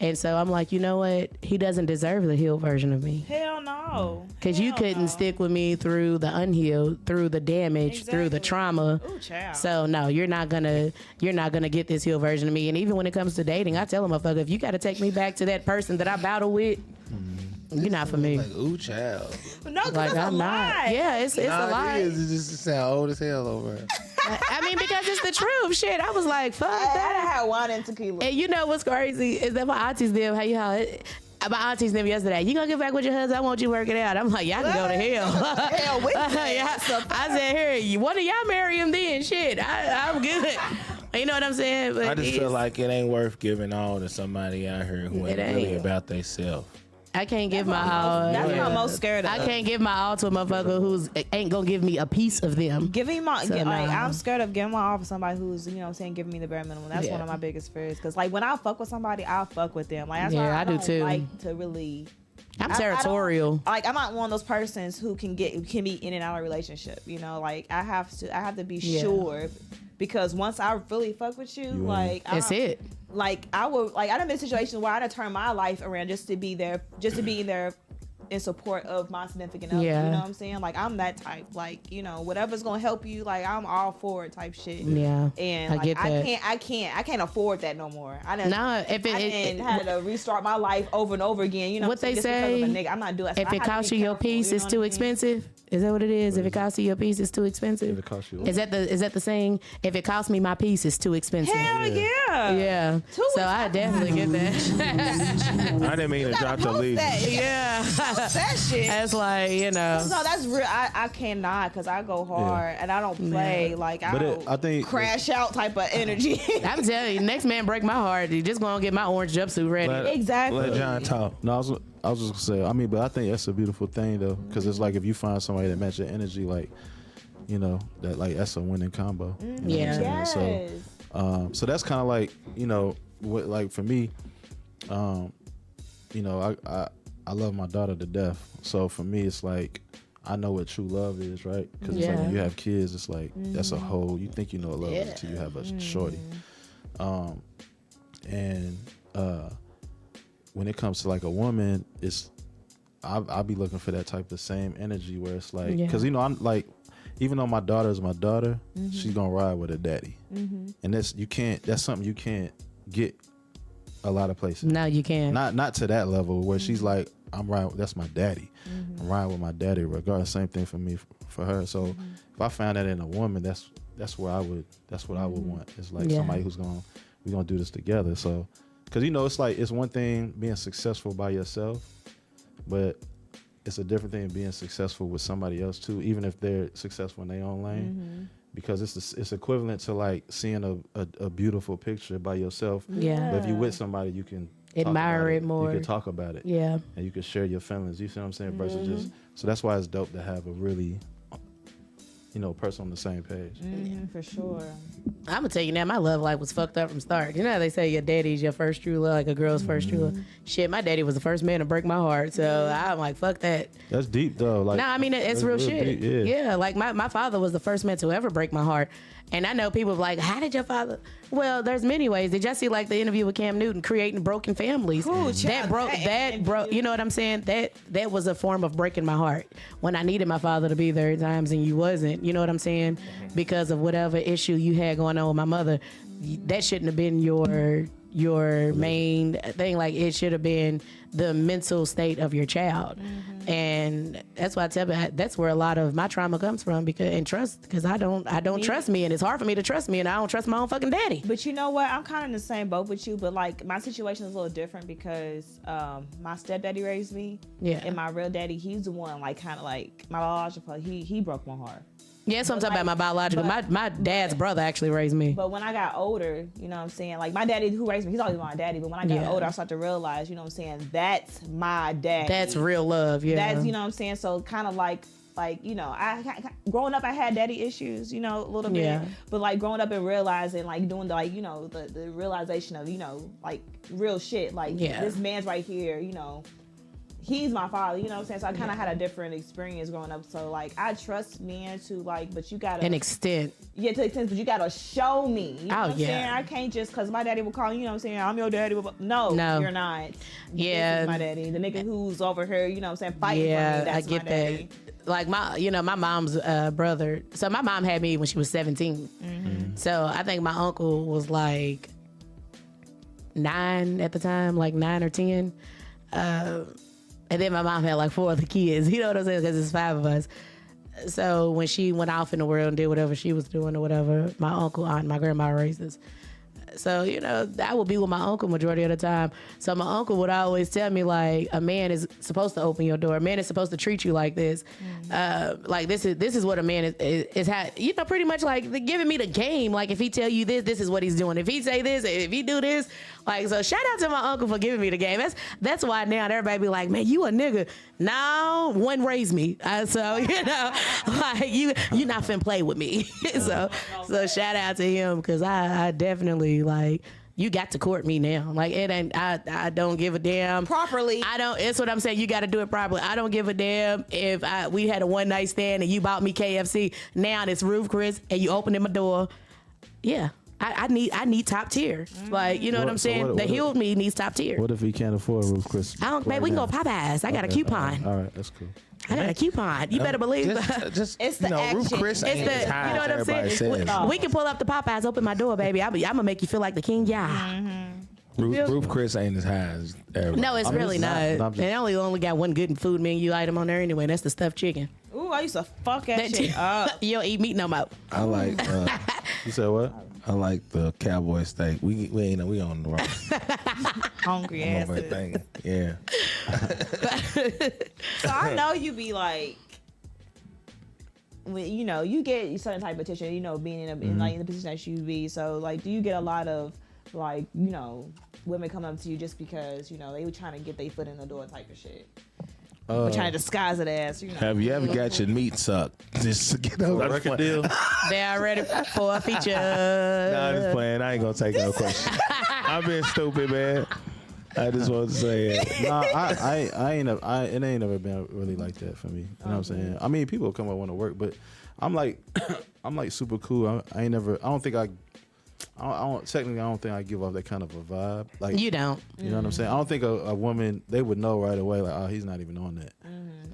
And so I'm like, you know what? He doesn't deserve the healed version of me. Hell no. Because you couldn't stick with me through the unhealed, through the damage, through the trauma. Ooh, child. So no, you're not gonna get this healed version of me. And even when it comes to dating, I tell a motherfucker, if you got to take me back to that person that I battle with, you're not for me. Like, ooh, child. No, like I'm not. Yeah, it's a lie. It just sound old as hell over it. I mean, because it's the truth. Shit, I was like, fuck that. I had wine and tequila. And you know what's crazy is that my aunties them, my aunties them yesterday, you gonna get back with your husband? I want you to work it out. I'm like, y'all can go to hell. Hell with I said, here, one of y'all marry him then. Shit, I'm good. You know what I'm saying? But I just feel like it ain't worth giving all to somebody out here who ain't really about themselves. I can't give my all. That's what I'm most scared of. I can't give my all to a motherfucker who's ain't gonna give me a piece of them. I'm scared of giving my all for somebody who's, giving me the bare minimum. That's one of my biggest fears. Because when I fuck with somebody, I'll fuck with them. That's why I do too. Like to really. I'm territorial. I'm not one of those persons who can be in and out of a relationship. I have to be sure. Because once I really fuck with you, that's it. I've been in situations where I'd turn my life around just to be there in support of my significant other. Yeah. You know what I'm saying? I'm that type. Whatever's gonna help you, I'm all for it type shit. Yeah. And I get that. I can't afford that no more. I had to restart my life over and over again. What they say? I'm not doing. If it costs you your peace, it's too expensive. Is that what it is? If it costs you your peace, it's too expensive. If it costs you, is that the saying? If it costs me my peace, it's too expensive. Hell yeah. Yeah. So I definitely get that. I didn't mean to drop the lead. Yeah. that shit. That's like, you know. No, that's real. I cannot because I go hard and I don't play like I think crash out type of energy. I'm telling you, next man break my heart. He just gonna get my orange jumpsuit ready. Exactly. Let John talk. No, I was just gonna say. I mean, but I think that's a beautiful thing though, because it's like if you find somebody that matches your energy, like, you know, that like that's a winning combo. You know Yeah. what I'm saying? Yes. So that's kind of like, you know, what, like for me, you know, I love my daughter to death. So for me, it's like I know what true love is, right? Because it's like when you have kids, it's like that's a whole. You think you know what love is until you have a shorty. And when it comes to like a woman, it's I'll be looking for that type of same energy where it's like, because you know, I'm like, even though my daughter is my daughter, she's gonna ride with her daddy, and that's something you can't get a lot of places. No, you can't. Not to that level where she's like, I'm riding. That's my daddy. I'm riding with my daddy regardless. Same thing for me, for her. So if I found that in a woman, that's what I would want. It's like somebody who's we're gonna do this together. So, because you know, it's like it's one thing being successful by yourself, but it's a different thing being successful with somebody else too, even if they're successful in their own lane. Because it's equivalent to like seeing a beautiful picture by yourself. Yeah. But if you're with somebody, you can Admire it more. You can talk about it. Yeah. And you can share your feelings. You see what I'm saying? Versus just so that's why it's dope to have a really, you know, person on the same page. For sure. I'm gonna tell you now, my love life was fucked up from start. You know how they say your daddy's your first true love, like a girl's first true love. Shit, my daddy was the first man to break my heart, so I'm like, fuck that. That's deep though. Like, No, I mean it's real shit. Deep, yeah, like my father was the first man to ever break my heart. And I know people are like, how did your father? Well, there's many ways. Did y'all see like the interview with Cam Newton creating broken families? Ooh, that broke. You know what I'm saying? That was a form of breaking my heart when I needed my father to be there at times and you wasn't. You know what I'm saying? Because of whatever issue you had going on with my mother, that shouldn't have been your main thing. Like it should have been the mental state of your child. And that's why I tell you, that's where a lot of my trauma comes from, because I don't trust me, and it's hard for me to trust me, and I don't trust my own fucking daddy. But you know what? I'm kind of in the same boat with you, but like my situation is a little different because my stepdaddy raised me. Yeah. And my real daddy, he's the one like kind of like my biological. He broke my heart. Yeah, so I'm talking about my biological. My dad's brother actually raised me. But when I got older, you know what I'm saying? Like my daddy who raised me, he's always my daddy. But when I got older, I started to realize, you know what I'm saying? That's my daddy. That's real love, yeah. That's, you know what I'm saying? So kind of like, you know, growing up, I had daddy issues, you know, a little bit. Yeah. But like growing up and realizing, like doing the, like, you know, the realization of, you know, like real shit. Like this man's right here, you know. He's my father, you know what I'm saying? So I kind of had a different experience growing up. So, like, I trust men to, like, but you gotta... An extent. Yeah, to an extent, but you gotta show me. You know what I'm yeah. saying? I can't just, because my daddy will call, you know what I'm saying? I'm your daddy. No, you're not. Yeah. This is my daddy. The nigga who's over here, you know what I'm saying, fighting for me, that's I get my daddy. that. Like, my mom's brother. So, my mom had me when she was 17. So, I think my uncle was, like, 9 at the time, like 9 or 10. And then my mom had like 4 other kids, you know what I'm saying? Because it's 5 of us. So when she went off in the world and did whatever she was doing or whatever, my uncle, aunt, my grandma raised us. So, you know, I would be with my uncle majority of the time. So my uncle would always tell me, like, a man is supposed to open your door. A man is supposed to treat you like this. Like, this is what a man is you know, pretty much like giving me the game. Like, if he tell you this is what he's doing. If he say this, if he do this. Like, so shout out to my uncle for giving me the game. That's why now everybody be like, man, you a nigga. No, one raised me. So, you know, like, you not finna play with me. so shout out to him, because I definitely, like, you got to court me now. Like, it ain't, I don't give a damn. Properly. It's what I'm saying. You got to do it properly. I don't give a damn if we had a one night stand and you bought me KFC. Now it's Ruth Chris and you opened my door. Yeah. I need top tier. Like, you know what I'm saying? The healed me needs top tier. What if he can't afford Ruth Chris? Babe, we can go Popeyes. I got a coupon. All right, that's cool. I got a coupon. You better believe Just It's the Ruth action. Chris it's ain't the, as high you know what I'm as everybody saying? says. We can pull up the Popeyes, open my door, baby. I'm gonna make you feel like the king. Yeah. Roof Chris ain't as high as everybody. No, it's really not. And they only got one good food menu item on there anyway. That's the stuffed chicken. Ooh, I used to fuck that shit up. You don't eat meat no more. I like. You said what? I like the cowboy steak. We on the wrong Hungry ass. thing. Yeah. So I know you be like, when you get a certain type of attention, being in the position that you be. So like, do you get a lot of like, women come up to you just because they were trying to get their foot in the door type of shit? We're trying to disguise it as, Have you ever got your meat sucked? Just to get over A record deal? They are ready for a feature. Nah, I'm just playing. I ain't gonna take no question. I've been stupid, man. I just want to say it. Nah, it ain't never been really like that for me. You know what I'm saying? I mean, people come up want to work, but I'm like super cool. I don't think I give off that kind of a vibe. Like, You don't. you know what I'm saying? I don't think a woman, they would know right away, like, oh, he's not even on that.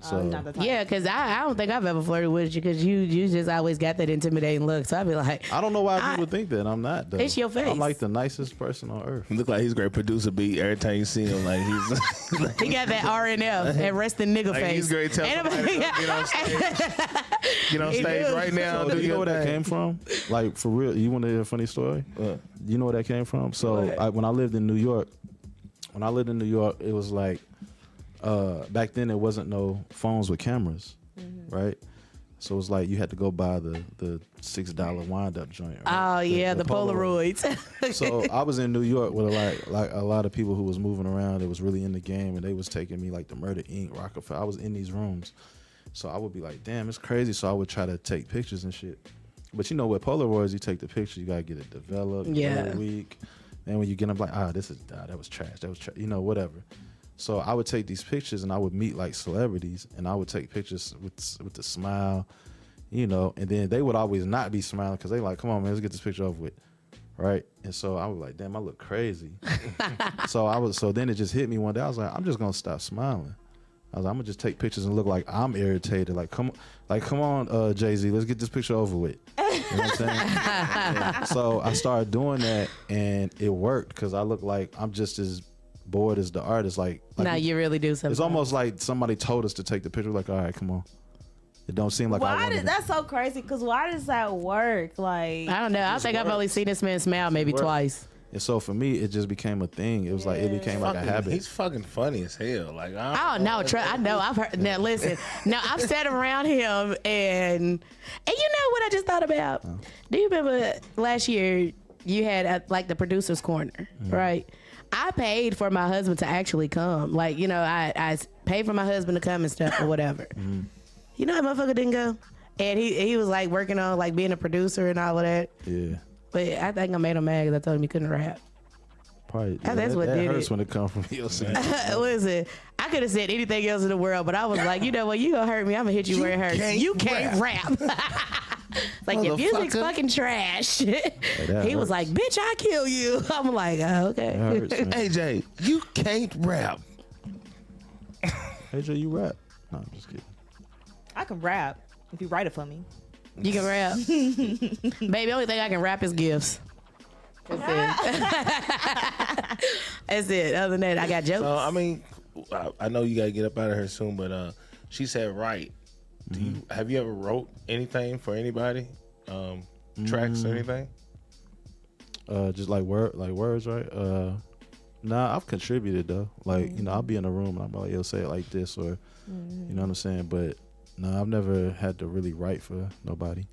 So not the type. Yeah, because I don't think I've ever flirted with you because you just always got that intimidating look. So I'd be like, I don't know why people think that. I'm not, though. It's your face. I'm like the nicest person on earth. He look like he's a great producer beat. Every time you see him, like he's like, he got that RNF, that resting nigga like face. he's great. Tell somebody to get on stage. Get on stage right now. So, Do you know your where that thing. came from? Like, for real, you want to hear a funny story? You know where that came from? So when I lived in New York, it was like, back then there wasn't no phones with cameras, right? So it was like you had to go buy the $6 wind-up joint. Right? Oh yeah, the Polaroids. So I was in New York with a lot of people who was moving around. That was really in the game, and they was taking me like the Murder Inc., Rockefeller. I was in these rooms, so I would be like, "Damn, it's crazy." So I would try to take pictures and shit. But with Polaroids, you take the picture, you gotta get it developed every week. And when you get them, like, that was trash. That was whatever. So I would take these pictures and I would meet like celebrities, and I would take pictures with the smile, and then they would always not be smiling because they like, come on, man, let's get this picture over with, right? And so I was like, damn, I look crazy. So then it just hit me one day. I was like, I'm just gonna stop smiling. I was like, I'm gonna just take pictures and look like I'm irritated. Like, come on, Jay-Z, let's get this picture over with. You know what I'm saying? And so I started doing that, and it worked because I look like I'm just as bored as the artist. Like Now you really do something. It's almost like somebody told us to take the picture. Like, all right, come on. It don't seem like That's so crazy. Because why does that work? Like, I don't know. I think I've only seen this man smile maybe twice. And so for me, it just became a thing. It was like it became like a habit. He's fucking funny as hell. Like, I don't know. I know. I've heard. Now listen. Now I've sat around him, and you know what I just thought about? Do you remember last year you had like the producer's corner, right? I paid for my husband to actually come. Like, I paid for my husband to come and stuff or whatever. You know that motherfucker didn't go, and he was like working on like being a producer and all of that. Yeah. But I think I made him mad because I told him he couldn't rap. Probably. That's what that did hurts it. when it comes from your side. Listen, I could have said anything else in the world, but I was like, you know what? You gonna hurt me? I'm gonna hit you where it hurts. You can't rap. Like, your music's fucking trash. He was like, bitch, I kill you. I'm like, oh, okay. Hurts, Hey Jay, you can't rap. Hey Jay, you rap? No, I'm just kidding. I can rap if you write it for me. You can rap. Baby, only thing I can rap is gifts. That's it. That's it. Other than that, I got jokes. I mean, I know you gotta get up out of here soon, but she said write. Have you ever wrote anything for anybody? Tracks or anything? Just like words, right? Nah, I've contributed though. Like, I'll be in a room and I'm like, yo, say it like this, or you know what I'm saying? But no, I've never had to really write for nobody.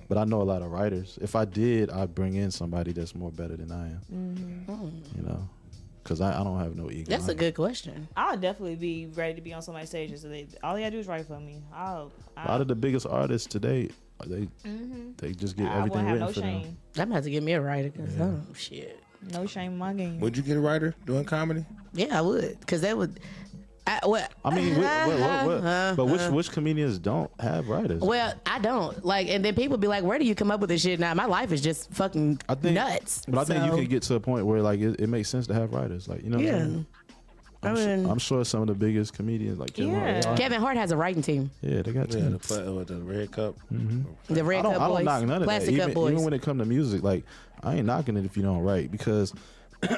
But I know a lot of writers. If I did, I'd bring in somebody that's more better than I am. Because I don't have no ego. That's a good question. I'll definitely be ready to be on somebody's stage. So all they gotta do is write for me. A lot of the biggest artists today, they just get everything written for them. I'm gonna have to get me a writer because shit. No shame in my game. Would you get a writer doing comedy? Yeah, I would, because that would. But which comedians don't have writers? Well, I don't and then people be like, "Where do you come up with this shit?" Now my life is just fucking nuts. But I think you can get to a point where like it makes sense to have writers, like what I'm saying? I'm sure some of the biggest comedians like Kevin Hart has a writing team. Yeah, they got teams. The Red Cup. The Red Cup boys, I don't knock none of Plastic that. Cup boys. Even when it comes to music, like I ain't knocking it if you don't write, because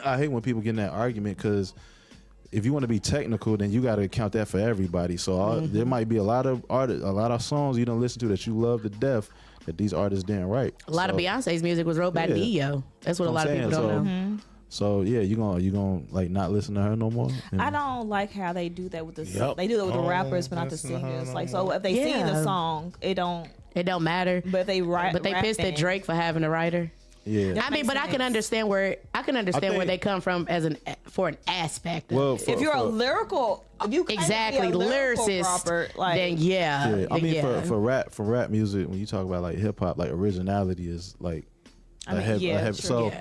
I hate when people get in that argument because if you want to be technical, then you got to count that for everybody. So there might be a lot of artists, a lot of songs you don't listen to that you love to death that these artists didn't write. A lot of Beyonce's music was wrote by Dio. That's what a lot of people don't know. So yeah, you gonna like not listen to her no more? I don't like how they do that with the they do that with the rappers, but not the singers. Like, so if they sing the song, it don't matter. But if they write, but they pissed at Drake for having a writer. Yeah, I mean, but I can understand where they come from as an aspect. Well, if you're a lyrical, if you exactly lyricist, rapper, like, then yeah. I mean, for rap music, when you talk about like hip hop, like originality is like so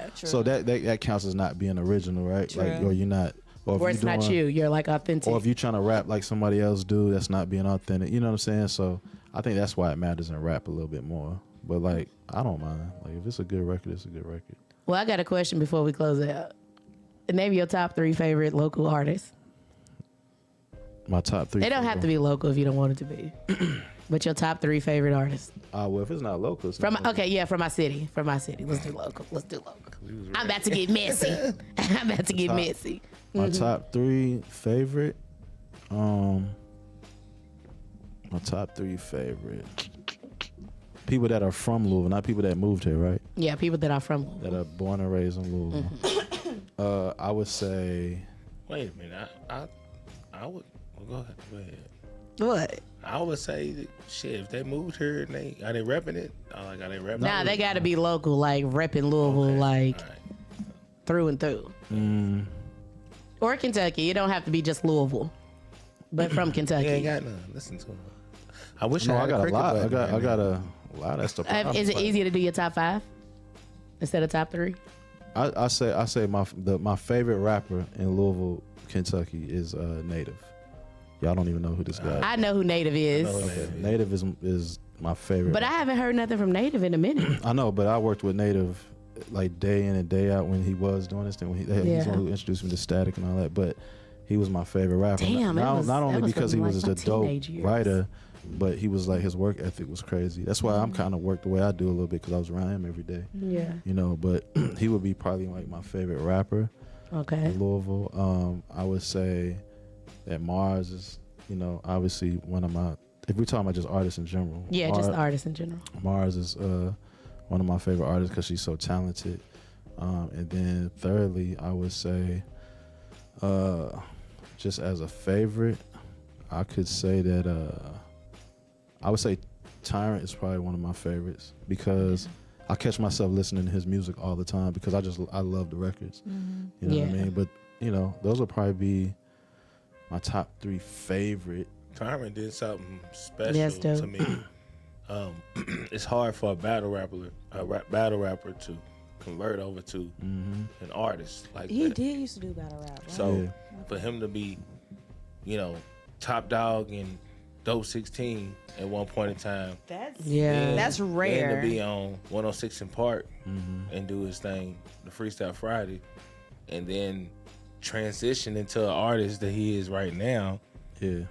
that counts as not being original, right? True. Like, or you're not, or it's not you. You're like authentic. Or if you're trying to rap like somebody else do, that's not being authentic. You know what I'm saying? So I think that's why it matters in rap a little bit more. But like, I don't mind. Like, if it's a good record, it's a good record. Well, I got a question before we close out. Name your top 3 favorite local artists. My top 3. They don't have to be local if you don't want it to be. But your top 3 favorite artists. Well, if it's not local, it's from not local. Okay, yeah, from my city. Let's do local. I'm about to get messy. My top 3 favorite. My top 3 favorite. People that are from Louisville, not people that moved here, right? Yeah, people that are from Louisville. That are born and raised in Louisville. I would say. Wait a minute. I would. Well, go ahead. What? I would say, shit, if they moved here and are they repping it? Like, are they repping? Nah, they got to be local, like repping Louisville, like through and through. Or Kentucky. It don't have to be just Louisville, but from Kentucky. You ain't got none. Listen to them. I wish I had got a a lot. button, I got a lot of stuff. Is it easier to do your top 5 instead of top 3? I say my favorite rapper in Louisville, Kentucky is Native. Y'all don't even know who this guy is. I know who Native is. Okay. Native is my favorite. But I haven't heard nothing from Native in a minute. I know, but I worked with Native like day in and day out when he was doing this thing. He's the one who introduced me to Static and all that. But he was my favorite rapper. Damn, not only because he was like a dope years. writer, but he was like, his work ethic was crazy. That's why I'm kind of worked the way I do a little bit, because I was around him every day. Yeah. You know, but he would be probably like my favorite rapper. Okay. In Louisville. I would say that Mars is, obviously one of my, if we're talking about just artists in general. Yeah, just artists in general. Mars is one of my favorite artists because she's so talented. And then thirdly, I would say, just as a favorite, I could say that I would say Tyrant is probably one of my favorites because I catch myself listening to his music all the time because I love the records. You know what I mean? But those will probably be my top 3 favorite. Tyrant did something special to me. It's hard for a battle rapper to convert over to an artist like he that. did used to do battle rap. Right? So for him to be, top dog and Dope 16 at one point in time. That's rare. And to be on 106 in Park and do his thing, the Freestyle Friday, and then transition into an artist that he is right now. Yeah.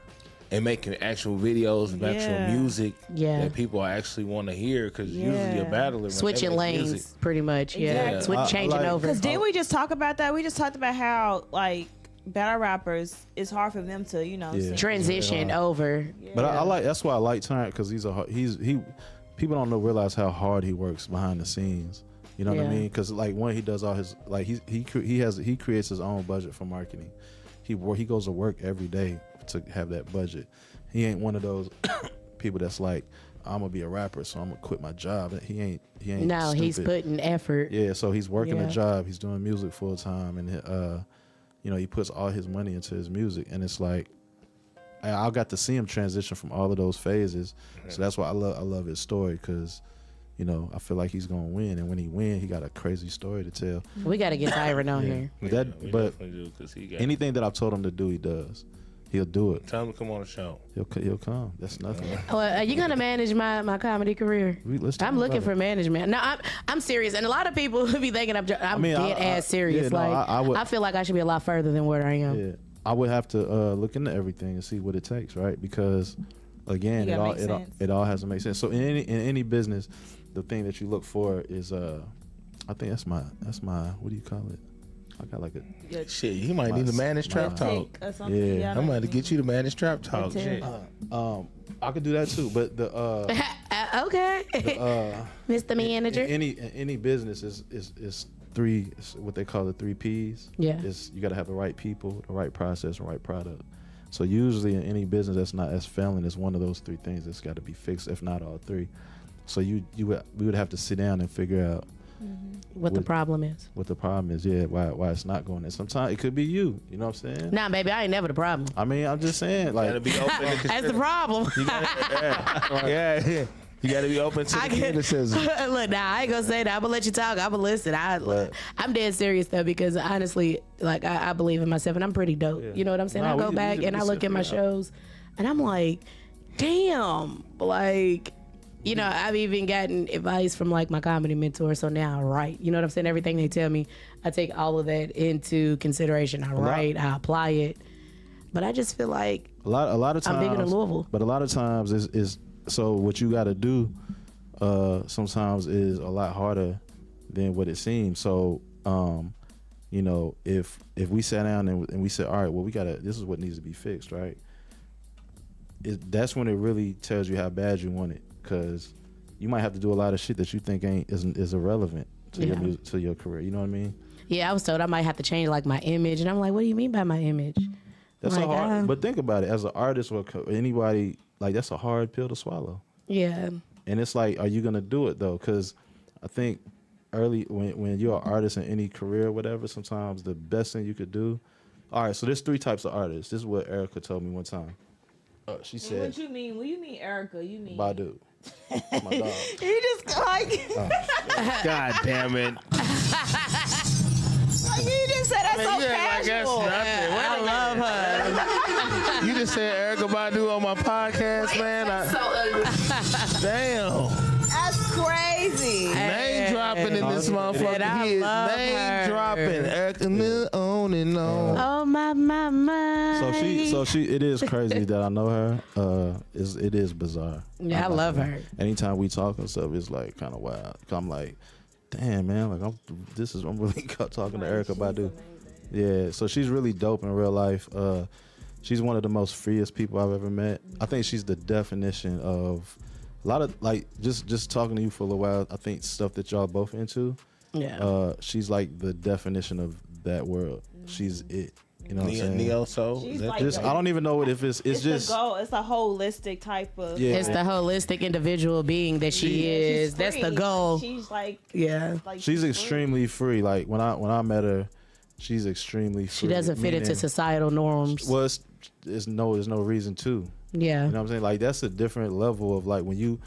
And making actual videos of actual music that people actually want to hear, because usually a battler switching lanes music. Pretty much, changing over. Because didn't we just talk about that? We just talked about how like battle rappers, it's hard for them to transition over. But I like, that's why I like Tyrant, because people don't realize how hard he works behind the scenes. You know what I mean? Because like when he does all his he creates his own budget for marketing. He goes to work every day to have that budget. He ain't one of those people that's like, I'm gonna be a rapper, so I'm gonna quit my job. He ain't. No, stupid. he's putting effort. Yeah, so he's working a job. He's doing music full time, and he puts all his money into his music. And it's like, I got to see him transition from all of those phases. So that's why I love his story, because I feel like he's gonna win, and when he wins, he got a crazy story to tell. We got to get Tyron on here. But anything that I've told him to do, he does. He'll do it. Tell him to come on the show. He'll come. That's nothing. Are you gonna manage my comedy career? I'm looking for management. No, I'm serious, and a lot of people be thinking I'm dead ass serious. I feel like I should be a lot further than where I am. Yeah, I would have to look into everything and see what it takes, right? Because again, it all has to make sense. So in any business, the thing that you look for is I think that's my what do you call it? I got like a Shit, you might need to manage trap talk. Or something. Yeah. I'm about to get you to manage trap talk. That's it. Shit. I could do that too, but the Okay. Mr. Manager. any business is three, what they call the 3 P's. Yeah. Is you got to have the right people, the right process, and right product. So usually in any business that's failing, it's one of those 3 things that's got to be fixed, if not all 3. So we would have to sit down and figure out what the problem is. What the problem is, why it's not going. And sometimes it could be you. You know what I'm saying? Nah, baby, I ain't never the problem. I mean, I'm just saying, like, Gotta be open. That's the problem. Yeah. You gotta be open to the criticism. Look, now I ain't gonna say that. I'm gonna let you talk. I'm gonna listen. I'm dead serious though, because honestly, like I believe in myself and I'm pretty dope. Yeah. You know what I'm saying? Nah, I go we back just and I look at my shows and I'm like, damn, like, you know, I've even gotten advice from like my comedy mentor. So now I write. You know what I'm saying? Everything they tell me, I take all of that into consideration. I write, I apply it. But I just feel like a lot of times I'm big in Louisville. But a lot of times is so what you got to do sometimes is a lot harder than what it seems. So you know, if we sat down and we said, all right, well, this is what needs to be fixed, right? That's when it really tells you how bad you want it, because you might have to do a lot of shit that you think is irrelevant to your career. You know what I mean? Yeah, I was told I might have to change like my image, and I'm like, what do you mean by my image? That's like, hard. But think about it, as an artist or anybody, like, that's a hard pill to swallow. Yeah. And it's like, are you gonna do it though? Because I think early when you're an artist in any career or whatever, sometimes the best thing you could do. All right, so there's 3 types of artists. This is what Erica told me one time. She said, What you mean? When you mean Erica, you mean Badu. My dog. You just like God damn it. you just said that's so You act like that's casual. nothing. Wait I a love her. You just said Erica Badu on my podcast, man. Damn. That's crazy. Name dropping in this motherfucker. I He is love name her. dropping. Erica on and on. Oh my. So she it is crazy that I know her. It is bizarre. Yeah, I love her. Anytime we talk and stuff, it's like kind of wild. I'm like, damn, man, like I'm really talking to Erica Badu. Yeah, so she's really dope in real life. She's one of the most freest people I've ever met. I think she's the definition of a lot of, like, just talking to you for a little while. I think stuff that y'all both into. Yeah. She's like the definition of that world. She's it. You know what I'm saying? Neo Soul. She's Is that- like Just I don't even know what if it's just the goal. It's a holistic type of. Yeah. It's the holistic individual being that she is. She's That's the free. goal. She's like. Yeah. Like she's free. extremely free. Like when I met her, she's extremely free. She doesn't fit into meaning- societal norms. Well, there's no reason to. Yeah. You know what I'm saying? Like, that's a different level of, like, when you,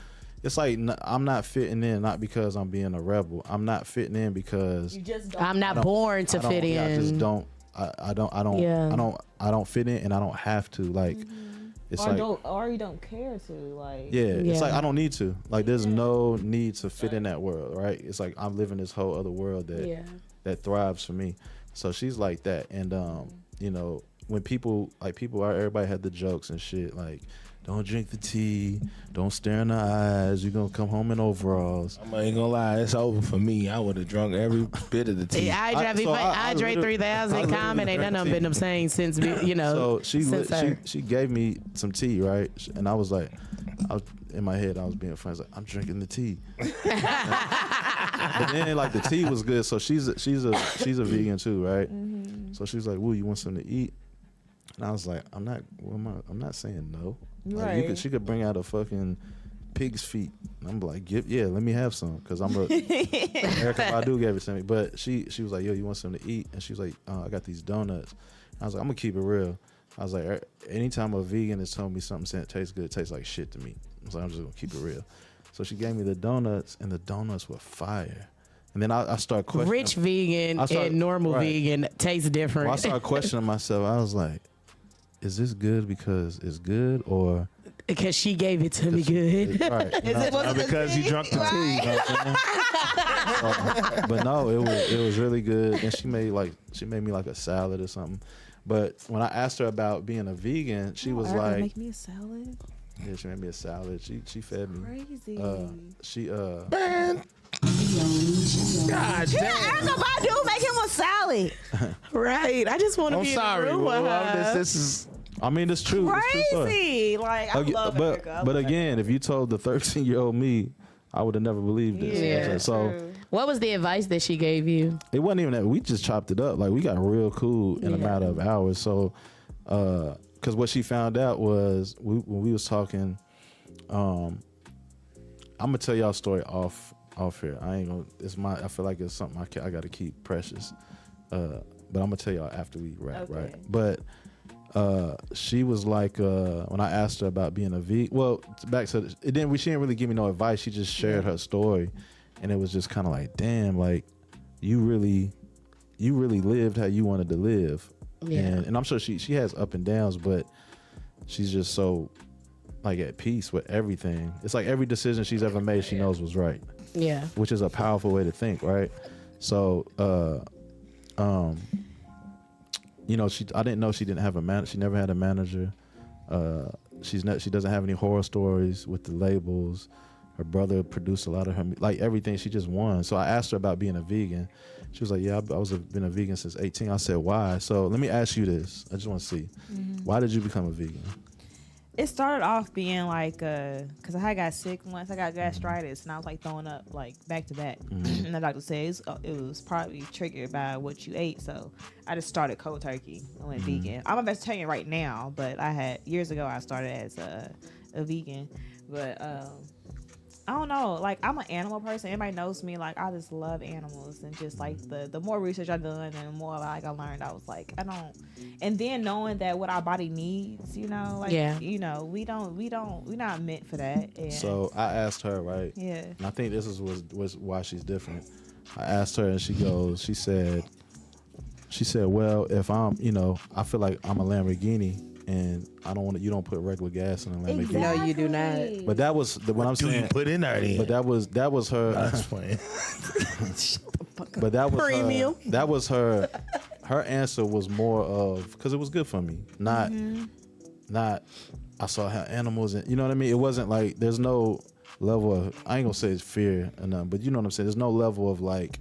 it's like, I'm not fitting in, not because I'm being a rebel. I'm not fitting in because You just don't. I'm not born to fit in. I just don't. I don't fit in, and I don't have to. Like, it's or like, don't, or you don't care to, like. yeah, it's Yeah. like I don't need to. Like, there's no need to fit in that world, right? It's like I'm living this whole other world that thrives for me. So she's like that, and you know, when everybody had the jokes and shit, like, don't drink the tea, don't stare in the eyes, you're gonna come home in overalls. I ain't gonna lie, it's over for me. I would have drunk every bit of the tea. Yeah, I Andre literally- 3000 comment ain't none of them been saying since, you know. So since her. she gave me some tea, right? And I was like, in my head, I was being funny. I was like, I'm drinking the tea. But then, like, the tea was good. So she's a vegan too, right? Mm-hmm. So she was like, "Woo, you want something to eat?" And I was like, I'm not saying no. Like, Right. she could bring out a fucking pig's feet. And I'm like, yeah, let me have some, because Erica Badu gave it to me. But she was like, yo, you want something to eat? And she was like, I got these donuts. I was like, I'm gonna keep it real. I was like, anytime a vegan is telling me something that tastes good, it tastes like shit to me. I was like, I'm just gonna keep it real. So she gave me the donuts, and the donuts were fire. And then I started questioning. Rich vegan and normal vegan taste different. Well, I started questioning myself. I was like, is this good because it's good, or because she gave it to me good. right? You know? Or because you drunk the tea. You know what I'm saying? But no, it was really good, and she made me like a salad or something. But when I asked her about being a vegan, she was like, "Make me a salad." "Yeah, she made me a salad. She fed me. Crazy. God damn. Erica Badu make him a salad. Right. Right. I just want to I'm be sorry, in the room bro. with her. This is I mean, it's true. It's true story. Crazy. Like, I love Erica. But again, if you told the 13-year-old me, I would have never believed this. You know what I'm saying? So true. What was the advice that she gave you? it wasn't even that. We just chopped it up. Like, we got real cool in a matter of hours. So, because what she found out was when we was talking, I'm gonna tell y'all a story off here. I ain't gonna. I feel like it's something I got to keep precious. But I'm gonna tell y'all after we wrap, right? But she was like, when I asked her about being a vegan, well, back to she didn't really give me no advice. She just shared her story, and it was just kind of like, damn, like you really lived how you wanted to live. Yeah. And I'm sure she has up and downs, but she's just so like at peace with everything. It's like every decision she's ever made, she knows was right. Yeah. Which is a powerful way to think, right? So, you know, I didn't know she didn't have a man. She never had a manager. She doesn't have any horror stories with the labels. Her brother produced a lot of her, like everything. She just won. So I asked her about being a vegan. She was like, "Yeah, been a vegan since 18." I said, "Why?" So let me ask you this. I just want to see, why did you become a vegan? It started off being like, because I had got sick once. I got gastritis, and I was like throwing up like back to back. And the doctor said it was probably triggered by what you ate. So I just started cold turkey. I went vegan. I'm a vegetarian right now, but years ago I started as a vegan. But I don't know. Like, I'm an animal person. Everybody knows me. Like, I just love animals, and just like the more research I done and the more like I learned, I was like, I don't. And then knowing that what our body needs, you know, like, you know, we're not meant for that. And So I asked her, right? Yeah. And I think this was why she's different. I asked her, and she said, well, if I'm, you know, I feel like I'm a Lamborghini, and you don't put regular gas in a Lamborghini. Exactly. No, you do not. But that was what I'm saying. you put in there then? But that was her. That's playing. But that was Premium. That was her. Her answer was more of because it was good for me, not I saw how animals and you know what I mean. It wasn't like there's no level of I ain't gonna say it's fear or nothing, but you know what I'm saying. There's no level of like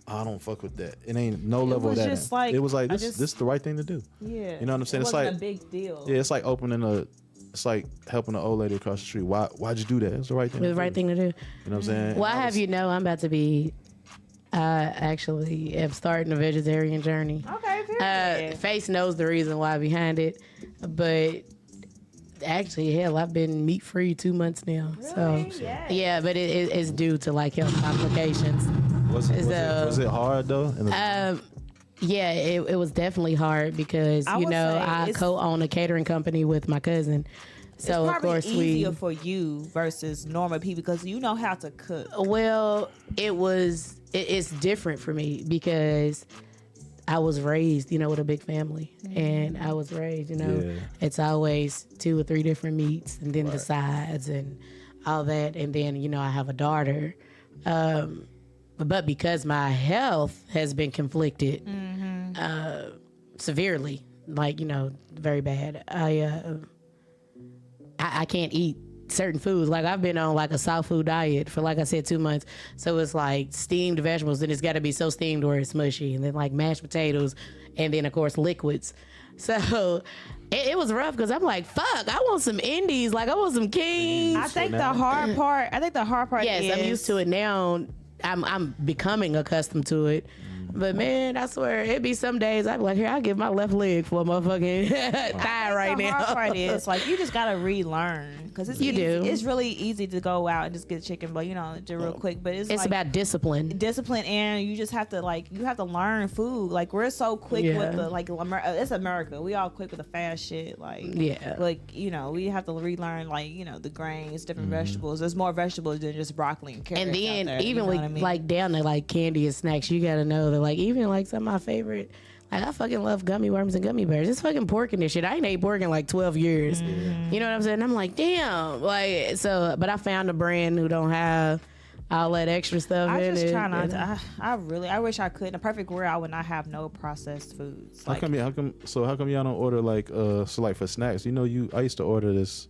I don't fuck with that. It ain't no level of that. Just like, it was like this is the right thing to do. Yeah. You know what I'm saying? It It's wasn't like a big deal. Yeah, it's like it's like helping an old lady across the street. Why'd you do that? It's the right thing. It was the right thing to do. You know what I'm saying? Well, I have you know, I'm about to be. Actually am starting a vegetarian journey. Okay, period. Face knows the reason why behind it, but actually, hell, I've been meat free 2 months now. Really? So Yes. yeah, but it's due to like health complications. Was it hard though? Yeah, it was definitely hard because I you would know say I it's- co-own a catering company with my cousin. So it's of probably course easier for you versus normal people because you know how to cook. Well, it's different for me because I was raised, you know, with a big family, and I was raised, you know, it's always 2 or 3 different meats, and then the sides and all that, and then you know I have a daughter, but because my health has been conflicted severely, like you know, very bad, I can't eat certain foods. Like I've been on like a soft food diet for like I said 2 months. So it's like steamed vegetables, then it's got to be so steamed where it's mushy, and then like mashed potatoes, and then of course liquids. So it was rough because I'm like, fuck, I want some indies, like I want some Kings. I think the hard part. Yes, is I'm used to it now. I'm becoming accustomed to it. But man, I swear, it be some days I'd be like, here, I'll give my left leg for a motherfucking thigh right the now. hard part is like you just gotta relearn because it's really easy to go out and just get chicken, but you know, just real quick. But it's like, about discipline. And you just have to learn food. Like we're so quick with the it's America. We all quick with the fast shit. Like you know, we have to relearn like you know the grains, different vegetables. There's more vegetables than just broccoli and carrots. And then out there, even you know with what I mean? like down to like candy and snacks, you gotta know that like even like some of my favorite, like I fucking love gummy worms and gummy bears. It's fucking pork in this shit. I ain't ate pork in like 12 years. You know what I'm saying? I'm like, damn. Like so, but I found a brand who don't have all that extra stuff in it. I just try not to. I wish I could. In a perfect world, I would not have no processed foods. How come y'all don't order like so like for snacks? You know, I used to order this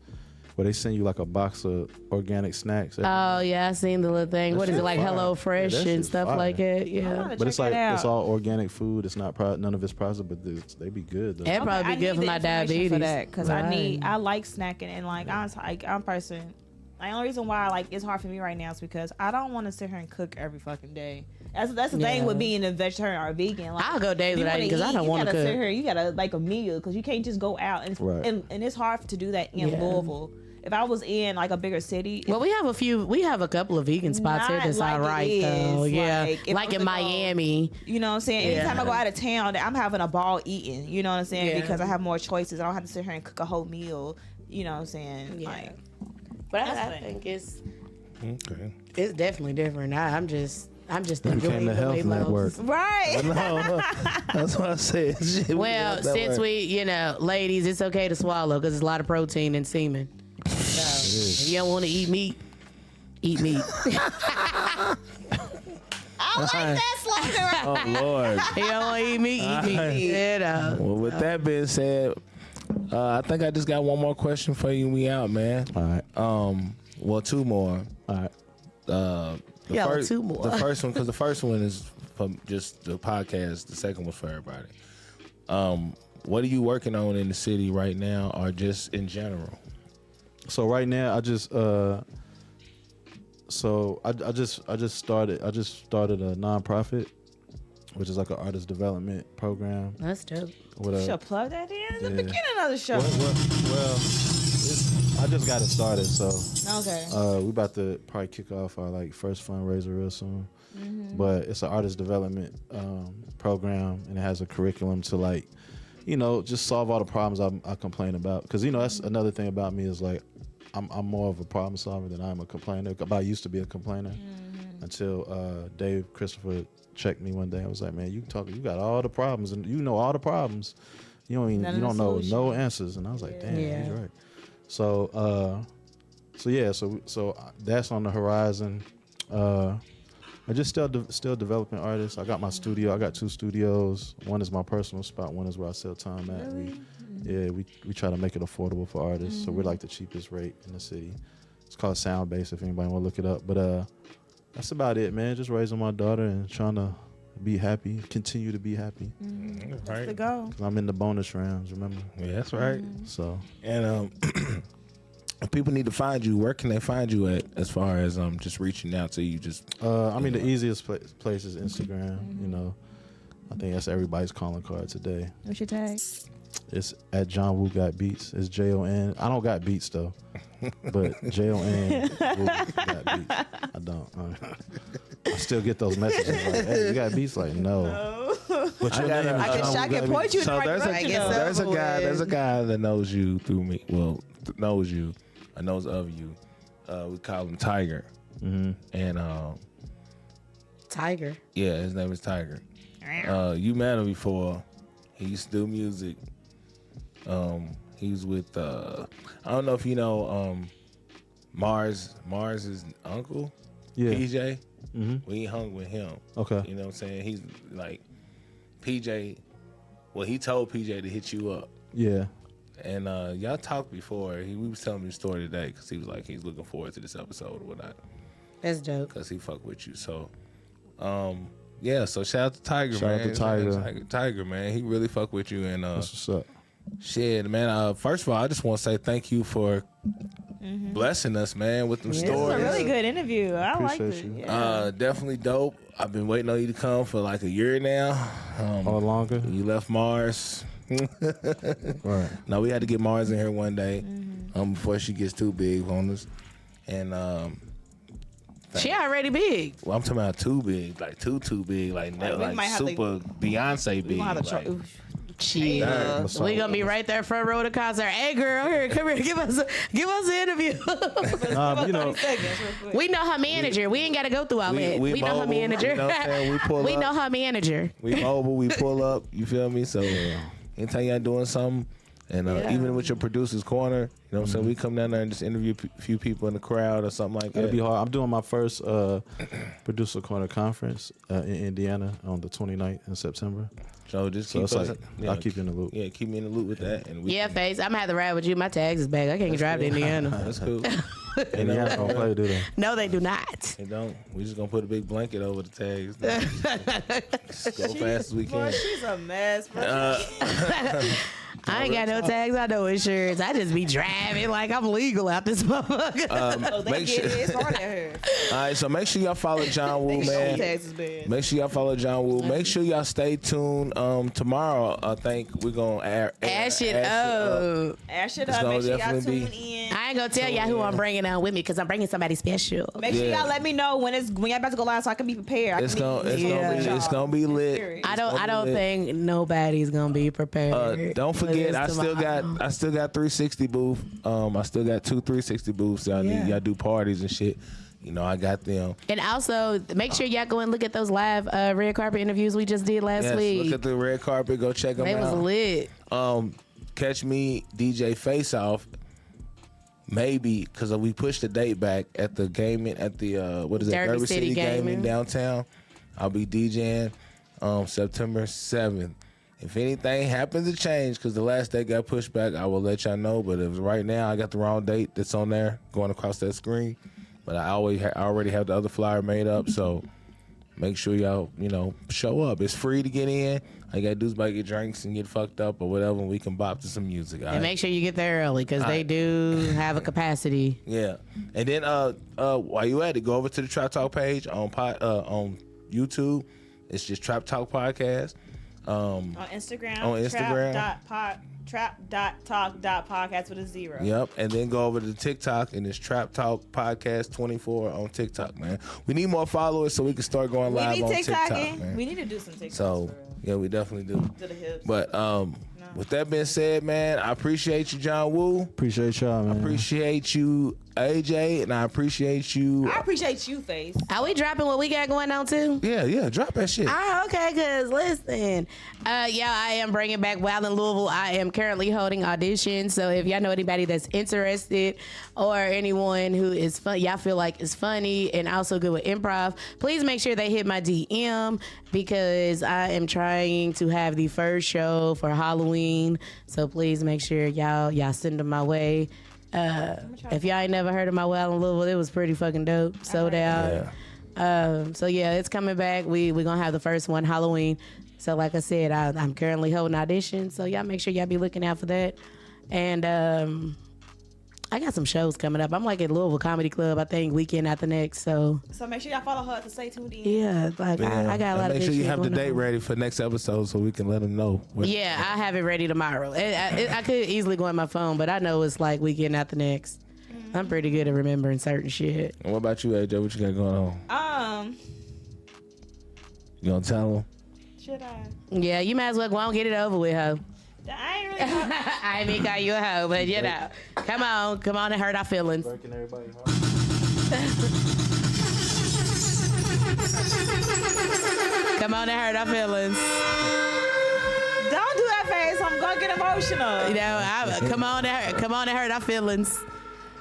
where they send you like a box of organic snacks. Oh yeah, I seen the little thing. That What is shit it like? fire. Hello Yeah, Fresh that and shit stuff fire. like it. I'm Yeah, gonna But it's check like that it's out. all organic food. It's not none of it's processed, but they be good though. that'd probably I be good need for the my information diabetes. for that because Right. I like snacking and like I'm a person. The only reason why like it's hard for me right now is because I don't want to sit here and cook every fucking day. That's the thing Yeah. with being a vegetarian or a vegan. Like, I'll go days you without wanna eating because I eat, don't want to You gotta sit cook. here. You gotta like a meal because you can't just go out Right. and it's hard to do that in Yeah. Louisville. If I was in like a bigger city, Well, we have a couple of vegan spots here Not that's like all it right is, though. Yeah, like, if I like was in to go- Miami. you know what I'm saying? Anytime I Yeah. go out of town, I'm having a ball eating. You know what I'm saying? Yeah. Because I have more choices. I don't have to sit here and cook a whole meal. You know what I'm saying? Yeah. Like, But That's I the thing. think it's Okay. definitely different. I'm just Became enjoying the the Health weight loss. Network. right. No, that's what I said. Shit, we Well, got that since way. ladies, it's okay to swallow because there's a lot of protein in semen. So if you don't want to eat meat, eat meat. I like that slogan. Right? Oh Lord. If you don't want to eat meat, eat meat. You know. Well, with that being said, I think I just got one more question for you. We out, man. All right. Well, two more. All right. The Yeah, first, two more. The first one, because the first one is for just the podcast. The second was for everybody. What are you working on in the city right now, or just in general? So right now, I just I just started a nonprofit, which is like an artist development program. That's dope. With a, Should plug that in the Yeah. beginning of the show. well, I just got it started, so Okay. we about to probably kick off our like first fundraiser real soon. Mm-hmm. But it's an artist development program, and it has a curriculum to like, just solve all the problems I complain about. Because that's another thing about me is like, I'm more of a problem solver than I'm a complainer. But I used to be a complainer until Dave Christopher checked me one day. I was like, man, you got all the problems, and you know all the problems. You don't None of you the don't know solution. no answers. And I was like, damn, Yeah. he's right. So that's on the horizon. I just still developing artists. I got my studio. I got 2 studios. One is my personal spot. One is where I sell time at. We try to make it affordable for artists. So we're like the cheapest rate in the city. It's called Soundbase if anybody want to look it up. But that's about it, man. Just raising my daughter and trying to be happy, continue to be happy. That's the goal. 'Cause I'm in the bonus rounds, remember? Yeah, that's right. So And if people need to find you, where can they find you at? As far as just reaching out to you, just I mean, the easiest place is Instagram. I think that's everybody's calling card today. What's your tag? It's at John Woo Got Beats. It's JON. I don't got beats though, but JON Woo Got Beats. I don't. I still get those messages like, "Hey, you got beats?" Like, no. But your gotta- name is I John I Woo can Got point Beats. you in the So right there's direction. guess though. so. there's a guy that knows you through me. Well, knows you, or knows of you. We call him Tiger, and Tiger. yeah, his name is Tiger. You met him before. He used to do music. He was with I don't know if you know Mars' uncle, Yeah. PJ. We hung with him. Okay. You know what I'm saying? He's like PJ. Well, he told PJ to hit you up. Yeah. And y'all talked before. We was telling me the story today because he was like he's looking forward to this episode or whatnot That's dope. because he fuck with you. So, yeah. So shout out to Tiger, Shout out man. to Tiger. Tiger, man. He really fuck with you. And That's what's up. shit, man. First of all, I just want to say thank you for blessing us, man, with them This is stories. a really good interview. I like Appreciate it. you. Yeah. Definitely dope. I've been waiting on you to come for like a year now. Or longer. You left Mars. Right. No, we had to get Mars in here one day before she gets too big on us. And She already big. well, I'm talking about too big, like too big, like we like might have to- super Beyonce big. We gonna have to like, try. Shit. Damn. We gonna be right there front row of the concert. Hey girl, here, come here, give us an interview. Nah, We know her manager. We ain't gotta go through all that. We know her mobile, manager. You know what I'm saying? We pull We up. know her manager. We mobile, we pull up. You feel me? So anytime y'all doing something, And even with your producer's corner, you know what I'm saying, we come down there and just interview a few people in the crowd or something like that. It'll be hard. I'm doing my first producer corner conference in Indiana on the 29th in September. So just keep I'll keep you in the loop. Yeah, keep me in the loop with that. And Face, I'm gonna have to ride with you. My tags is back. I can't drive to Indiana. That's cool. Indiana don't play, do they? No, they do not. They don't. We just gonna put a big blanket over the tags. Just go fast as we can. Boy, she's a mess. I ain't got no tags. I no insurance. I just be driving like I'm legal out this motherfucker. Make sure. It's hard at her. All right, so make sure y'all follow John Woo, man. Make sure y'all follow John Woo. Make sure y'all stay tuned. Tomorrow, I think we're gonna Ash it up. Ash it It's up. gonna Make sure y'all definitely tune in. I ain't gonna tell y'all who I'm bringing out with me because I'm bringing somebody special. Make sure y'all let me know when y'all about to go live so I can be prepared. It's gonna be lit. I don't think nobody's gonna be prepared. Don't forget, I still got 360 booth. I still got 2 360 booths. Y'all do parties and shit. You know, I got them. And also, make sure y'all go and look at those live red carpet interviews we just did last week. Look at the red carpet. Go check them out. They was lit. Catch me DJ Face Off. Maybe because we pushed the date back at the gaming at the Derby City Gaming downtown. I'll be DJing September 7th. If anything happens to change, because the last date got pushed back, I will let y'all know. But if right now I got the wrong date that's on there going across that screen, but I already have the other flyer made up. So make sure y'all show up. It's free to get in. All you gotta do is buy your drinks and get fucked up or whatever, and we can bop to some music. And make sure you get there early because they do have a capacity. Yeah, and then while you at it, go over to the Trap Talk page on YouTube. It's just Trap Talk Podcast. On Instagram. Trap.talk.podcast with a 0. Yep, and then go over to TikTok and it's Trap Talk Podcast 24 on TikTok, man. We need more followers so we can start going live on TikTok, man. We need to do some TikToks. So yeah, we definitely do. To the hips. But with that being said, man, I appreciate you, John Woo. Appreciate y'all, man. I appreciate you, AJ, and I appreciate you. I appreciate you, Face. Are we dropping what we got going on too? Yeah, drop that shit. Okay, cause listen, I am bringing back Wild in Louisville. I am currently holding auditions, so if y'all know anybody that's interested or anyone who is fun, y'all feel like is funny and also good with improv, please make sure they hit my DM because I am trying to have the first show for Halloween. So please make sure y'all send them my way. If y'all ain't never heard of my Wild in Louisville, it was pretty fucking dope. Sold out. So yeah, it's coming back. We're gonna have the first one Halloween. So like I said, I'm currently holding auditions. So y'all make sure y'all be looking out for that. And I got some shows coming up. I'm like at Louisville Comedy Club, I think weekend after next. So make sure y'all follow her to stay tuned in. Yeah, I got a lot of make sure you have the date ready for next episode so we can let them know. Yeah, I have it ready tomorrow. I could easily go on my phone, but I know it's like weekend after next. I'm pretty good at remembering certain shit. And what about you, AJ? What you got going on? You gonna tell them? Should I? Yeah, you might as well go on and get it over with, ho. I ain't really. I ain't mean call you a hoe, but you know, come on and hurt our feelings. Breaking everybody's heart. Come on and hurt our feelings. Don't do that, Face. I'm gonna get emotional. You know, come on and hurt our feelings.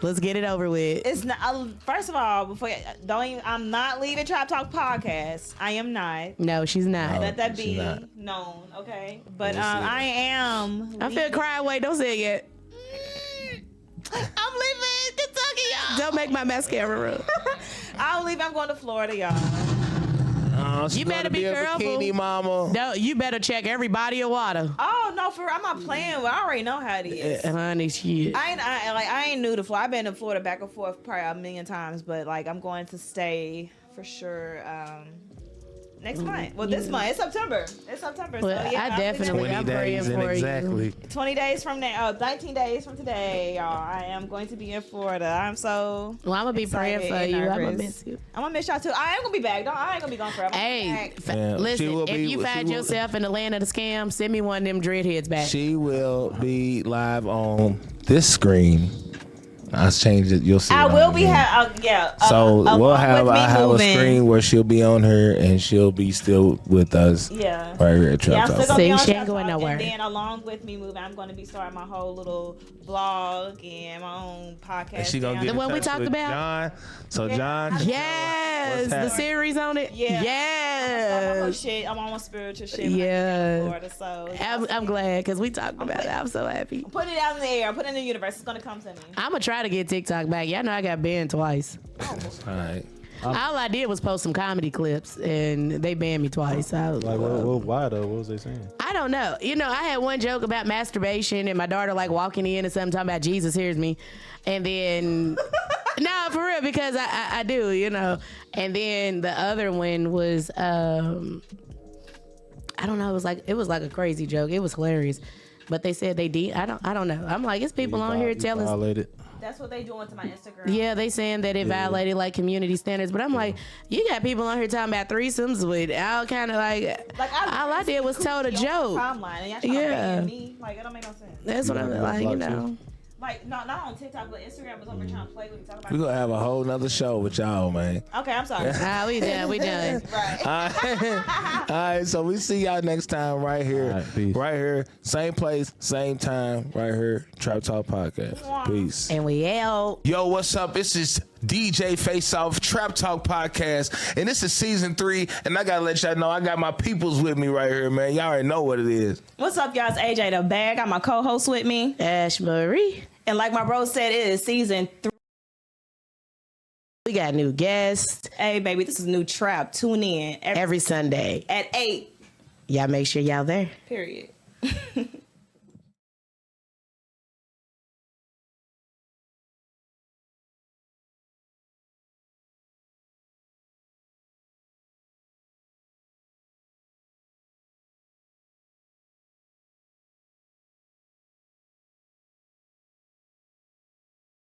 Let's get it over with. It's not. First of all, I'm not leaving Trap Talk Podcast. I am not. No, she's not. Let that be known, okay? But I am. I feel crying. Wait, don't say it yet. I'm leaving Kentucky, y'all. Don't make my mascara run. I'll leave. I'm going to Florida, y'all. You better be careful, bikini mama. No, you better check every body of water. Oh no, I'm not playing. I already know how it is. Honey, shit. I ain't new to Florida. I've been to Florida back and forth probably a million times, but like I'm going to stay for sure. Next month. Well, this month. It's September. Well, so, yeah, I'm praying for you. 20 days from now. 19 days from today, y'all. I am going to be in Florida. I'm so. Well, I'm gonna be praying for you. I'm gonna miss you. I'm gonna miss y'all too. I am gonna be back. I ain't gonna be gone forever. Hey, listen. If you find yourself in the land of the scam, send me one of them dreadheads back. She will be live on this screen I'll change it. You'll see. I it will on be there. So we'll have I a screen where she'll be on her and she'll be still with us. Yeah. Right here at Trap Yeah, I'm Talk. still gonna be on See, she Trap ain't going Talk, nowhere. and then along with me moving, I'm going to be starting my whole little blog and my own podcast. And she gonna get The in one we touch talked with about? John. So John, Yes, What's the happening? series on it. Yeah. Yes. Shit, I'm on my spiritual shit. Yeah. Florida, so I'm glad because we talked about it. I'm so happy. put it out in the air. Put it in the universe. It's gonna come to me. I'm gonna try to get TikTok back. Y'all know I got banned twice. all right. All I did was post some comedy clips and they banned me twice. I was Like, why though? What was they saying? I don't know. You know, I had one joke about masturbation and my daughter like walking in and something talking about Jesus hears me. And then, no, for real, because I do, you know. And then the other one was, I don't know, it was like a crazy joke. It was hilarious. But they said I don't know. I'm like, it's people on here telling. Violated. That's what they doing to my Instagram. Yeah, they saying that it violated like community standards, but I'm like, you got people on here talking about threesomes with all kind of like all I did was told a joke. Timeline, and y'all trying to ban me. Like, it don't make no sense. That's what I'm like, you know. Like, no, not on TikTok, but Instagram was over trying to play with me, talk about. We're gonna have a whole nother show with y'all, man. Okay, I'm sorry. We done. Right. All right, so we see y'all next time right here. All right, peace. Right here, same place, same time, right here, Trap Talk Podcast. Peace. And we out. Yo, what's up? This is DJ Face Off Trap Talk Podcast, and this is season 3. And I gotta let y'all know I got my peoples with me right here, man. Y'all already know what it is. What's up, y'all? It's AJ the Bag. Got my co-host with me. Ash Marie. And like my bro said, it is season 3. We got new guests Hey, baby, this is new Trap. Tune in every Sunday. at 8. Y'all make sure y'all there. Period.